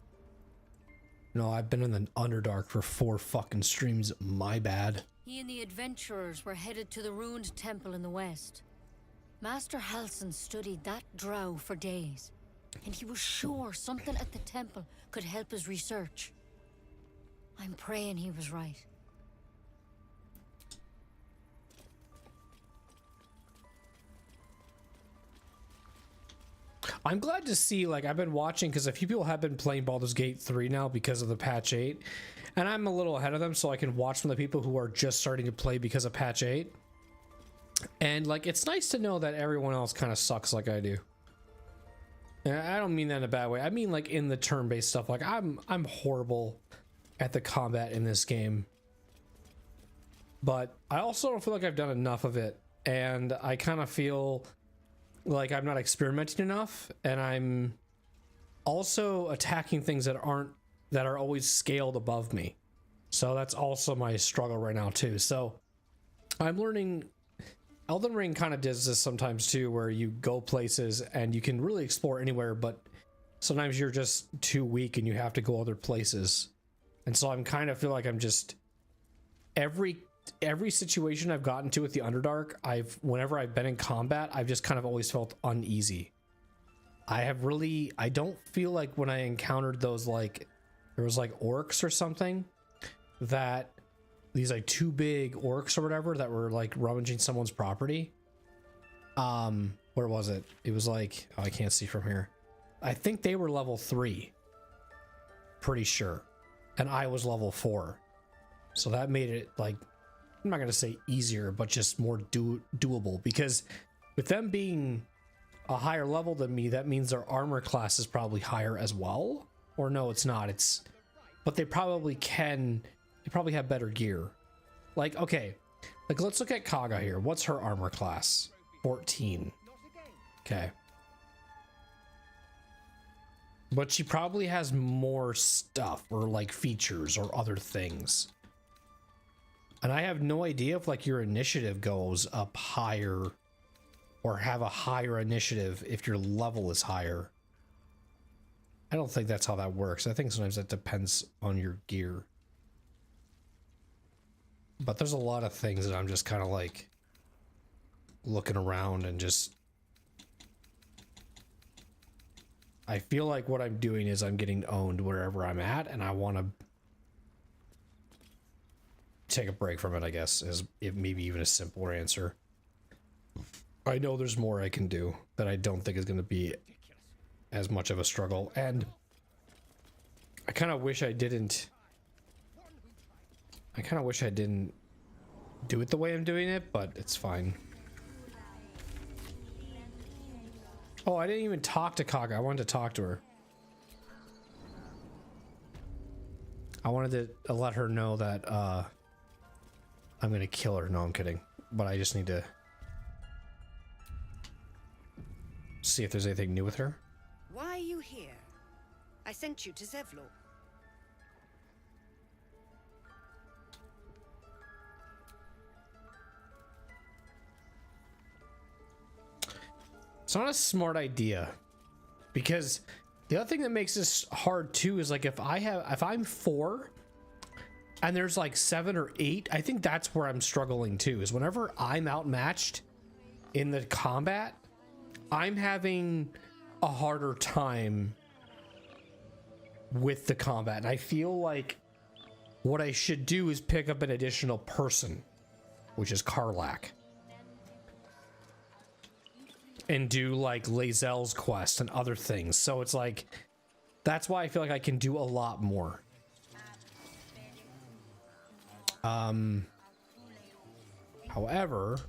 No, I've been in the Underdark for 4 fucking streams. My bad. He and the adventurers were headed to the ruined temple in the west. Master Halsin studied that drow for days, and he was sure something at the temple could help his research. I'm praying he was right. I'm glad to see, like, I've been watching, because a few people have been playing Baldur's Gate 3 now because of the patch 8, and I'm a little ahead of them, so I can watch from the people who are just starting to play because of patch 8. And, like, it's nice to know that everyone else kind of sucks like I do. And I don't mean that in a bad way. I mean, like, in the turn-based stuff. Like, I'm horrible at the combat in this game. But I also don't feel like I've done enough of it, and I kind of feel like I'm not experimenting enough, and I'm also attacking things that are always scaled above me. So that's also my struggle right now too. So I'm learning. Elden Ring kind of does this sometimes too, where you go places and you can really explore anywhere, but sometimes you're just too weak and you have to go other places. And so I'm kind of feel like I'm just every situation I've gotten to with the Underdark, whenever I've been in combat, I've just kind of always felt uneasy. I don't feel like when I encountered those, like, there was like orcs or something, that these like 2 big orcs or whatever that were like rummaging someone's property. Where was it? It was like, oh, I can't see from here. I think they were level 3. Pretty sure. And I was level 4. So that made it, like, I'm not going to say easier, but just more doable, because with them being a higher level than me, that means their armor class is probably higher as well. Or no, it's not. But they probably have better gear. Like, okay, like, let's look at Kaga here. What's her armor class? 14. Okay. But she probably has more stuff, or like features or other things. And I have no idea if, like, your initiative goes up higher or have a higher initiative if your level is higher. I don't think that's how that works. I think sometimes that depends on your gear. But there's a lot of things that I'm just kind of like looking around and just... I feel like what I'm doing is I'm getting owned wherever I'm at, and I want to take a break from it, I guess, is maybe even a simpler answer. I know there's more I can do that I don't think is going to be as much of a struggle, and I kind of wish I didn't do it the way I'm doing it, but it's fine. Oh, I didn't even talk to Kaga. I wanted to talk to her. I wanted to let her know that I'm gonna kill her. No, I'm kidding. But I just need to see if there's anything new with her. Why are you here? I sent you to Zevlor. It's not a smart idea, because the other thing that makes this hard too is, like, if I'm 4 and there's like 7 or 8, I think that's where I'm struggling too, is whenever I'm outmatched in the combat, I'm having a harder time with the combat. And I feel like what I should do is pick up an additional person, which is Karlach, and do like Lae'zel's quest and other things. So it's like, that's why I feel like I can do a lot more. However,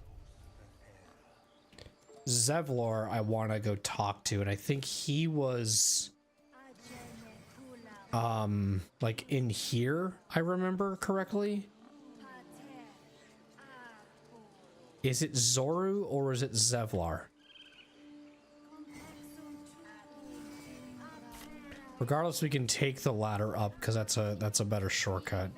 Zevlor I want to go talk to, and I think he was like in here, I remember correctly. Is it Zoru or is it Zevlor? Regardless, we can take the ladder up because that's a better shortcut.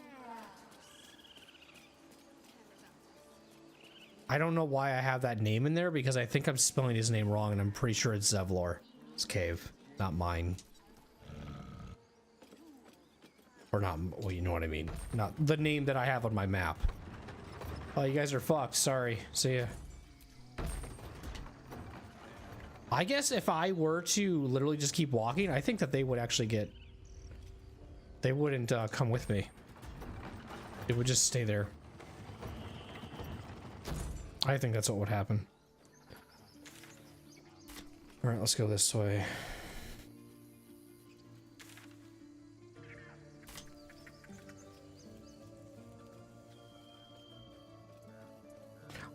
I don't know why I have that name in there, because I think I'm spelling his name wrong, and I'm pretty sure it's Zevlor's cave, not mine. Or not, well, you know what I mean. Not the name that I have on my map. Oh, you guys are fucked. Sorry. See ya. I guess if I were to literally just keep walking, I think that they would actually get... They wouldn't come with me. It would just stay there. I think that's what would happen. All right, let's go this way.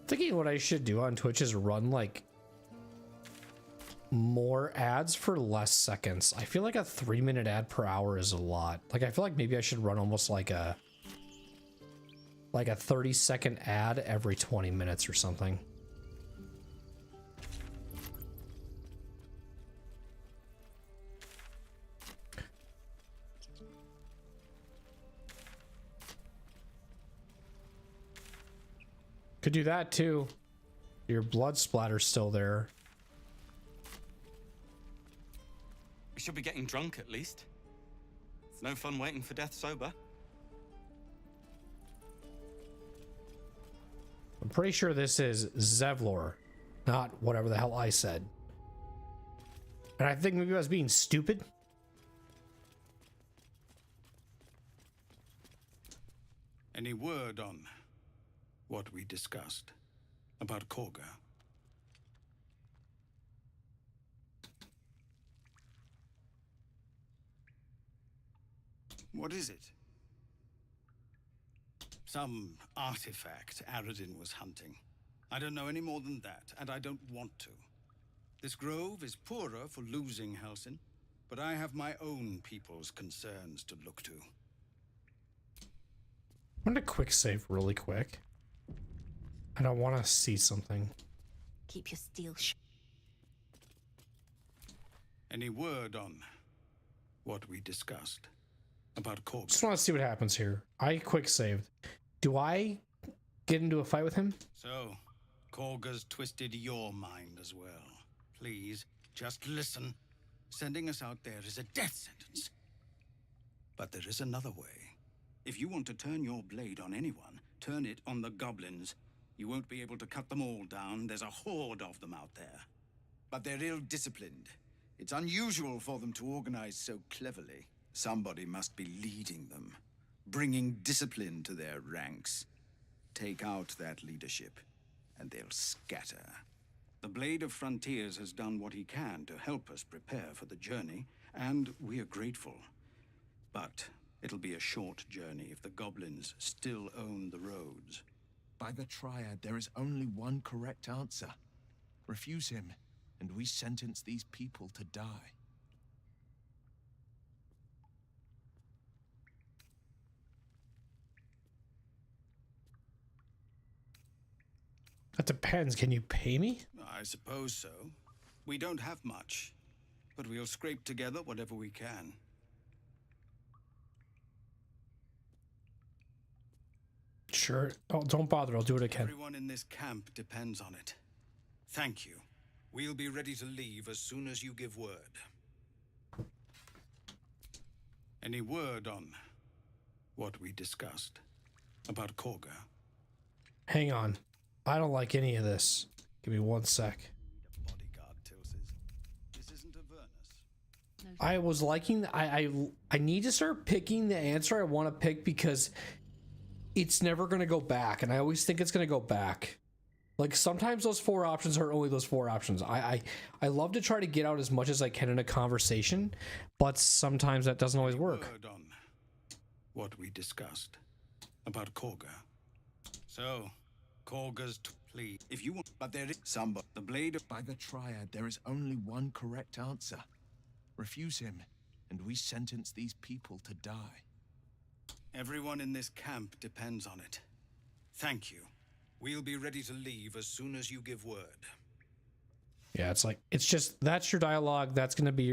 Thinking what I should do on Twitch is run like more ads for less seconds. I feel like a 3-minute ad per hour is a lot. Like I feel like maybe I should run almost like a 30-second ad every 20 minutes or something. Could do that too. Your blood splatter's still there. We should be getting drunk at least. It's no fun waiting for death sober. I'm pretty sure this is Zevlor, not whatever the hell I said. And I think maybe I was being stupid. Any word on what we discussed about Korga? What is it? Some artifact Aradin was hunting. I don't know any more than that, and I don't want to. This grove is poorer for losing Halsin, but I have my own people's concerns to look to. I'm gonna quick save really quick. I don't want to see something. Keep your steel Any word on what we discussed about Korga? Just want to see what happens here. I quick saved. Do I get into a fight with him? So, Korga's twisted your mind as well. Please, just listen. Sending us out there is a death sentence. But there is another way. If you want to turn your blade on anyone, turn it on the goblins. You won't be able to cut them all down. There's a horde of them out there. But they're ill-disciplined. It's unusual for them to organize so cleverly. Somebody must be leading them, bringing discipline to their ranks. Take out that leadership, and they'll scatter. The Blade of Frontiers has done what he can to help us prepare for the journey, and we are grateful. But it'll be a short journey if the goblins still own the roads. By the Triad, there is only one correct answer. Refuse him, and we sentence these people to die. That depends. Can you pay me? I suppose so. We don't have much, but we'll scrape together whatever we can. Sure. Oh, don't bother. I'll do it again. Everyone in this camp depends on it. Thank you. We'll be ready to leave as soon as you give word. Any word on what we discussed about Korga? Hang on. I don't like any of this. Give me 1 sec. I was liking I need to start picking the answer I want to pick because it's never going to go back, and I always think it's going to go back. Like sometimes those 4 options are only those 4 options. I love to try to get out as much as I can in a conversation, but sometimes that doesn't always work. Word on what we discussed about Korga. So, Korga's plea. If you want, but there is somebody. The blade of By the Triad, there is only one correct answer. Refuse him, and we sentence these people to die. Everyone in this camp depends on it. Thank you. We'll be ready to leave as soon as you give word. Yeah, it's like it's just that's your dialogue. That's going to be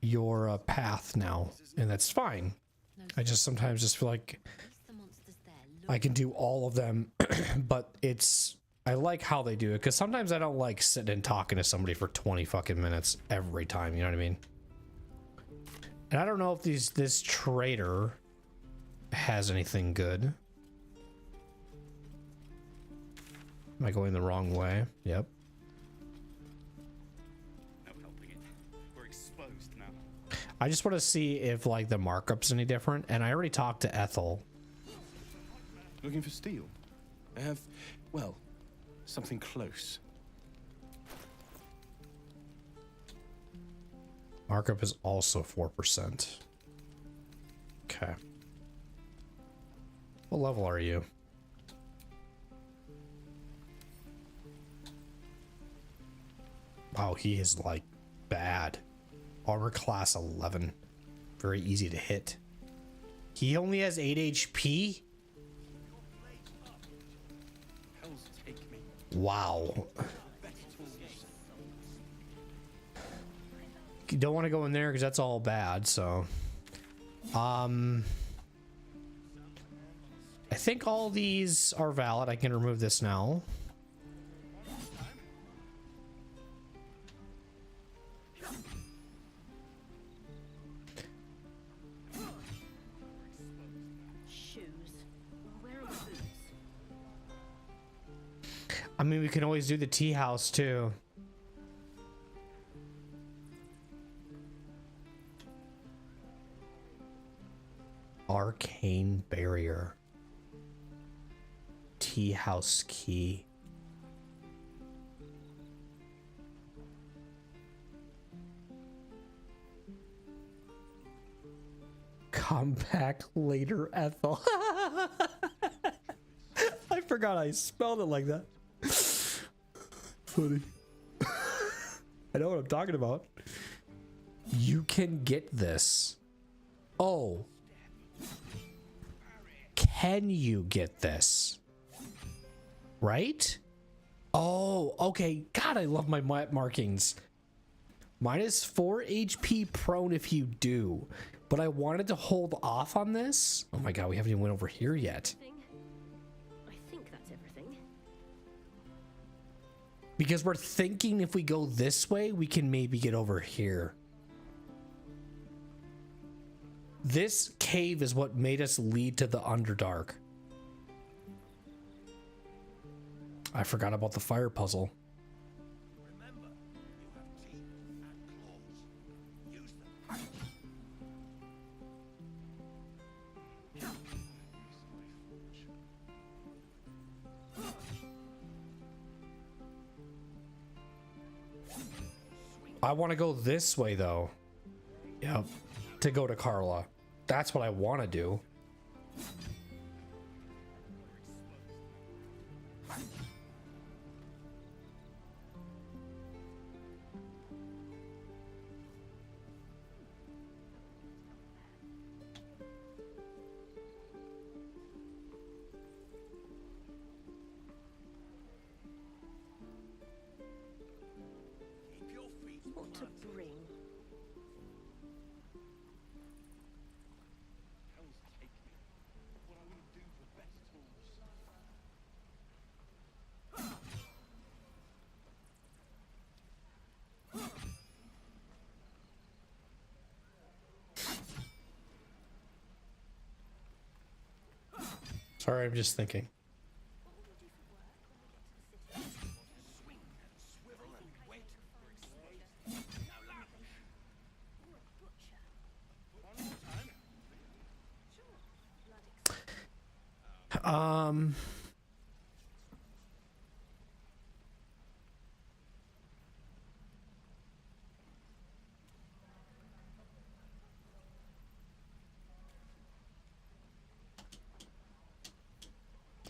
your path now, and that's fine. I just sometimes just feel like I can do all of them, but I like how they do it because sometimes I don't like sitting and talking to somebody for 20 fucking minutes every time. You know what I mean? And I don't know if this trader has anything good. Am I going the wrong way? Yep. No helping it. We're exposed now. I just want to see if like the markup's any different. And I already talked to Ethel. Looking for steel? I have, well, something close. Markup is also 4%. Okay. What level are you? Wow, he is like bad. Armor class 11. Very easy to hit. He only has 8 HP? Wow. You don't want to go in there because that's all bad, so. I think all these are valid. I can remove this now. I mean, we can always do the tea house too. Arcane barrier. Tea house key. Come back later, Ethel. I forgot I spelled it like that. Funny. I know what I'm talking about. You can get this. Oh. Can you get this? Right? Oh, okay. God, I love my markings. Minus 4 HP prone if you do. But I wanted to hold off on this. Oh my god, we haven't even went over here yet. I think that's everything. Because we're thinking if we go this way, we can maybe get over here. This cave is what made us lead to the Underdark. I forgot about the fire puzzle. I want to go this way though. Yep. To go to Carla. That's what I want to do. What to bring? Sorry, I'm just thinking.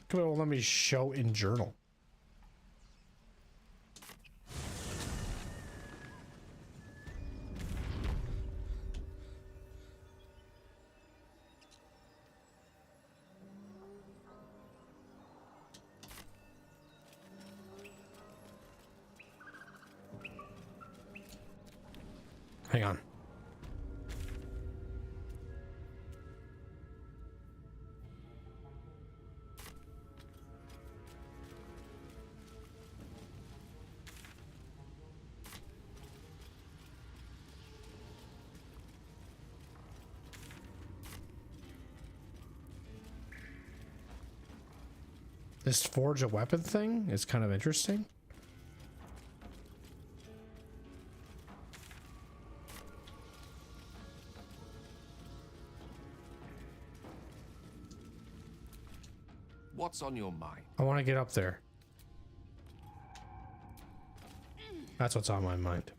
Come on, let me show in journal. Hang on. This forge a weapon thing is kind of interesting. What's on your mind? I want to get up there. That's what's on my mind.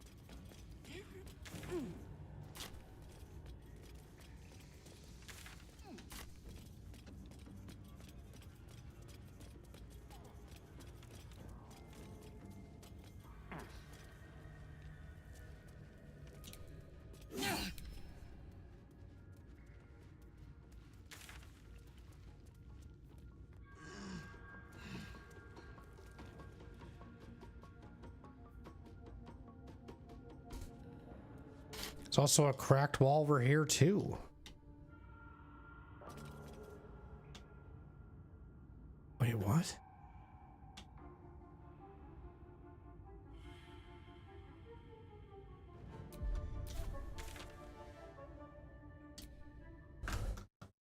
There's also a cracked wall over here too. Wait, what?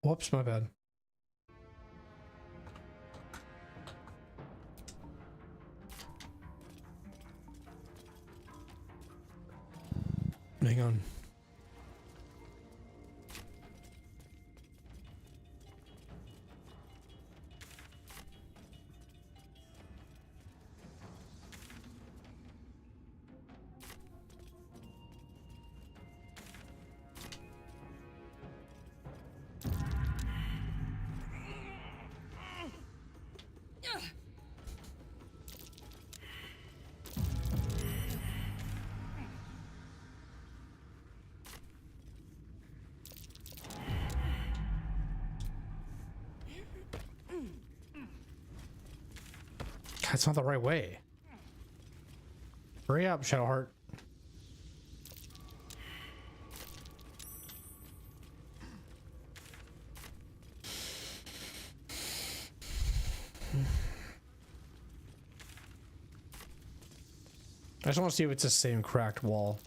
Whoops, my bad. Hang on. That's not the right way. Hurry up, Shadowheart. I just want to see if it's the same cracked wall.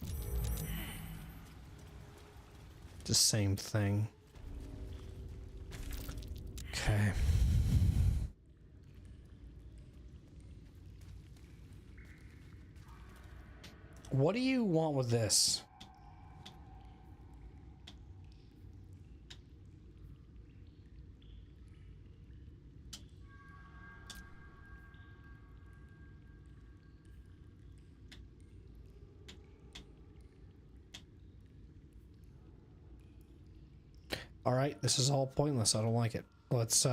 The same thing. Okay. What do you want with this? All right, this is all pointless. I don't like it. Let's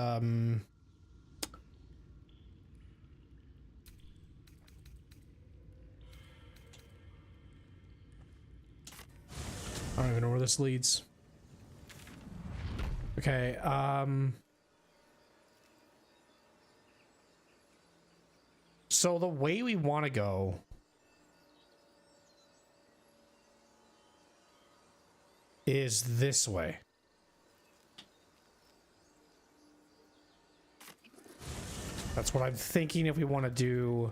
I don't even know where this leads. Okay, so the way we want to go is this way. That's what I'm thinking if we want to do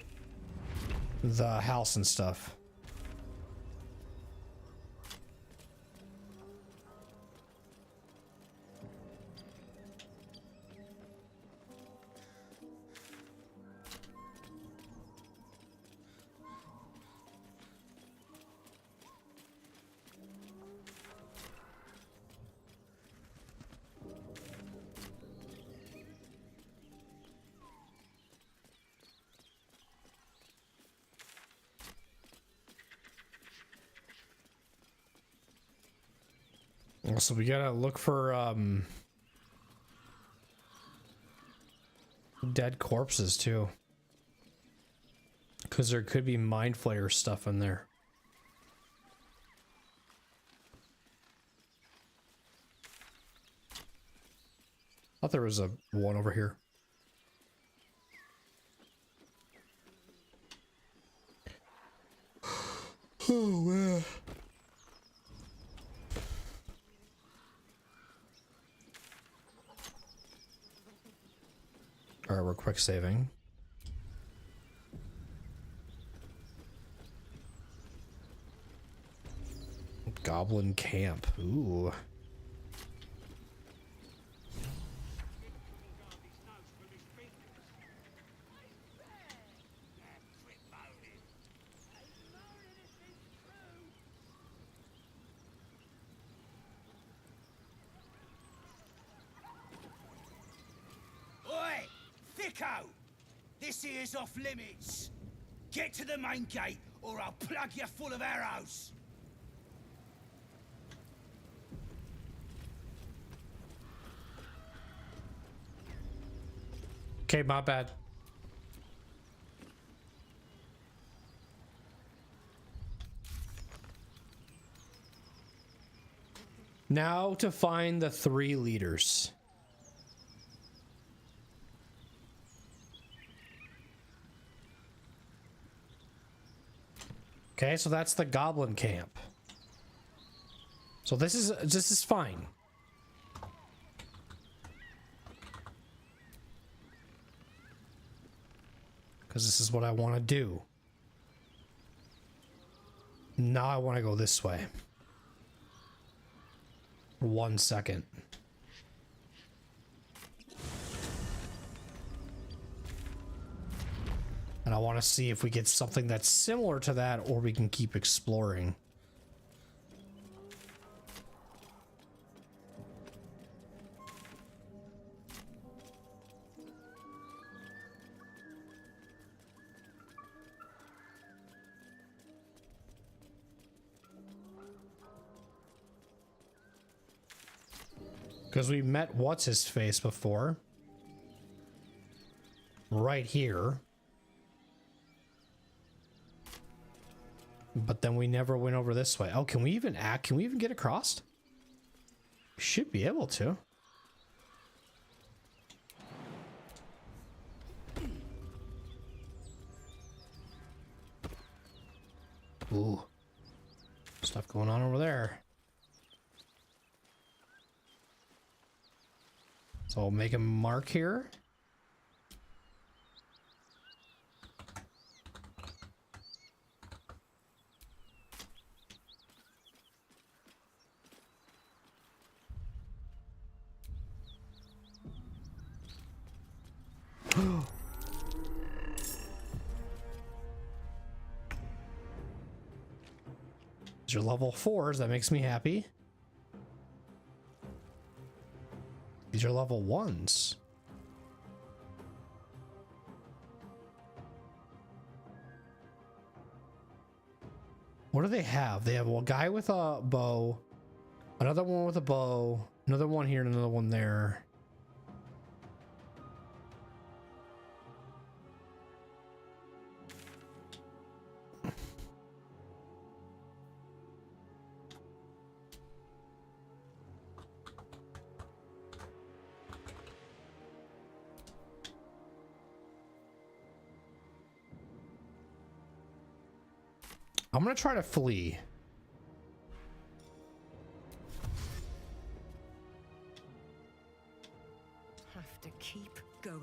the house and stuff. So we gotta look for dead corpses too, because there could be mind flayer stuff in there. Thought there was a one over here. Oh man. Alright, we're quick saving. Goblin camp. Ooh. This here's off limits. Get to the main gate, or I'll plug you full of arrows. Okay, my bad. Now to find the 3 leaders. Okay, so that's the goblin camp. So this is fine. Because this is what I want to do. Now I want to go this way. 1 second. And I want to see if we get something that's similar to that, or we can keep exploring. Because we met what's-his-face before. Right here. But then we never went over this way. Oh, can we even act? Can we even get across? We should be able to. Ooh. Stuff going on over there. So I'll make a mark here. These are level 4s, that makes me happy. These are level 1s. What do they have? They have a guy with a bow, another one with a bow, another one here, and another one there. I'm gonna try to flee. Have to keep going.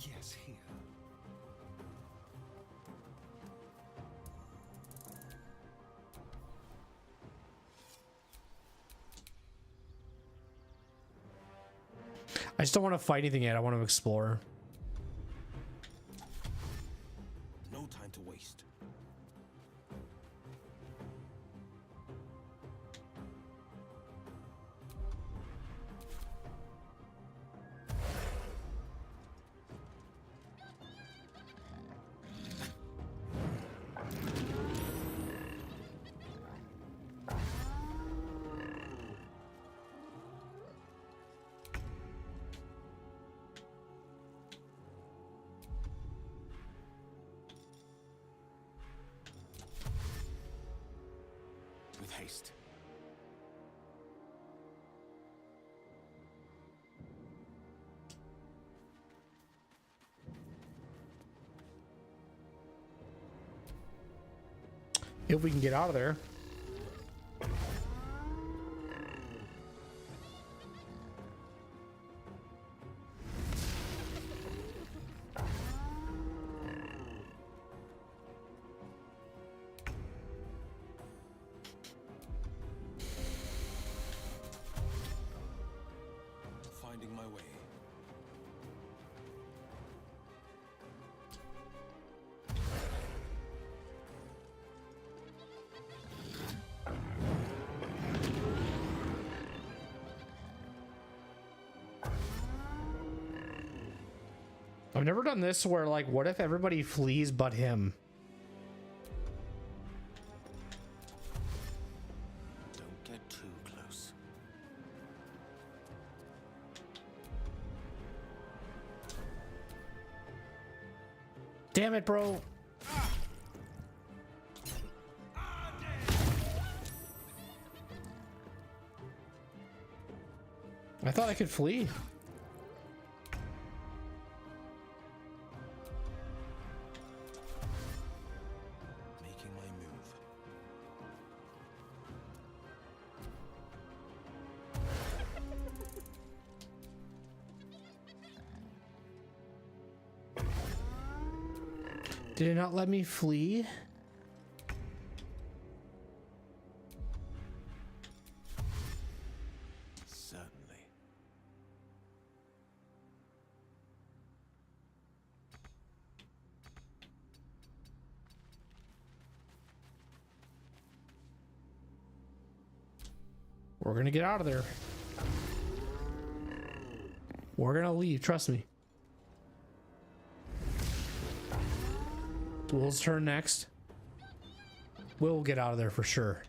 Yes, here. I just don't want to fight anything yet. I want to explore. No time to waste. With haste. If we can get out of there. Finding my way. I've never done this where, like, what if everybody flees but him? Don't get too close. Damn it, bro. I thought I could flee. Making my move. Did it not let me flee? Certainly. We're gonna get out of there. We're gonna leave, trust me. Will's turn next. Will get out of there for sure.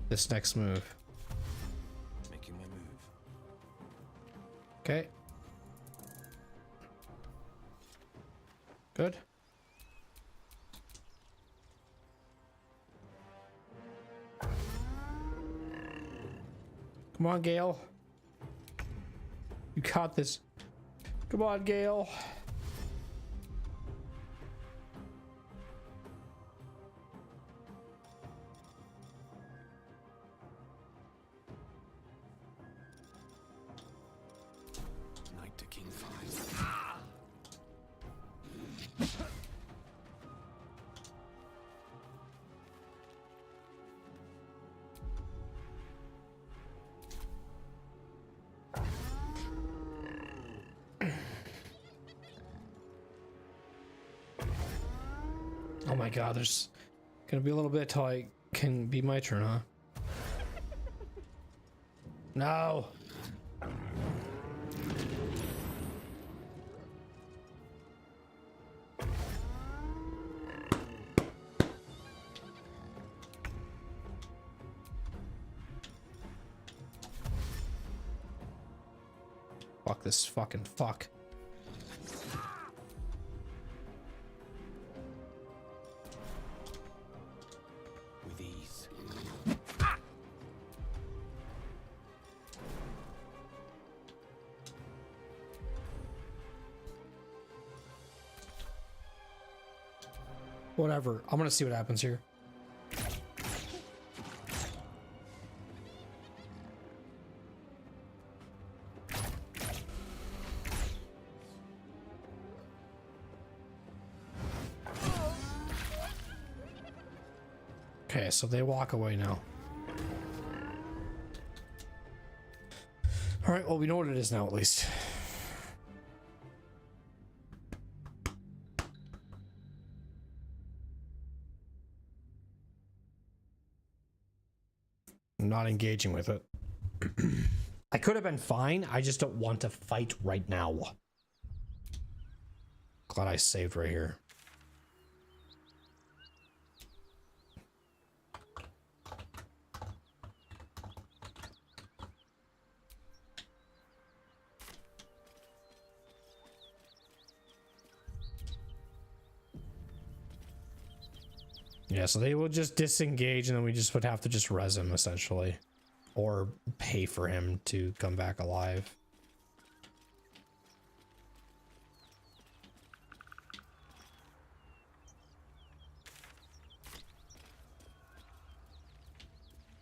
This next move. Making my move. Okay. Good. Come on, Gale. You got this. Come on, Gale. Knight to King 5. Oh my god, there's gonna be a little bit till I can be my turn, huh? No. Fuck this fucking fuck. With ease. Whatever. I'm gonna see what happens here. Okay, so they walk away now. All right, well, we know what it is now, at least. I'm not engaging with it. I could have been fine. I just don't want to fight right now. Glad I saved right here. Yeah, so they will just disengage and then we just would have to just res him essentially. Or pay for him to come back alive.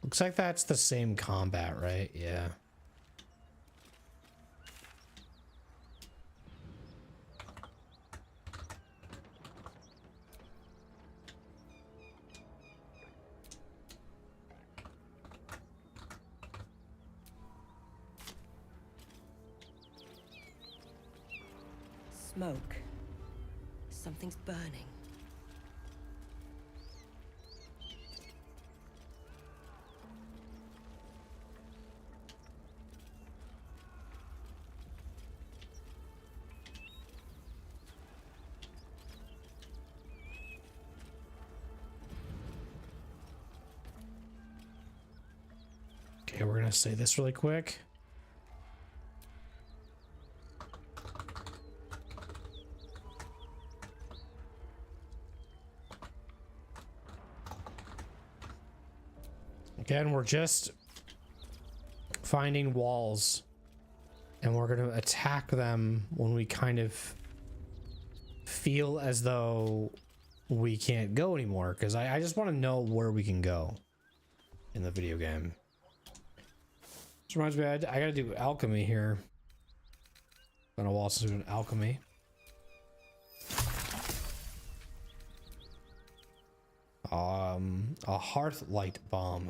Looks like that's the same combat, right? Yeah. Smoke. Something's burning. Okay, we're gonna say this really quick. Again, we're just finding walls, and we're going to attack them when we kind of feel as though we can't go anymore, because I just want to know where we can go in the video game. This reminds me, I gotta do alchemy here. Been a while since doing alchemy. A hearth light bomb.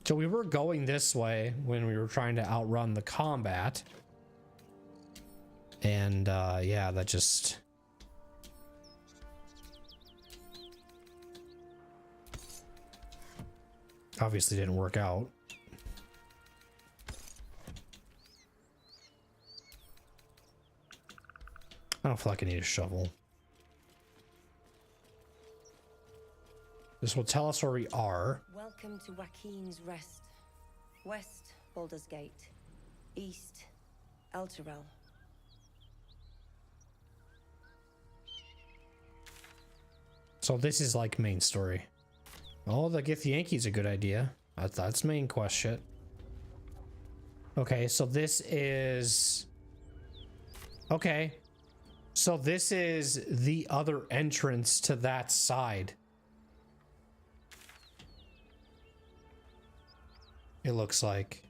So we were going this way when we were trying to outrun the combat. And yeah, that just... obviously didn't work out. I don't feel like I need a shovel. This will tell us where we are. Welcome to Joaquin's Rest. West, Baldur's Gate. East, Elturel. So this is like main story. Oh, the Githyanki's a good idea. That's main quest shit. Okay, so this is... okay. So this is the other entrance to that side. It looks like.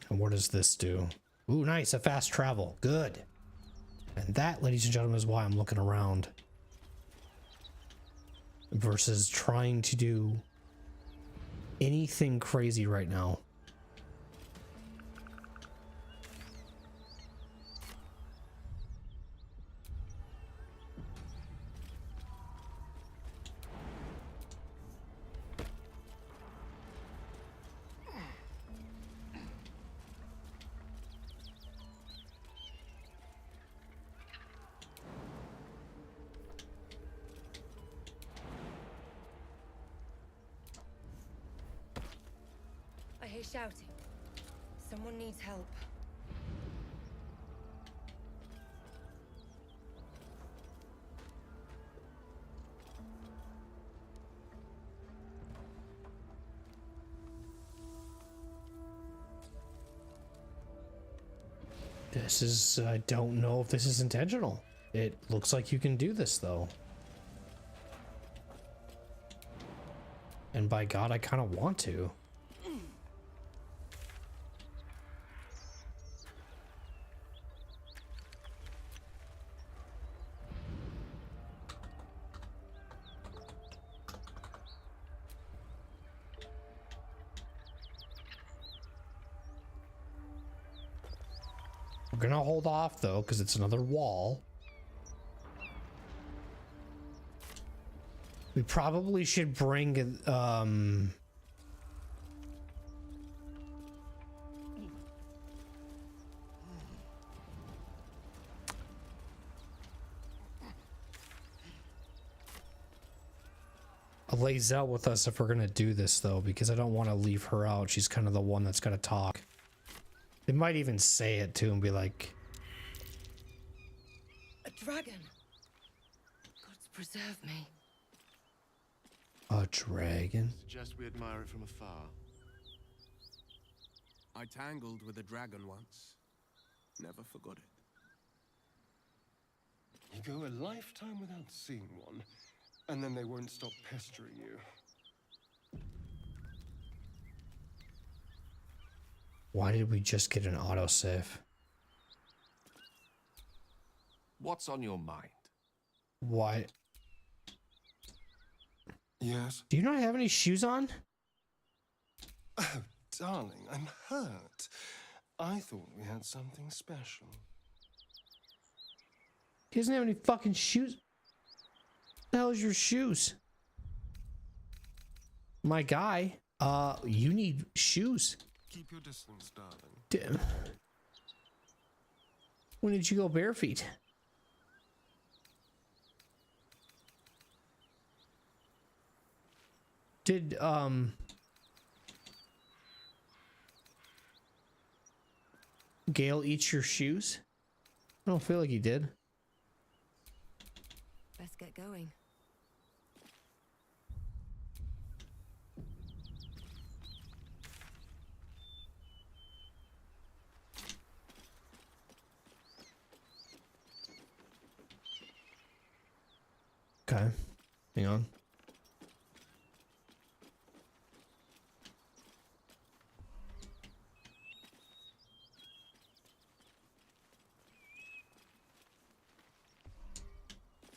And what does this do? Ooh, nice, a fast travel. Good. And that, ladies and gentlemen, is why I'm looking around. Versus trying to do anything crazy right now. I hear shouting. Someone needs help. This is, I don't know if this is intentional. It looks like you can do this though. And by God, I kind of want to. We're gonna hold off though, because it's another wall. We probably should bring Lae'zel with us if we're gonna do this though, because I don't want to leave her out. She's kind of the one that's gonna talk. They might even say it too and be like, A dragon. Gods preserve me. a dragon? Suggest we admire it from afar. I tangled with a dragon once. Never forgot it. You go a lifetime without seeing one, and then they won't stop pestering you. Why did we just get an autosave? What's on your mind? Why? Yes? Do you not have any shoes on? Oh, darling, I'm hurt. I thought we had something special. He doesn't have any fucking shoes. What the hell is your shoes? My guy, you need shoes. Keep your distance, darling. Damn. When did you go bare feet? Did, Gale eat your shoes? I don't feel like he did. Best get going. Okay. Hang on.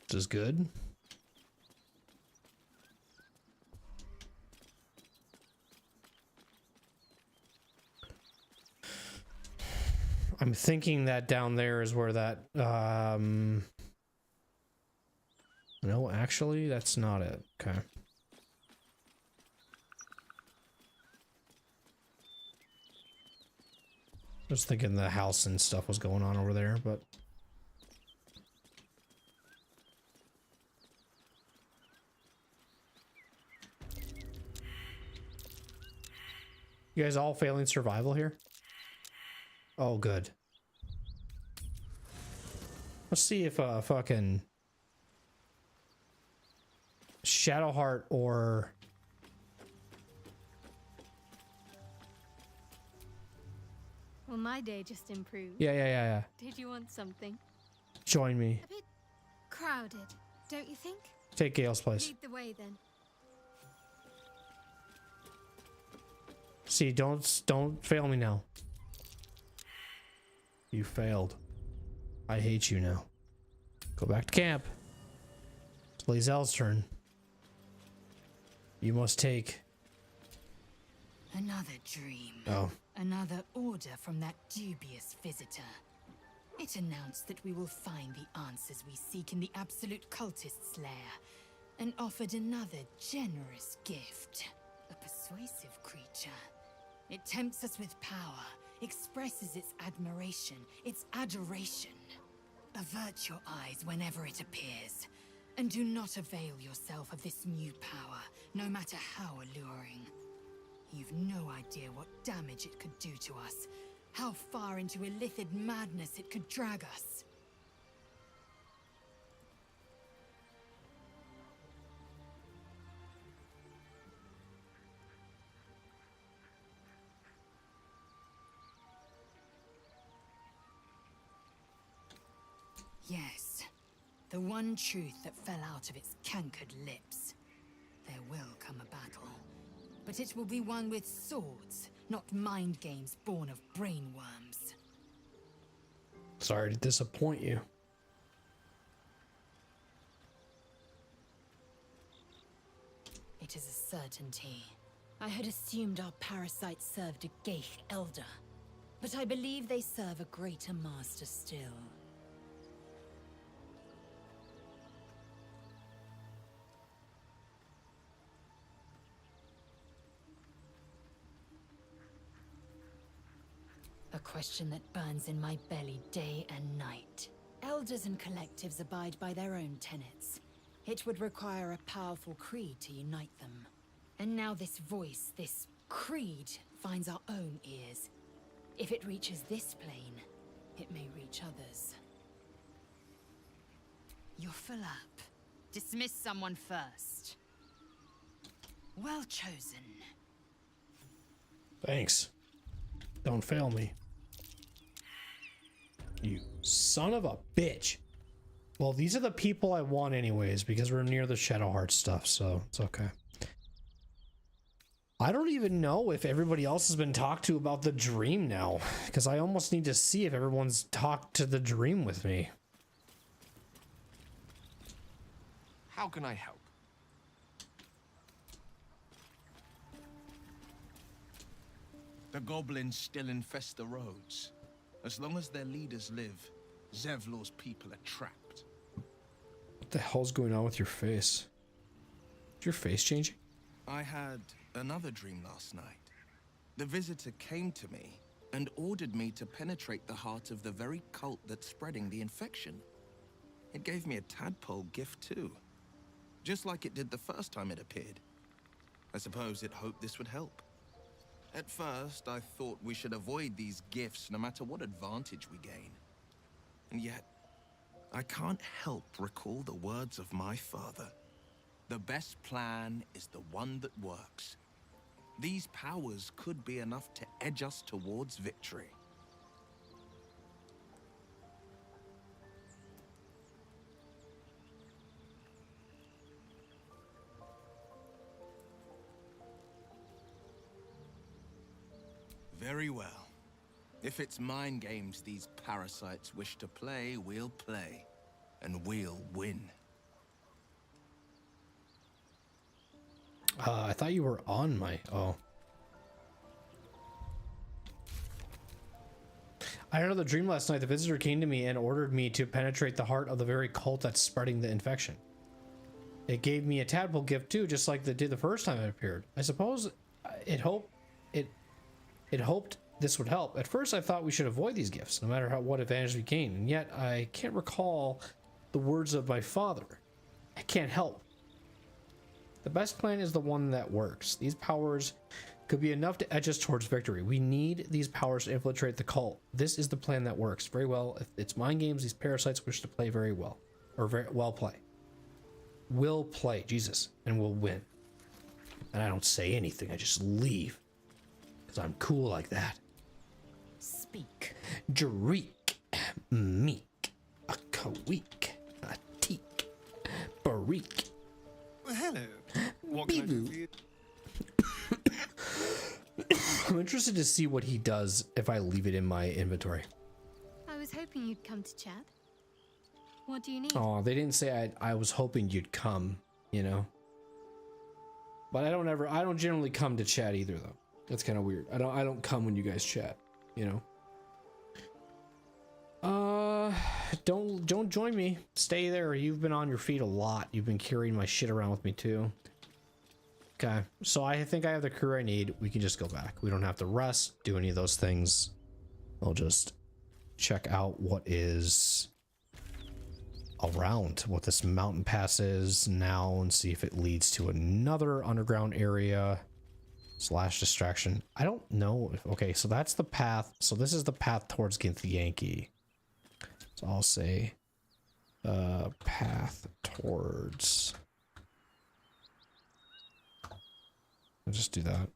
This is good. I'm thinking that down there is where that no, actually that's not it. Okay. I was thinking the house and stuff was going on over there, but you guys all failing survival here? Oh, good. Let's see if fucking Shadowheart or Well, my day just improved. yeah. Did you want something? Join me. A bit crowded, don't you think? Take Gale's place. Lead the way then. See, don't fail me now. You failed. I hate you now. Go back to camp. It's Lae'zel's turn. You must take... Another dream. Oh. Another order from that dubious visitor. It announced that we will find the answers we seek in the absolute cultist's lair, and offered another generous gift. A persuasive creature. It tempts us with power, expresses its admiration, its adoration. Avert your eyes whenever it appears, and do not avail yourself of this new power, no matter how alluring. You've no idea what damage it could do to us, how far into illithid madness it could drag us. Yes, the one truth that fell out of its cankered lips. There will come a battle, but it will be one with swords, not mind games born of brainworms. Sorry to disappoint you. It is a certainty. I had assumed our parasites served a Geich elder, but I believe they serve a greater master still. A question that burns in my belly day and night. Elders and collectives abide by their own tenets. It would require a powerful creed to unite them. And now this voice, this creed, finds our own ears. If it reaches this plane, it may reach others. You're full up. Dismiss someone first. Well chosen. Thanks. Don't fail me. You son of a bitch. Well, these are the people I want anyways, because we're near the Shadowheart stuff, so it's okay. I don't even know if everybody else has been talked to about the dream now, because I almost need to see if everyone's talked to the dream with me. How can I help? The goblins still infest the roads. As long as their leaders live, Zevlor's people are trapped. What the hell's going on with your face? Is your face changing? I had another dream last night. The visitor came to me and ordered me to penetrate the heart of the very cult that's spreading the infection. It gave me a tadpole gift too, just like it did the first time it appeared. I suppose it hoped this would help. At first, I thought we should avoid these gifts no matter what advantage we gain. And yet, I can't help recall the words of my father. The best plan is the one that works. These powers could be enough to edge us towards victory. Very well. If it's mind games these parasites wish to play, we'll play. And we'll win. I thought you were on my... Oh. I had another dream last night. The visitor came to me and ordered me to penetrate the heart of the very cult that's spreading the infection. It gave me a tadpole gift too, just like it did the first time it appeared. I suppose it hoped this would help. At first I thought we should avoid these gifts, no matter what advantage we gain, and yet I can't recall the words of my father. I can't help. The best plan is the one that works. These powers could be enough to edge us towards victory. We need these powers to infiltrate the cult. This is the plan that works very well. If it's mind games, these parasites wish to play very well. Or very well play. Will play, Jesus, and we'll win. And I don't say anything, I just leave. Because I'm cool like that. Speak. Jareek, meek, a kaweek, a teak, bareek. Well, hello. What can I do for you? I'm interested to see what he does if I leave it in my inventory. I was hoping you'd come to chat. What do you need? Oh, they didn't say I was hoping you'd come, you know. But I don't generally come to chat either though. That's kind of weird. I don't come when you guys chat, you know. Don't join me. Stay there. You've been on your feet a lot. You've been carrying my shit around with me too. Okay, so I think I have the crew I need. We can just go back. We don't have to rest, do any of those things. I'll just check out what is around, what this mountain pass is now, and see if it leads to another underground area / distraction. I don't know if, okay, so that's the path. So this is the path towards Githyanki. So I'll say path towards. I'll just do that.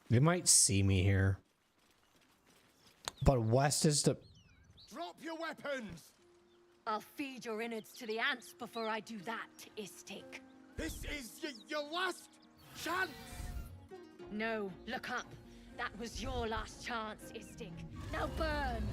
They might see me here. But west is the... Drop your weapons! I'll feed your innards to the ants before I do that, Istik. This is your last chance! No, look up. That was your last chance, Istik. Now burn!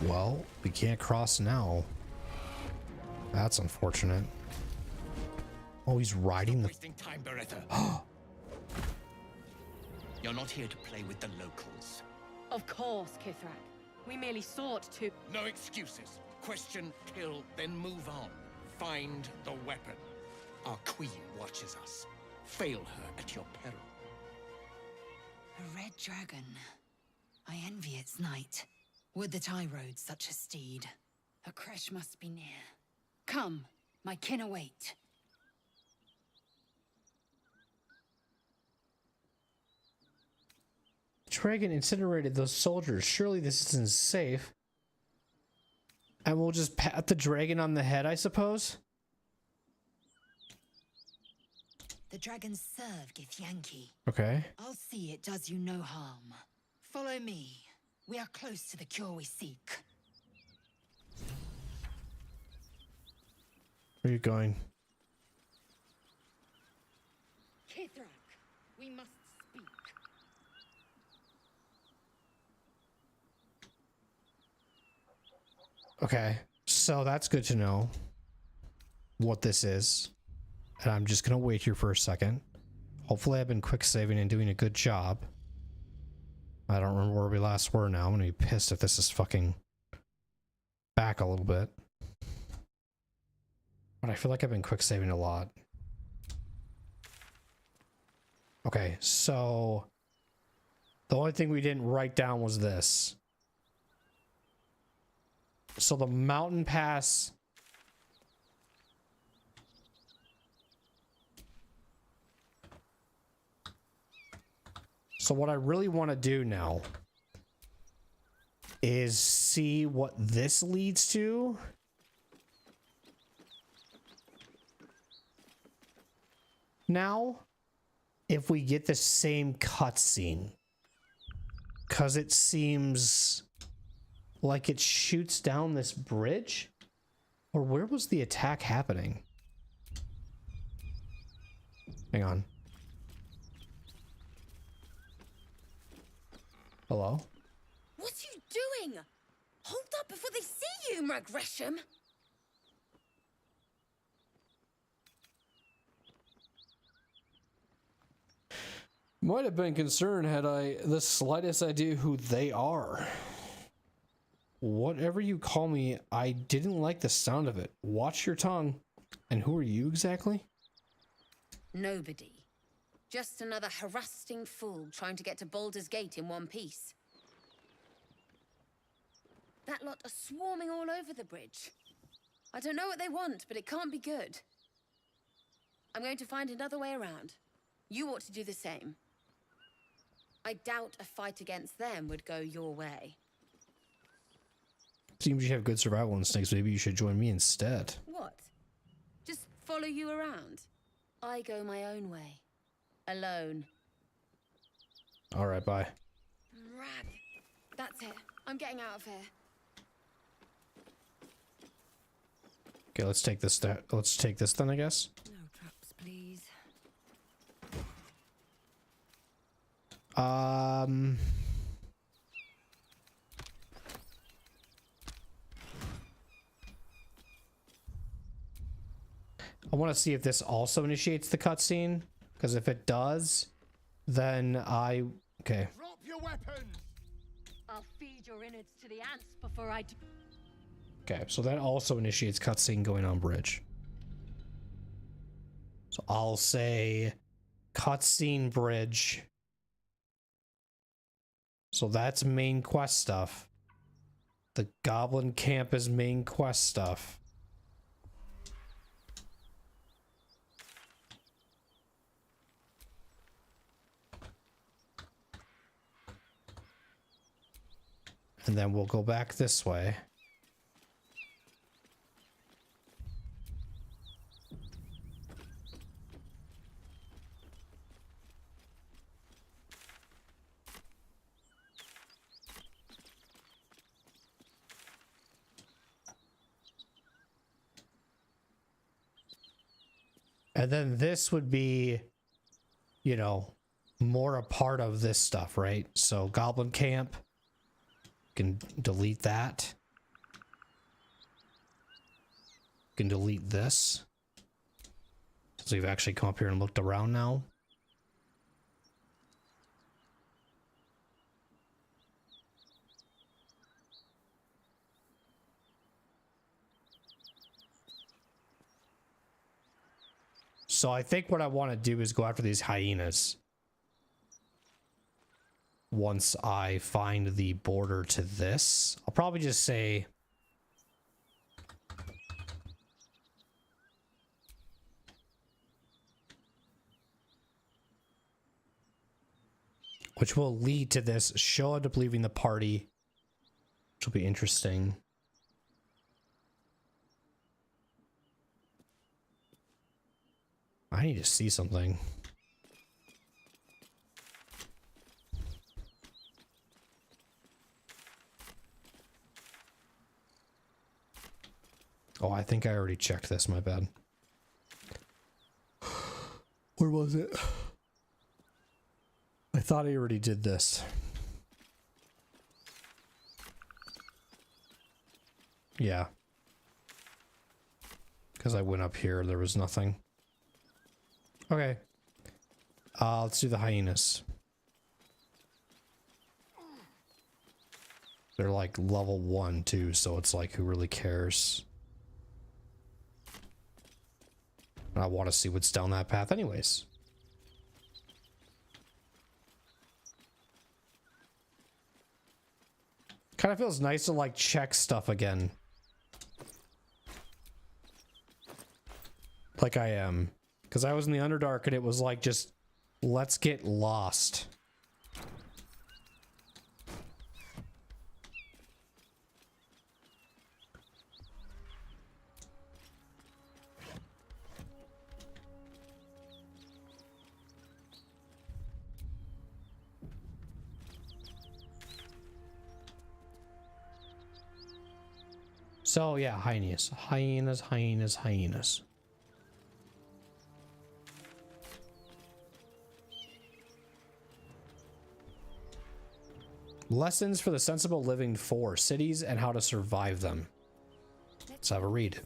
Well, we can't cross now. That's unfortunate. Oh, he's riding the... Wasting time, Beretta. You're not here to play with the locals. Of course, Kithrak. We merely sought to... No excuses. Question, kill, then move on. Find the weapon. Our queen watches us. Fail her at your peril. A red dragon. I envy its knight. Would that I rode such a steed. A crash must be near. Come, my kin await. dragon incinerated those soldiers. Surely this isn't safe. And we'll just pat the dragon on the head, I suppose? The dragons serve Githyanki. Okay. I'll see it does you no harm. Follow me. We are close to the cure we seek. Where are you going? Kithrak, we must speak. Okay, so that's good to know what this is. And I'm just gonna wait here for a second. Hopefully I've been quick saving and doing a good job. I don't remember where we last were now. I'm gonna be pissed if this is fucking back a little bit. But I feel like I've been quick saving a lot. Okay, so the only thing we didn't write down was this. So the mountain pass. So what I really want to do now is see what this leads to. Now, if we get the same cutscene, because it seems like it shoots down this bridge, or where was the attack happening? Hang on. Hello? What are you doing? Hold up before they see you, Gresham. Might have been concerned had I the slightest idea who they are. Whatever you call me, I didn't like the sound of it. Watch your tongue. And who are you exactly? Nobody. Just another harassing fool trying to get to Baldur's Gate in one piece. That lot are swarming all over the bridge. I don't know what they want, but it can't be good. I'm going to find another way around. You ought to do the same. I doubt a fight against them would go your way. Seems you have good survival instincts. Maybe you should join me instead. What? Just follow you around? I go my own way. Alone. Alright, bye. Rag. That's it. I'm getting out of here. Okay, let's take this. Let's take this then, I guess. No traps, please. I want to see if this also initiates the cutscene, because if it does, then okay. Drop your weapons. I'll feed your innards to the ants before I do. Okay, so that also initiates cutscene going on bridge. So I'll say cutscene bridge. So that's main quest stuff. The goblin camp is main quest stuff. And then we'll go back this way. And then this would be, you know, more a part of this stuff, right? So Goblin Camp, can delete that. Can delete this. So we've actually come up here and looked around now. So I think what I want to do is go after these hyenas. Once I find the border to this, I'll probably just say... which will lead to this. She'll end up leaving the party, which will be interesting. I need to see something. Oh, I think I already checked this, my bad. Where was it? I thought I already did this. Yeah. Because I went up here, there was nothing. Okay. Let's do the hyenas. They're like level 1 too, so it's like, who really cares? I want to see what's down that path anyways. Kind of feels nice to like check stuff again. Like I am. Because I was in the Underdark and it was like just, let's get lost. So yeah, hyenas. Hyenas, hyenas, hyenas. Lessons for the Sensible Living 4 Cities and How to Survive Them. Let's have a read.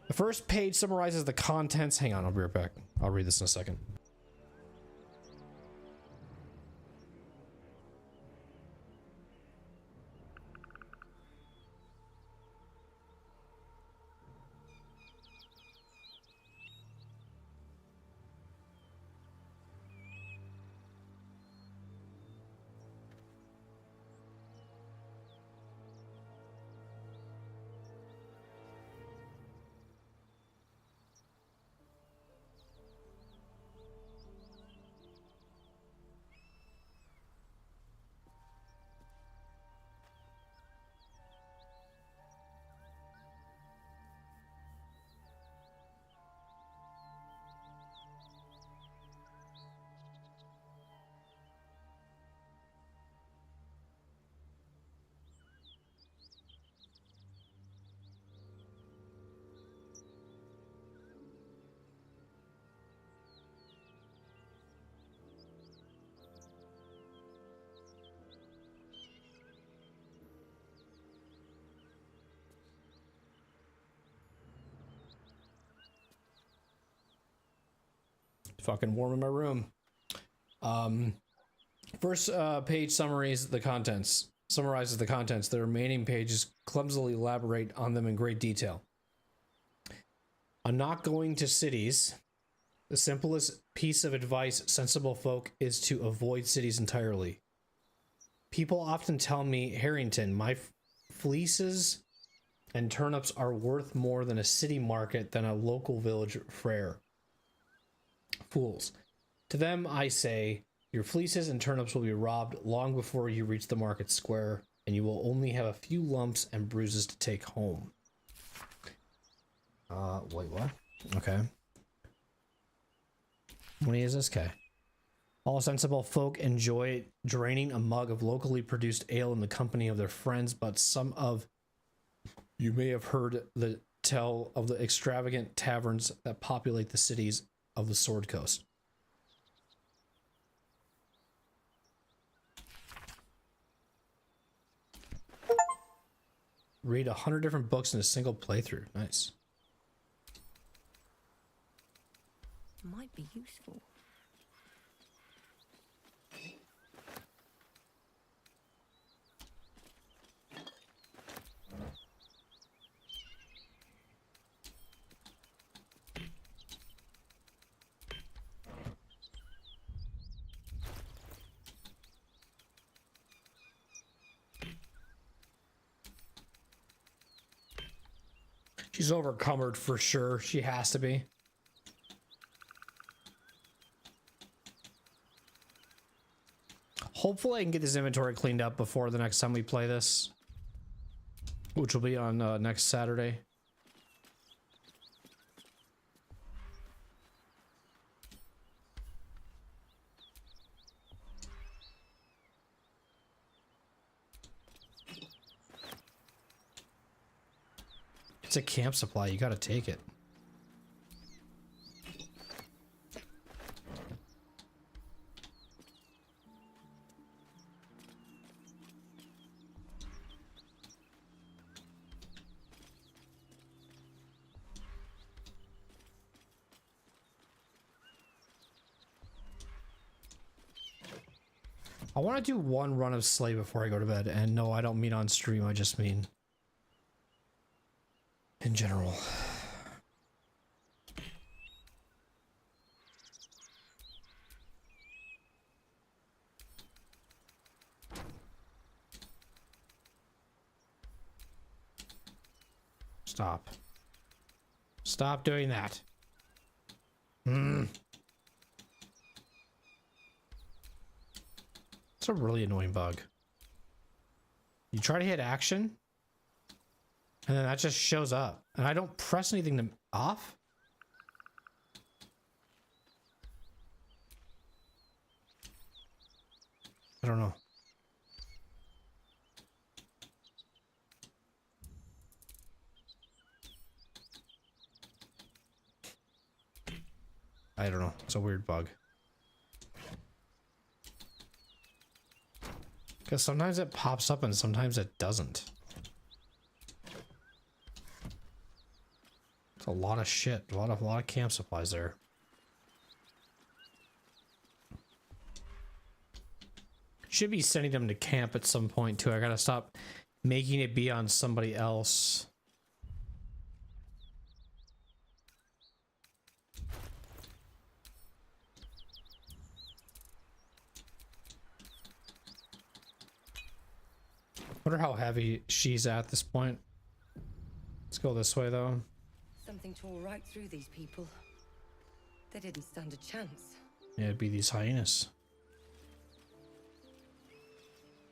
The first page summarizes the contents. Hang on, I'll be right back. I'll read this in a second. Fucking warm in my room. First page summarizes the contents. The remaining pages clumsily elaborate on them in great detail. I'm not going to cities. The simplest piece of advice sensible folk is to avoid cities entirely. People often tell me, Harrington, my fleeces and turnips are worth more than a city market than a local village fair. Fools. To them, I say, your fleeces and turnips will be robbed long before you reach the market square, and you will only have a few lumps and bruises to take home. Wait, what? Okay. What is this guy? All sensible folk enjoy draining a mug of locally produced ale in the company of their friends, but some of you may have heard the tell of the extravagant taverns that populate the cities of the Sword Coast. Read 100 different books in a single playthrough. Nice. Might be useful. She's overcumbered for sure. She has to be. Hopefully I can get this inventory cleaned up before the next time we play this, which will be on next Saturday. It's a camp supply, you gotta take it. I want to do one run of Slay before I go to bed, and no, I don't mean on stream, I just mean in general. Stop. Stop doing that. It's a really annoying bug. You try to hit action, and then that just shows up. And I don't press anything to off. I don't know. I don't know. It's a weird bug. Because sometimes it pops up and sometimes it doesn't. It's a lot of shit. A lot of camp supplies there. Should be sending them to camp at some point too. I gotta stop making it be on somebody else. Wonder how heavy she's at this point. Let's go this way though. Something tore right through these people. They didn't stand a chance. Yeah, it'd be these hyenas.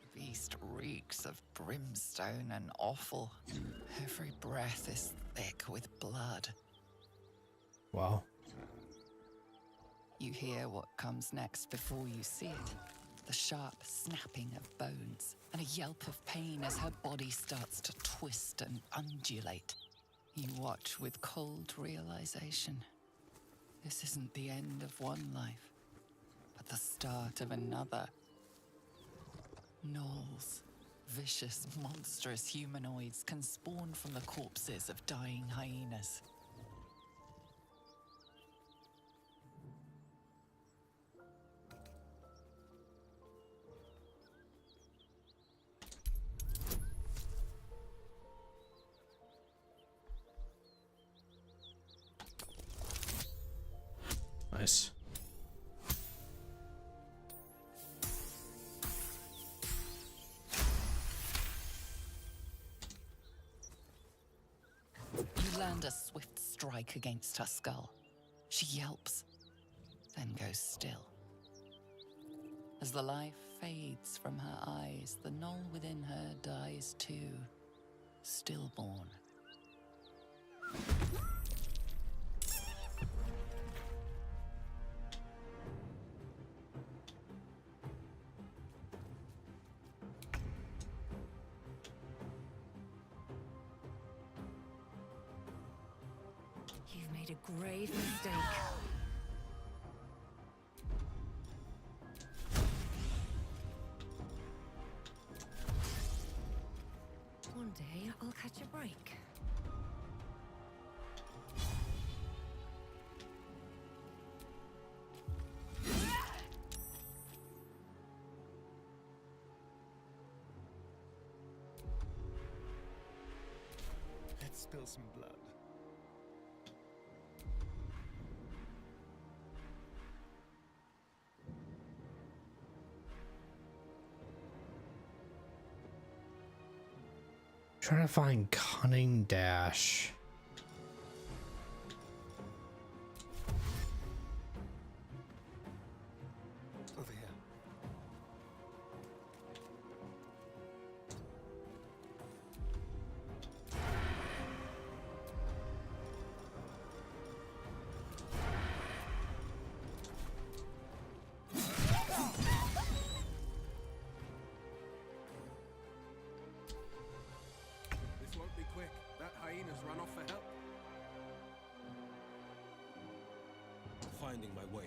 The beast reeks of brimstone and offal. Every breath is thick with blood. Wow. You hear what comes next before you see it. The sharp snapping of bones, and a yelp of pain as her body starts to twist and undulate. You watch with cold realization. This isn't the end of one life, but the start of another. Gnolls, vicious, monstrous humanoids can spawn from the corpses of dying hyenas. Nice. You land a swift strike against her skull. She yelps, then goes still. As the life fades from her eyes, the gnoll within her dies too, stillborn. You've made a grave mistake. One day I'll catch a break. Let's spill some blood. Trying to find Cunning Dash. Over here. finding my way.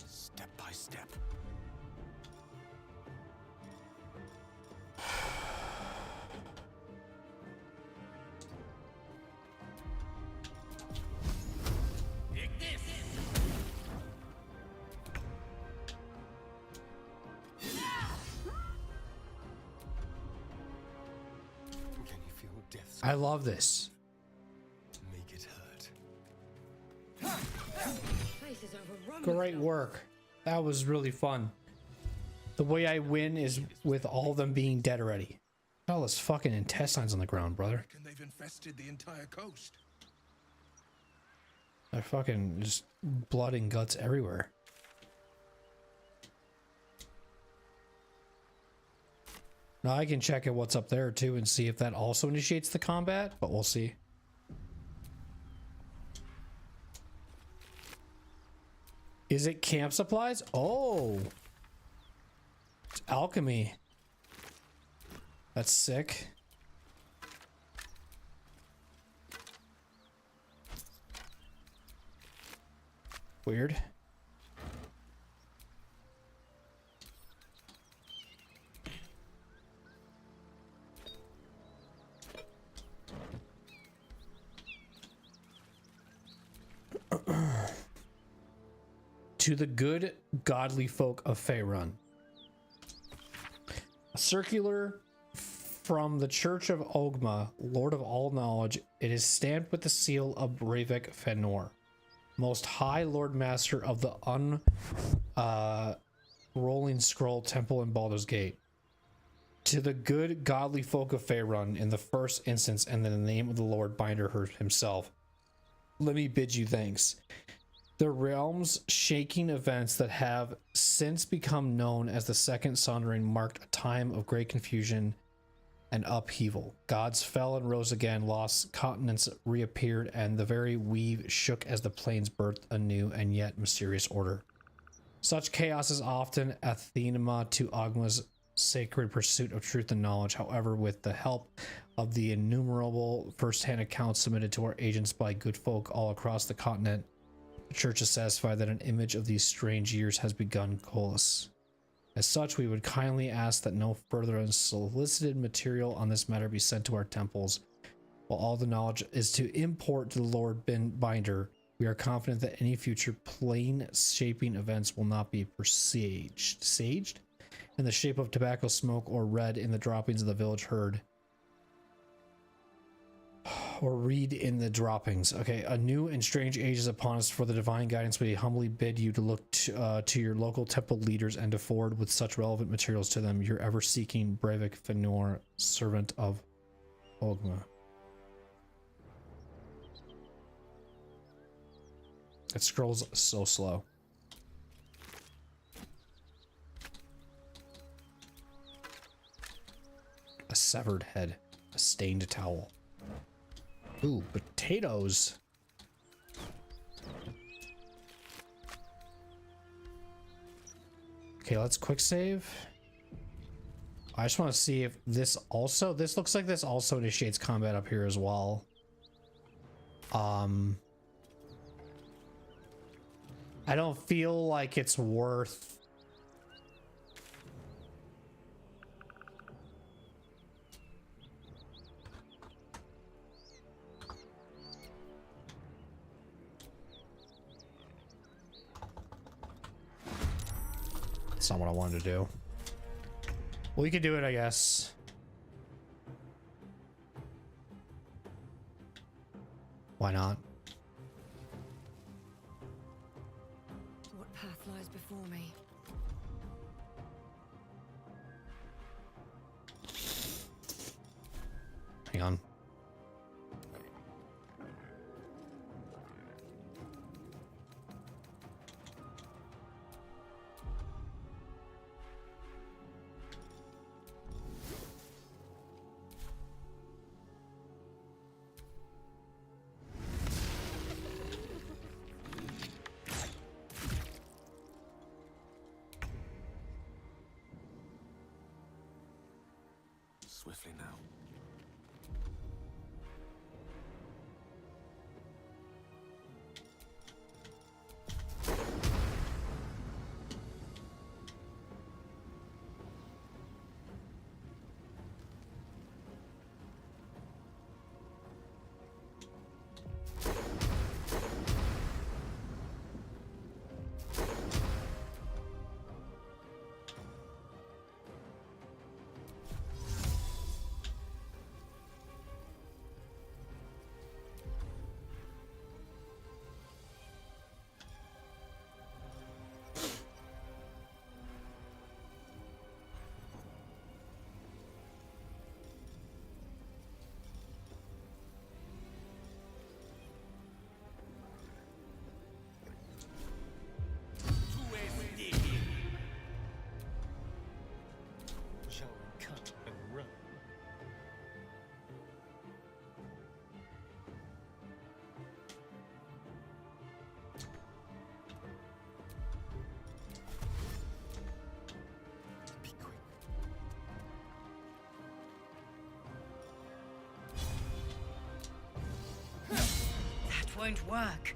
Step by step. I love this. Make it hurt. Place is overrun. Great work. That was really fun. The way I win is with all of them being dead already. All those fucking intestines on the ground, brother. And they've infested the entire coast. They're fucking just blood and guts everywhere. Now I can check out what's up there too and see if that also initiates the combat, but we'll see. Is it camp supplies? Oh, it's alchemy. That's sick. Weird. To the good, godly folk of Faerun. A circular from the Church of Ogma, Lord of all knowledge, it is stamped with the seal of Bravek Fëanor, Most High Lord Master of the Rolling Scroll Temple in Baldur's Gate. To the good, godly folk of Faerun, in the first instance, and in the name of the Lord Binder himself, let me bid you thanks. The realm's shaking events that have since become known as the Second Sundering marked a time of great confusion and upheaval. Gods fell and rose again, lost continents reappeared, and the very weave shook as the plains birthed a new and yet mysterious order. Such chaos is often anathema to Ogma's sacred pursuit of truth and knowledge. However, with the help of the innumerable first-hand accounts submitted to our agents by good folk all across the continent, the Church is satisfied that an image of these strange years has begun to coalesce. As such, we would kindly ask that no further unsolicited material on this matter be sent to our temples. While all the knowledge is to import to the Lord Binder, we are confident that any future plane-shaping events will not be presaged in the shape of tobacco smoke or read in the droppings of the village herd. Or read in the droppings. Okay, a new and strange age is upon us. For the divine guidance, we humbly bid you to look to your local temple leaders and to forward with such relevant materials to them. Your ever-seeking Bravek Fëanor, servant of Ogma. It scrolls so slow. A severed head, a stained towel. Ooh, potatoes. Okay, let's quick save. I just want to see if this looks like this also initiates combat up here as well. I don't feel like it's worth That's not what I wanted to do. Well, we could do it, I guess. Why not? What path lies before me? Hang on. swiftly now. Shall we cut and run? Be quick. That won't work.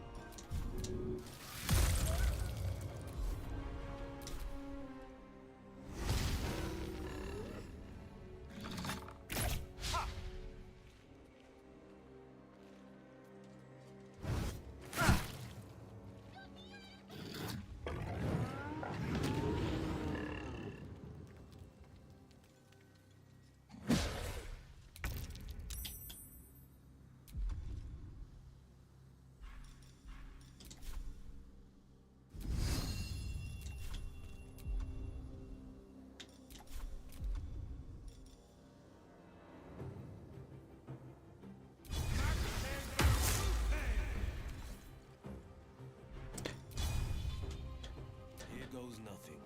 Here goes nothing.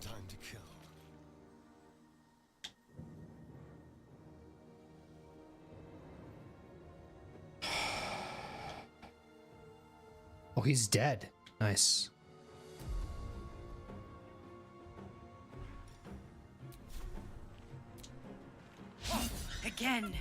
Time to kill. Oh, he's dead. Nice. Again.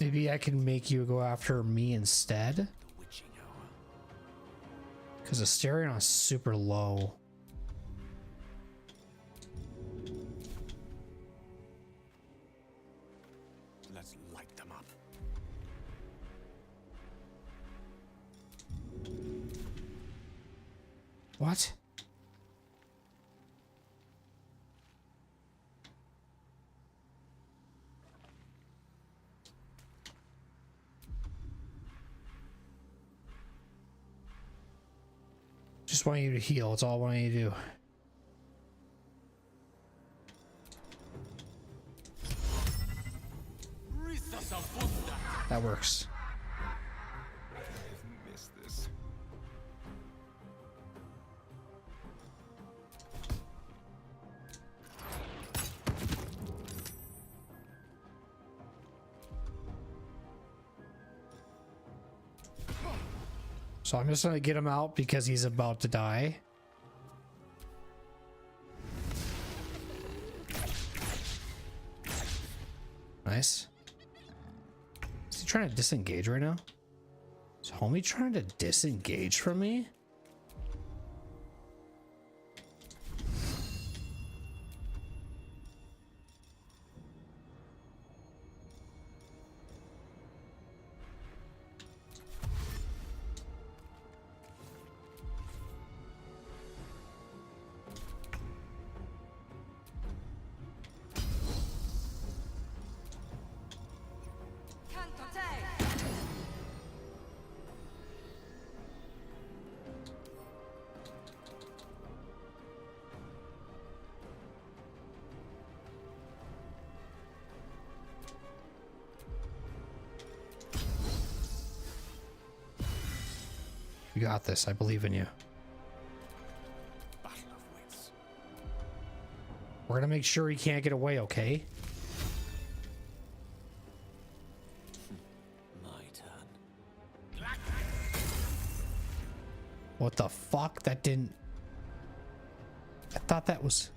Maybe I can make you go after me instead? Because Asterion is super low. Let's light them up. What? Just want you to heal. It's all I want you to do. That works. I've missed this. So I'm just gonna get him out because he's about to die. Nice. Is he trying to disengage right now? Is homie trying to disengage from me? You got this. I believe in you. We're gonna make sure he can't get away, okay? My turn. What the fuck? That didn't... I thought that was...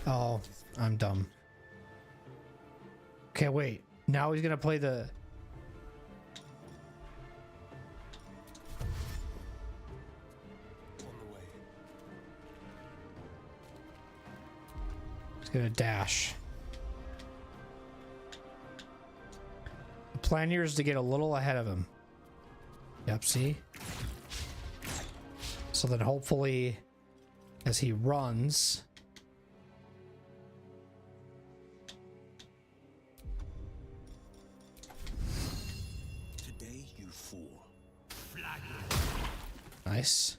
Oh, I'm dumb. Okay, wait. Now he's gonna play the... He's gonna dash. The plan here is to get a little ahead of him. Yep, see? So then hopefully as he runs... Today you fall. Nice.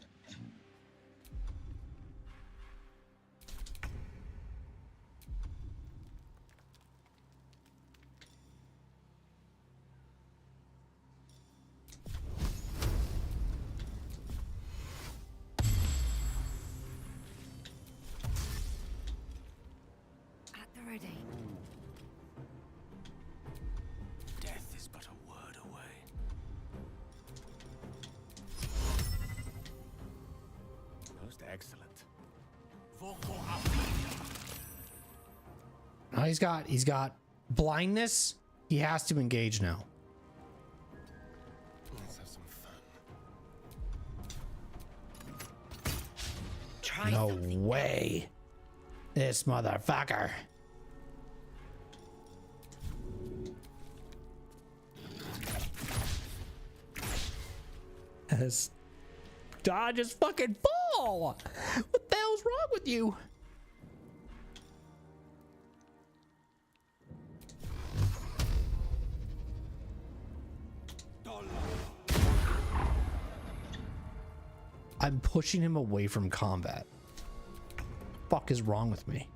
Death is but a word away. Most excellent. Now he's got blindness. He has to engage now. Let's have some fun. No way. This motherfucker. This dodge is fucking full. What the hell's wrong with you? I'm pushing him away from combat. Fuck is wrong with me?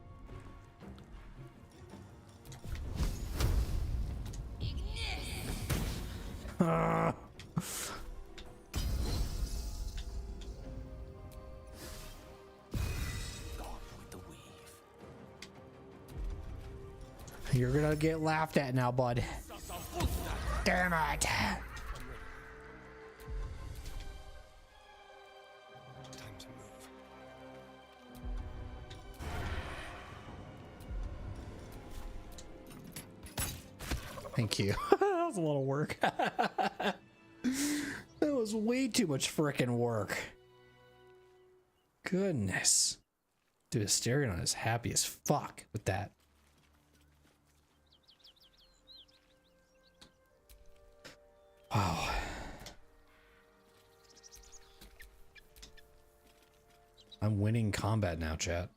You're gonna get laughed at now, bud. Damn it. Thank you. That was a lot of work. That was way too much frickin' work. Goodness. Dude, Asterion is happy as fuck with that. Wow. I'm winning combat now, chat.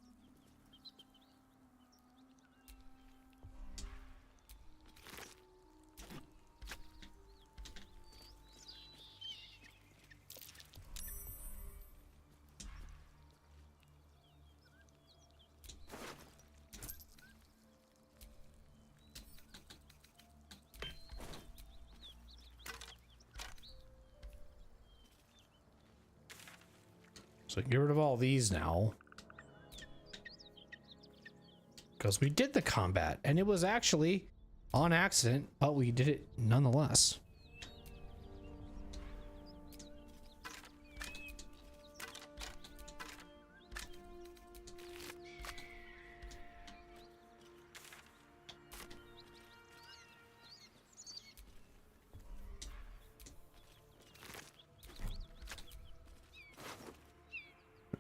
So get rid of all these now. Because we did the combat, and it was actually on accident, but we did it nonetheless.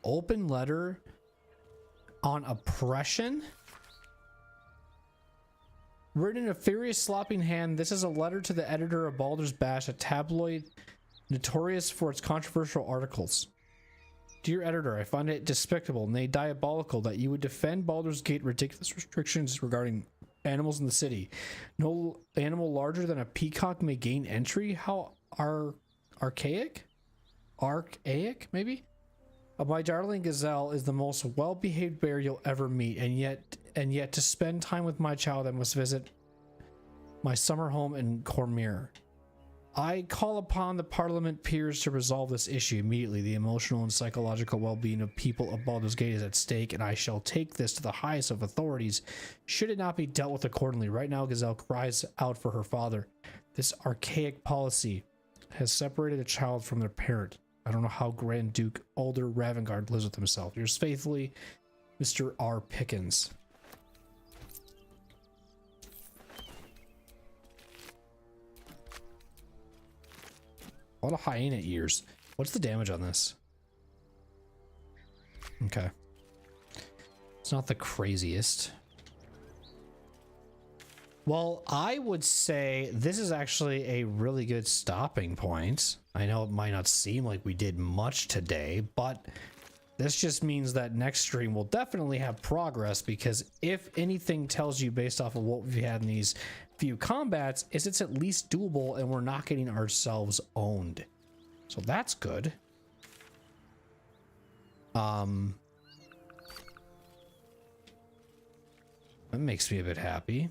open letter on oppression? Written in a furious, slopping hand, this is a letter to the editor of Baldur's Bash, a tabloid notorious for its controversial articles. Dear editor, I find it despicable, nay diabolical, that you would defend Baldur's Gate ridiculous restrictions regarding animals in the city. No animal larger than a peacock may gain entry? How archaic? Archaic, maybe? My darling gazelle is the most well-behaved bear you'll ever meet, and yet to spend time with my child I must visit my summer home in Cormyr. I call upon the Parliament peers to resolve this issue immediately. The emotional and psychological well-being of people of Baldur's Gate is at stake, and I shall take this to the highest of authorities should it not be dealt with accordingly. Right now, Gazelle cries out for her father. This archaic policy has separated a child from their parent. I don't know how Grand Duke Alder Ravengard lives with himself. Yours faithfully, Mr. R. Pickens. A lot of hyena ears. What's the damage on this? Okay. It's not the craziest. Well, I would say this is actually a really good stopping point. I know it might not seem like we did much today, but this just means that next stream will definitely have progress, because if anything tells you based off of what we've had in these few combats is it's at least doable and we're not getting ourselves owned. So that's good. That makes me a bit happy.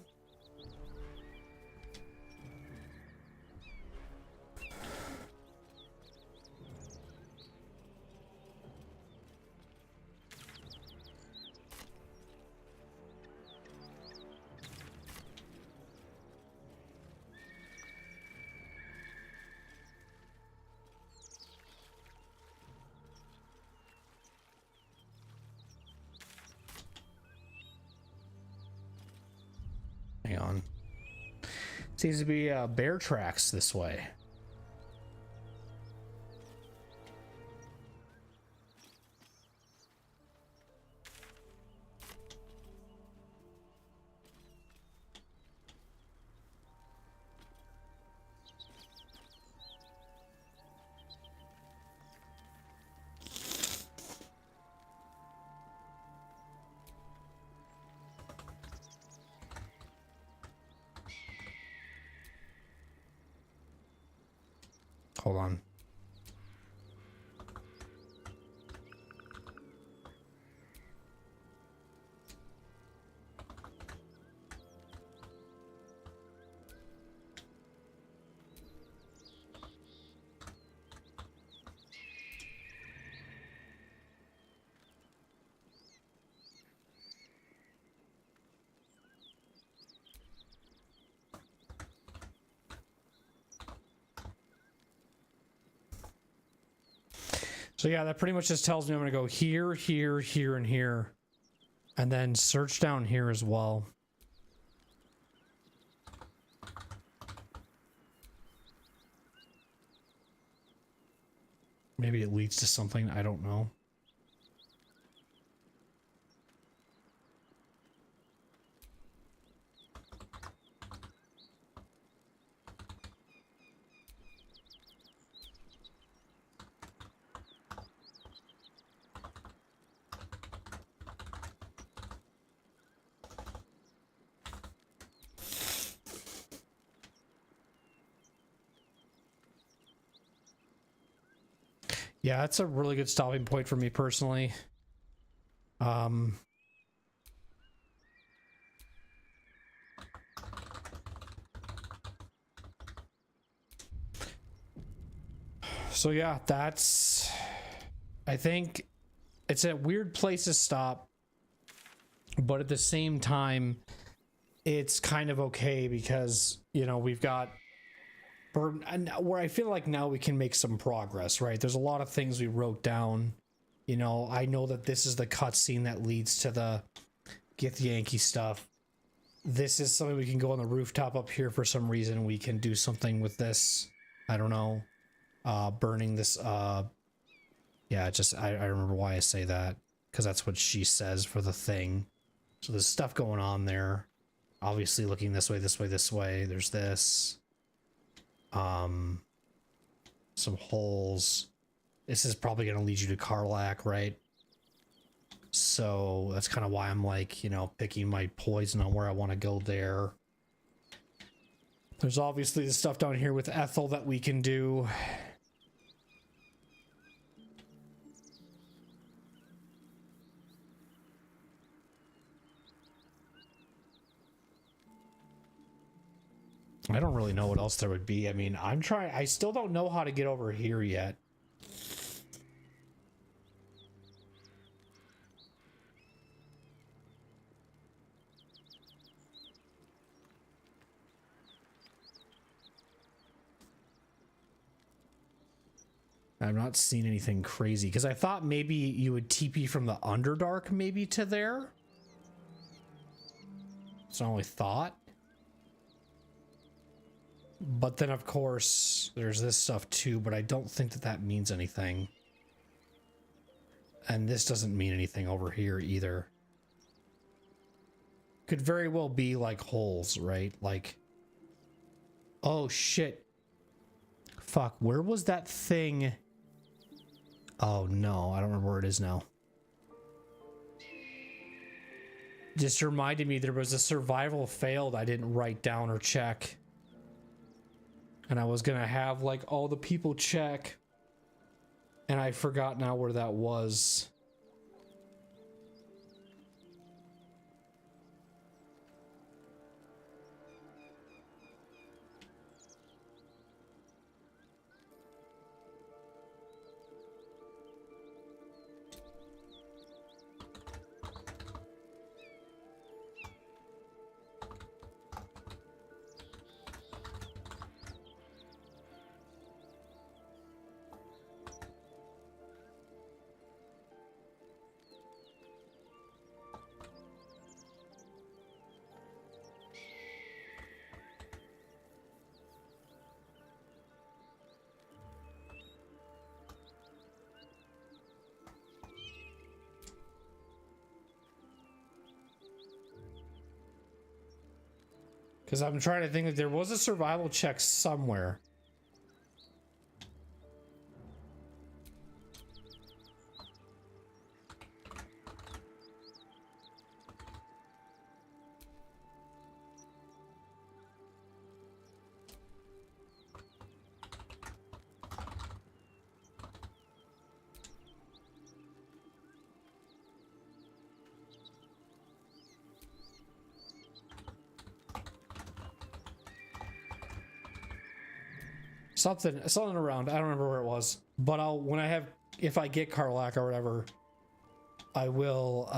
Hang on. Seems to be bear tracks this way. Hold on. So yeah, that pretty much just tells me I'm going to go here, here, here, and here. And then search down here as well. Maybe it leads to something, I don't know. Yeah, that's a really good stopping point for me personally. So yeah, that's, I think it's a weird place to stop, but at the same time, it's kind of okay because, you know, we've got and where I feel like now we can make some progress, right? There's a lot of things we wrote down. You know, I know that this is the cutscene that leads to the Gith Yankee stuff. This is something we can go on the rooftop up here for some reason. We can do something with this. I don't know. Burning this Yeah, I remember why I say that, because that's what she says for the thing. So there's stuff going on there. Obviously looking this way, this way, this way. There's this. Some holes. This is probably going to lead you to Karlak, right? So that's kind of why I'm like, you know, picking my poison on where I want to go there. There's obviously the stuff down here with Ethel that we can do. I don't really know what else there would be. I mean, I still don't know how to get over here yet. I've not seen anything crazy, because I thought maybe you would TP from the Underdark maybe to there. It's my only thought. But then, of course, there's this stuff too, but I don't think that that means anything. And this doesn't mean anything over here either. Could very well be like holes, right? Like, oh shit. Fuck, where was that thing? Oh no, I don't remember where it is now. Just reminded me there was a survival failed I didn't write down or check. And I was gonna have like all the people check. And I forgot now where that was. Because I'm trying to think that there was a survival check somewhere. Something around. I don't remember where it was, but if I get Karlak or whatever, I will.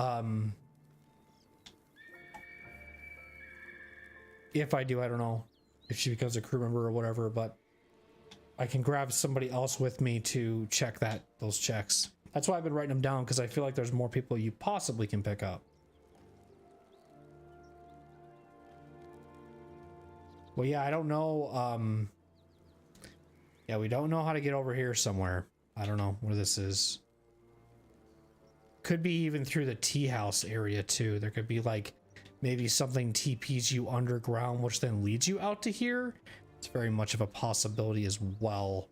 If I do, I don't know if she becomes a crew member or whatever, but I can grab somebody else with me to check those checks. That's why I've been writing them down, because I feel like there's more people you possibly can pick up. Well, yeah, I don't know. Yeah, we don't know how to get over here somewhere. I don't know where this is. Could be even through the tea house area too. There could be like maybe something TPs you underground, which then leads you out to here. It's very much of a possibility as well.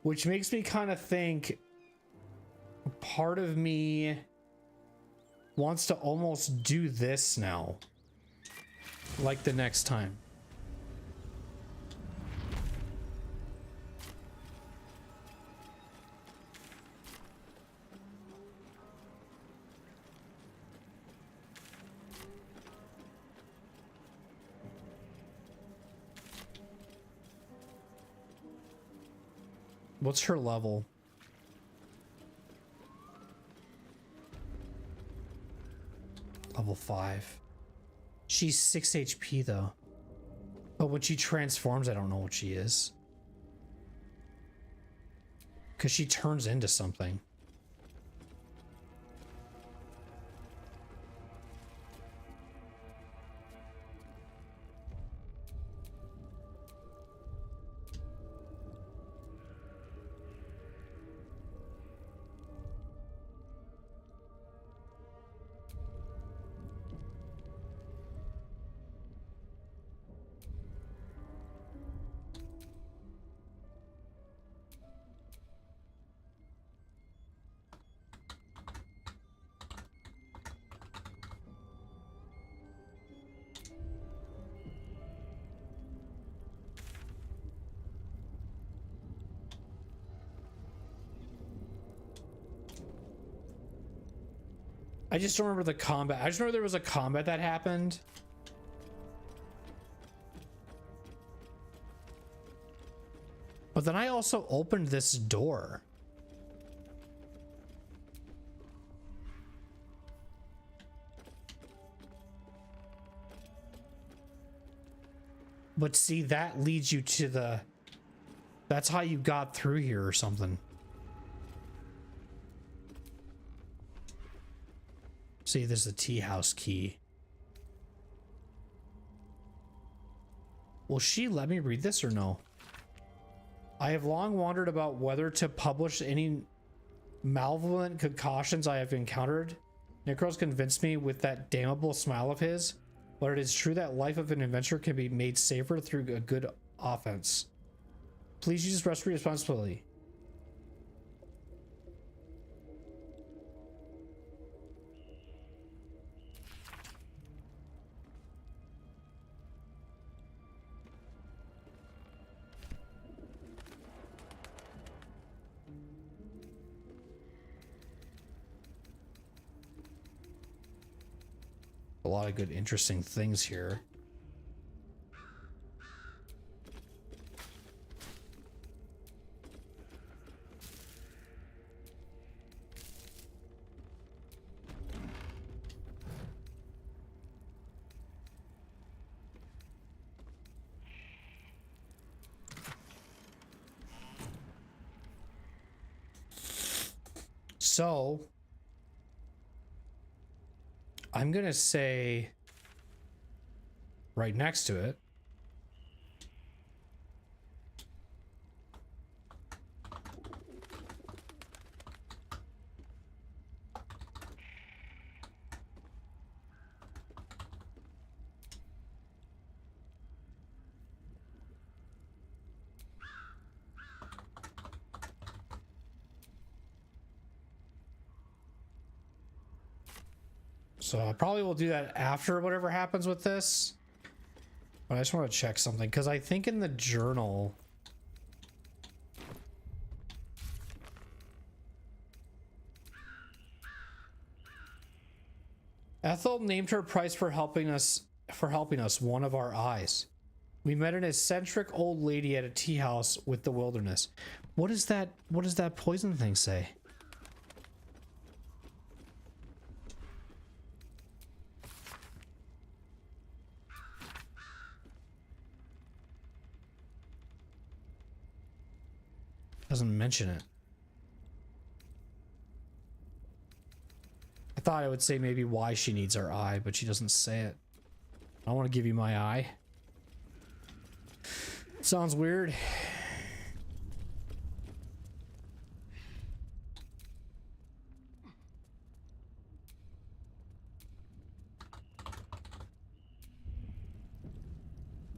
Which makes me kind of think part of me wants to almost do this now. Like the next time. What's her level? Level 5. She's 6 HP though. But when she transforms, I don't know what she is. Because she turns into something. I just don't remember the combat. I just remember there was a combat that happened. But then I also opened this door. But see, that leads you to the... That's how you got through here or something. See, there's the tea house key. Will she let me read this or no? I have long wondered about whether to publish any malevolent concoctions I have encountered. Necros convinced me with that damnable smile of his, but it is true that life of an adventurer can be made safer through a good offense. Please use responsibility. A lot of good, interesting things here. So, I'm gonna say right next to it, so I probably will do that after whatever happens with this. But I just want to check something because I think in the journal, Ethel named her price for helping us, one of our eyes. We met an eccentric old lady at a tea house with the wilderness. What is that? What does that poison thing say? Doesn't mention it. I thought I would say maybe why she needs our eye, but she doesn't say it. I want to give you my eye. Sounds weird.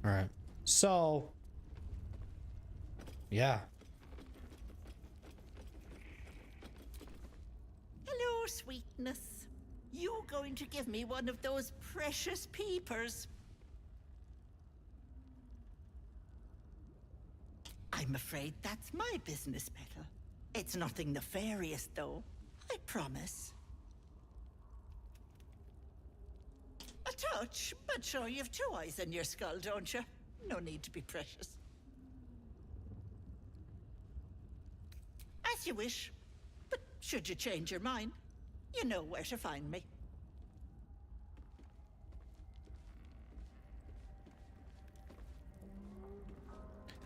All right. So, yeah. Hello, sweetness. You going to give me one of those precious peepers? I'm afraid that's my business, Petal. It's nothing nefarious, though. I promise. A touch, but sure you've two eyes in your skull, don't you? No need to be precious. As you wish. But should you change your mind, you know where to find me.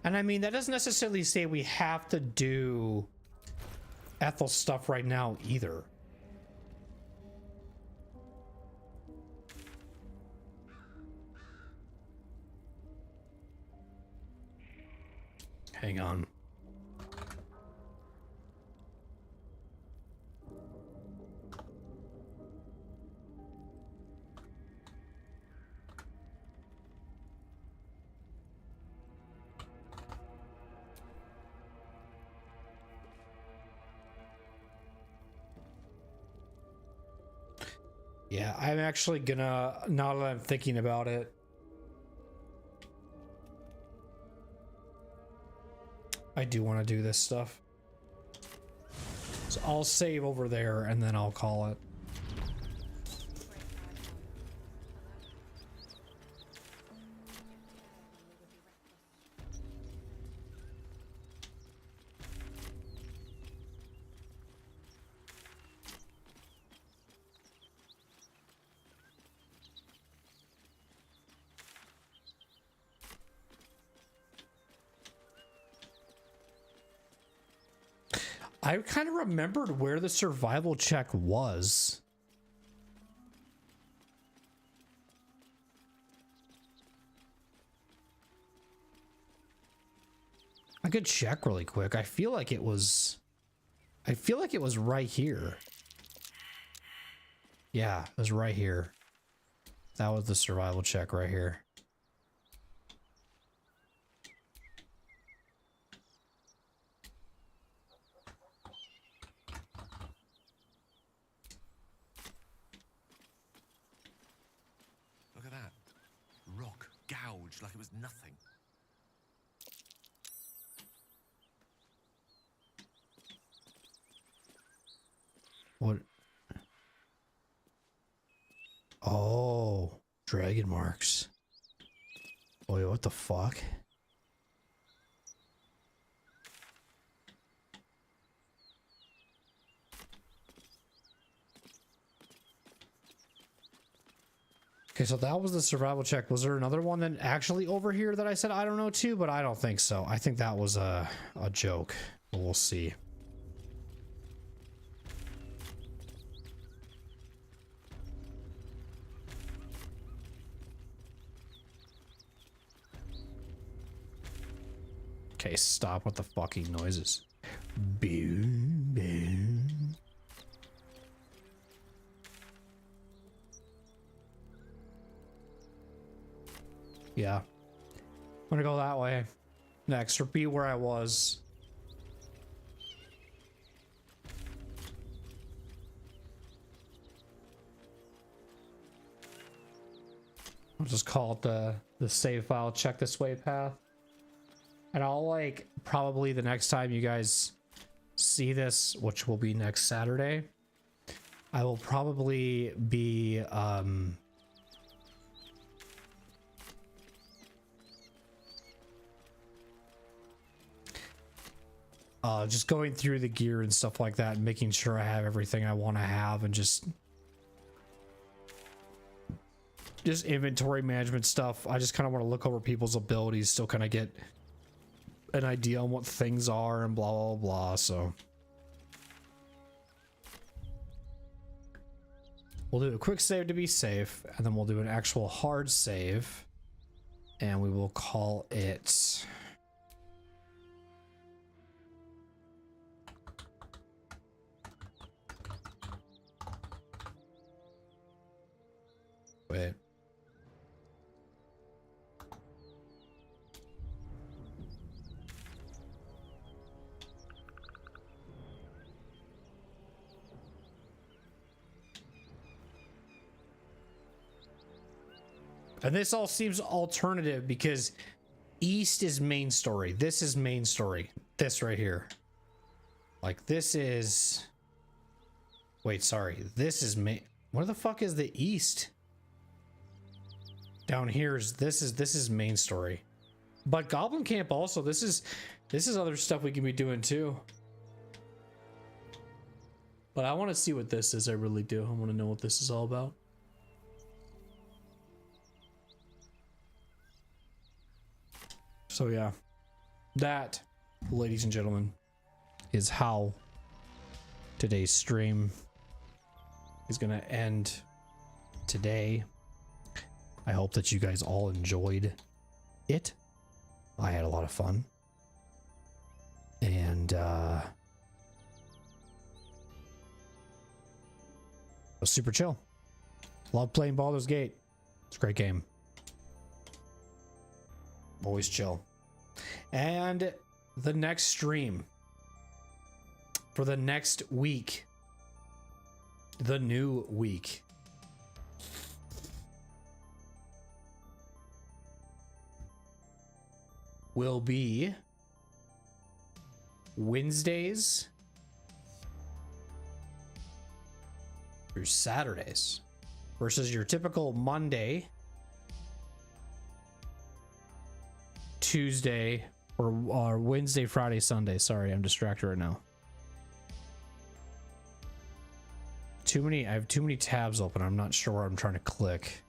And I mean, that doesn't necessarily say we have to do Ethel stuff right now either. Hang on. Yeah, I'm actually gonna, now that I'm thinking about it, I do want to do this stuff. So I'll save over there and then I'll call it. I kind of remembered where the survival check was. I could check really quick. I feel like it was right here. Yeah, it was right here. That was the survival check right here. Look at that. Rock gouged like it was nothing. What? Oh, dragon marks. Wait, what the fuck? Okay, so that was the survival check. Was there another one that actually over here that I said I don't know to? But I don't think so. I think that was a joke. But we'll see. Okay, stop with the fucking noises. Boom, boom. Yeah. I'm gonna go that way. Next, repeat where I was. I'll just call it the save file check this way path. And I'll like probably the next time you guys see this, which will be next Saturday, I will probably be just going through the gear and stuff like that and making sure I have everything I want to have and just inventory management stuff. I just kind of want to look over people's abilities, still kind of get an idea on what things are and blah blah blah. So we'll do a quick save to be safe, and then we'll do an actual hard save, and we will call it wait. And this all seems alternative because East is main story. This is main story. This right here. Like this is... Wait, sorry. This is main... Where the fuck is the East? Down here is... This is main story. But Goblin Camp also. This is other stuff we can be doing too. But I want to see what this is. I really do. I want to know what this is all about. So yeah, that, ladies and gentlemen, is how today's stream is gonna end today. I hope that you guys all enjoyed it. I had a lot of fun. And it was super chill. Love playing Baldur's Gate. It's a great game. Always chill. And the next stream for the next week, the new week, will be Wednesdays through Saturdays versus your typical Monday, Tuesday, or Wednesday, Friday, Sunday. Sorry, I'm distracted right now. I have too many tabs open. I'm not sure where I'm trying to click.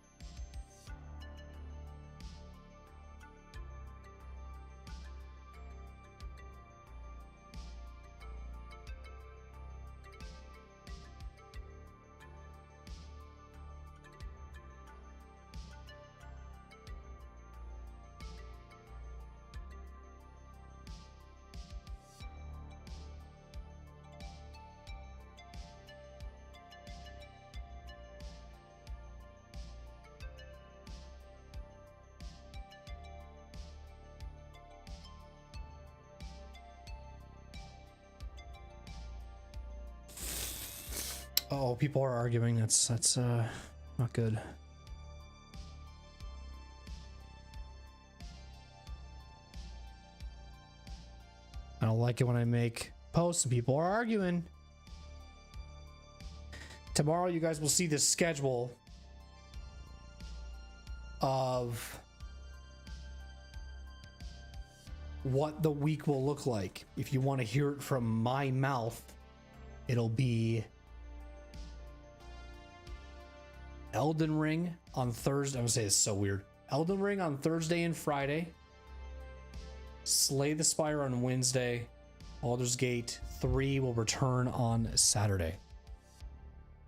Oh, people are arguing. That's not good. I don't like it when I make posts and people are arguing. Tomorrow you guys will see the schedule of what the week will look like. If you want to hear it from my mouth, it'll be Elden Ring on Thursday. I'm gonna say it's so weird. Elden Ring on Thursday and Friday. Slay the Spire on Wednesday. Baldur's Gate 3 will return on Saturday.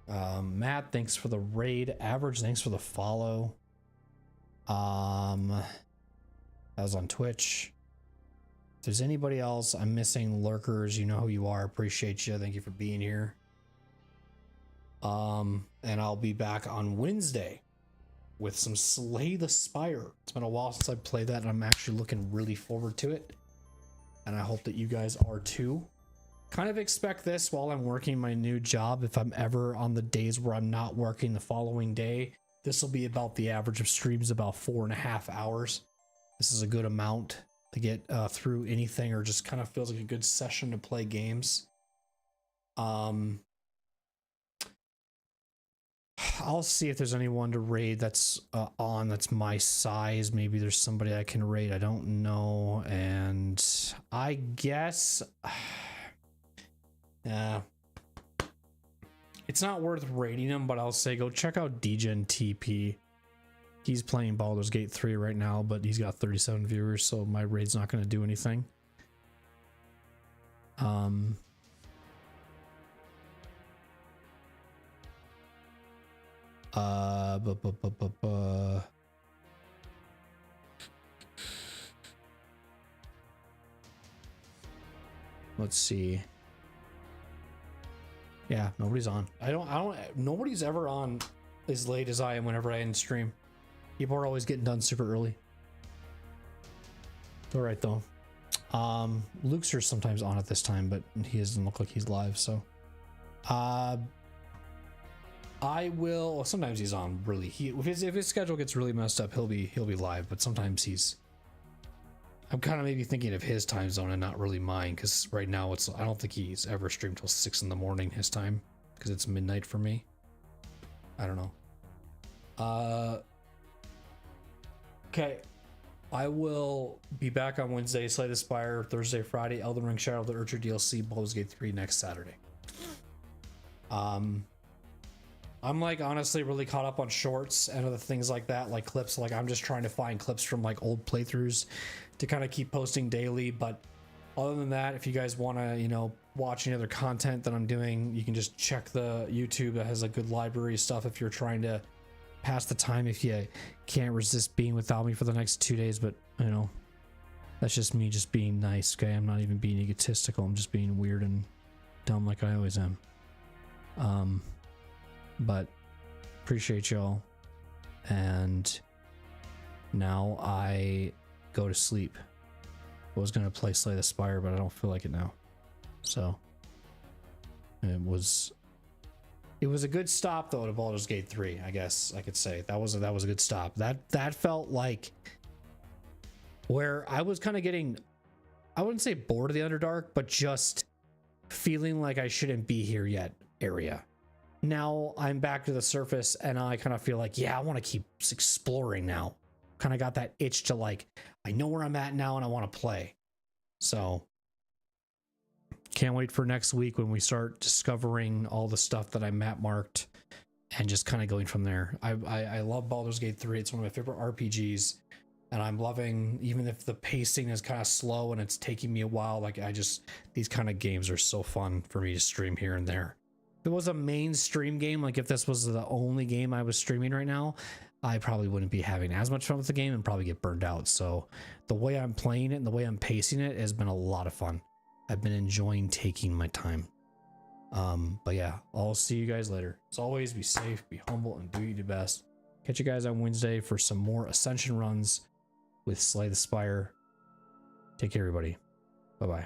Matt, thanks for the raid. Average, thanks for the follow. That was on Twitch. If there's anybody else I'm missing, lurkers, you know who you are. Appreciate you. Thank you for being here. And I'll be back on Wednesday with some Slay the Spire. It's been a while since I played that, and I'm actually looking really forward to it. And I hope that you guys are too. Kind of expect this while I'm working my new job. If I'm ever on the days where I'm not working the following day, this will be about the average of streams, about 4.5 hours. This is a good amount to get through anything, or just kind of feels like a good session to play games. I'll see if there's anyone to raid that's on that's my size. Maybe there's somebody I can raid. I don't know. And I guess it's not worth raiding him, but I'll say go check out Degen TP. He's playing Baldur's Gate 3 right now, but he's got 37 viewers, so my raid's not going to do anything. Let's see. Yeah, nobody's on. Nobody's ever on as late as I am whenever I end stream. People are always getting done super early. It's all right though. Luke's sometimes on at this time, but he doesn't look like he's live, so I will. Well, sometimes he's on really. If his schedule gets really messed up, he'll be live. But sometimes he's. I'm kind of maybe thinking of his time zone and not really mine, because right now it's. I don't think he's ever streamed till 6 in the morning his time, because it's midnight for me. I don't know. Okay, I will be back on Wednesday. Slay the Spire Thursday, Friday. Elden Ring Shadow of the Urcher DLC. Baldur's Gate 3 next Saturday. I'm like honestly really caught up on shorts and other things like that, like clips. Like I'm just trying to find clips from like old playthroughs to kind of keep posting daily. But other than that, if you guys want to, watch any other content that I'm doing, you can just check the YouTube that has a good library of stuff if you're trying to pass the time, if you can't resist being without me for the next 2 days. But that's just me just being nice. Okay, I'm not even being egotistical. I'm just being weird and dumb like I always am. But appreciate y'all, and now I go to sleep. I was gonna play Slay the Spire, but I don't feel like it now. So it was a good stop though to Baldur's Gate 3. I guess I could say that was a good stop. That felt like where I was kind of getting, I wouldn't say bored of the Underdark, but just feeling like I shouldn't be here yet area. Now I'm back to the surface and I kind of feel like, yeah, I want to keep exploring now. Kind of got that itch to like, I know where I'm at now and I want to play. So can't wait for next week when we start discovering all the stuff that I map marked and just kind of going from there. I love Baldur's Gate 3. It's one of my favorite RPGs, and I'm loving, even if the pacing is kind of slow and it's taking me a while, like these kind of games are so fun for me to stream here and there. If it was a mainstream game, like if this was the only game I was streaming right now, I probably wouldn't be having as much fun with the game and probably get burned out. So the way I'm playing it and the way I'm pacing it has been a lot of fun. I've been enjoying taking my time. But yeah, I'll see you guys later. As always, be safe, be humble, and do your best. Catch you guys on Wednesday for some more Ascension runs with Slay the Spire. Take care, everybody. Bye-bye.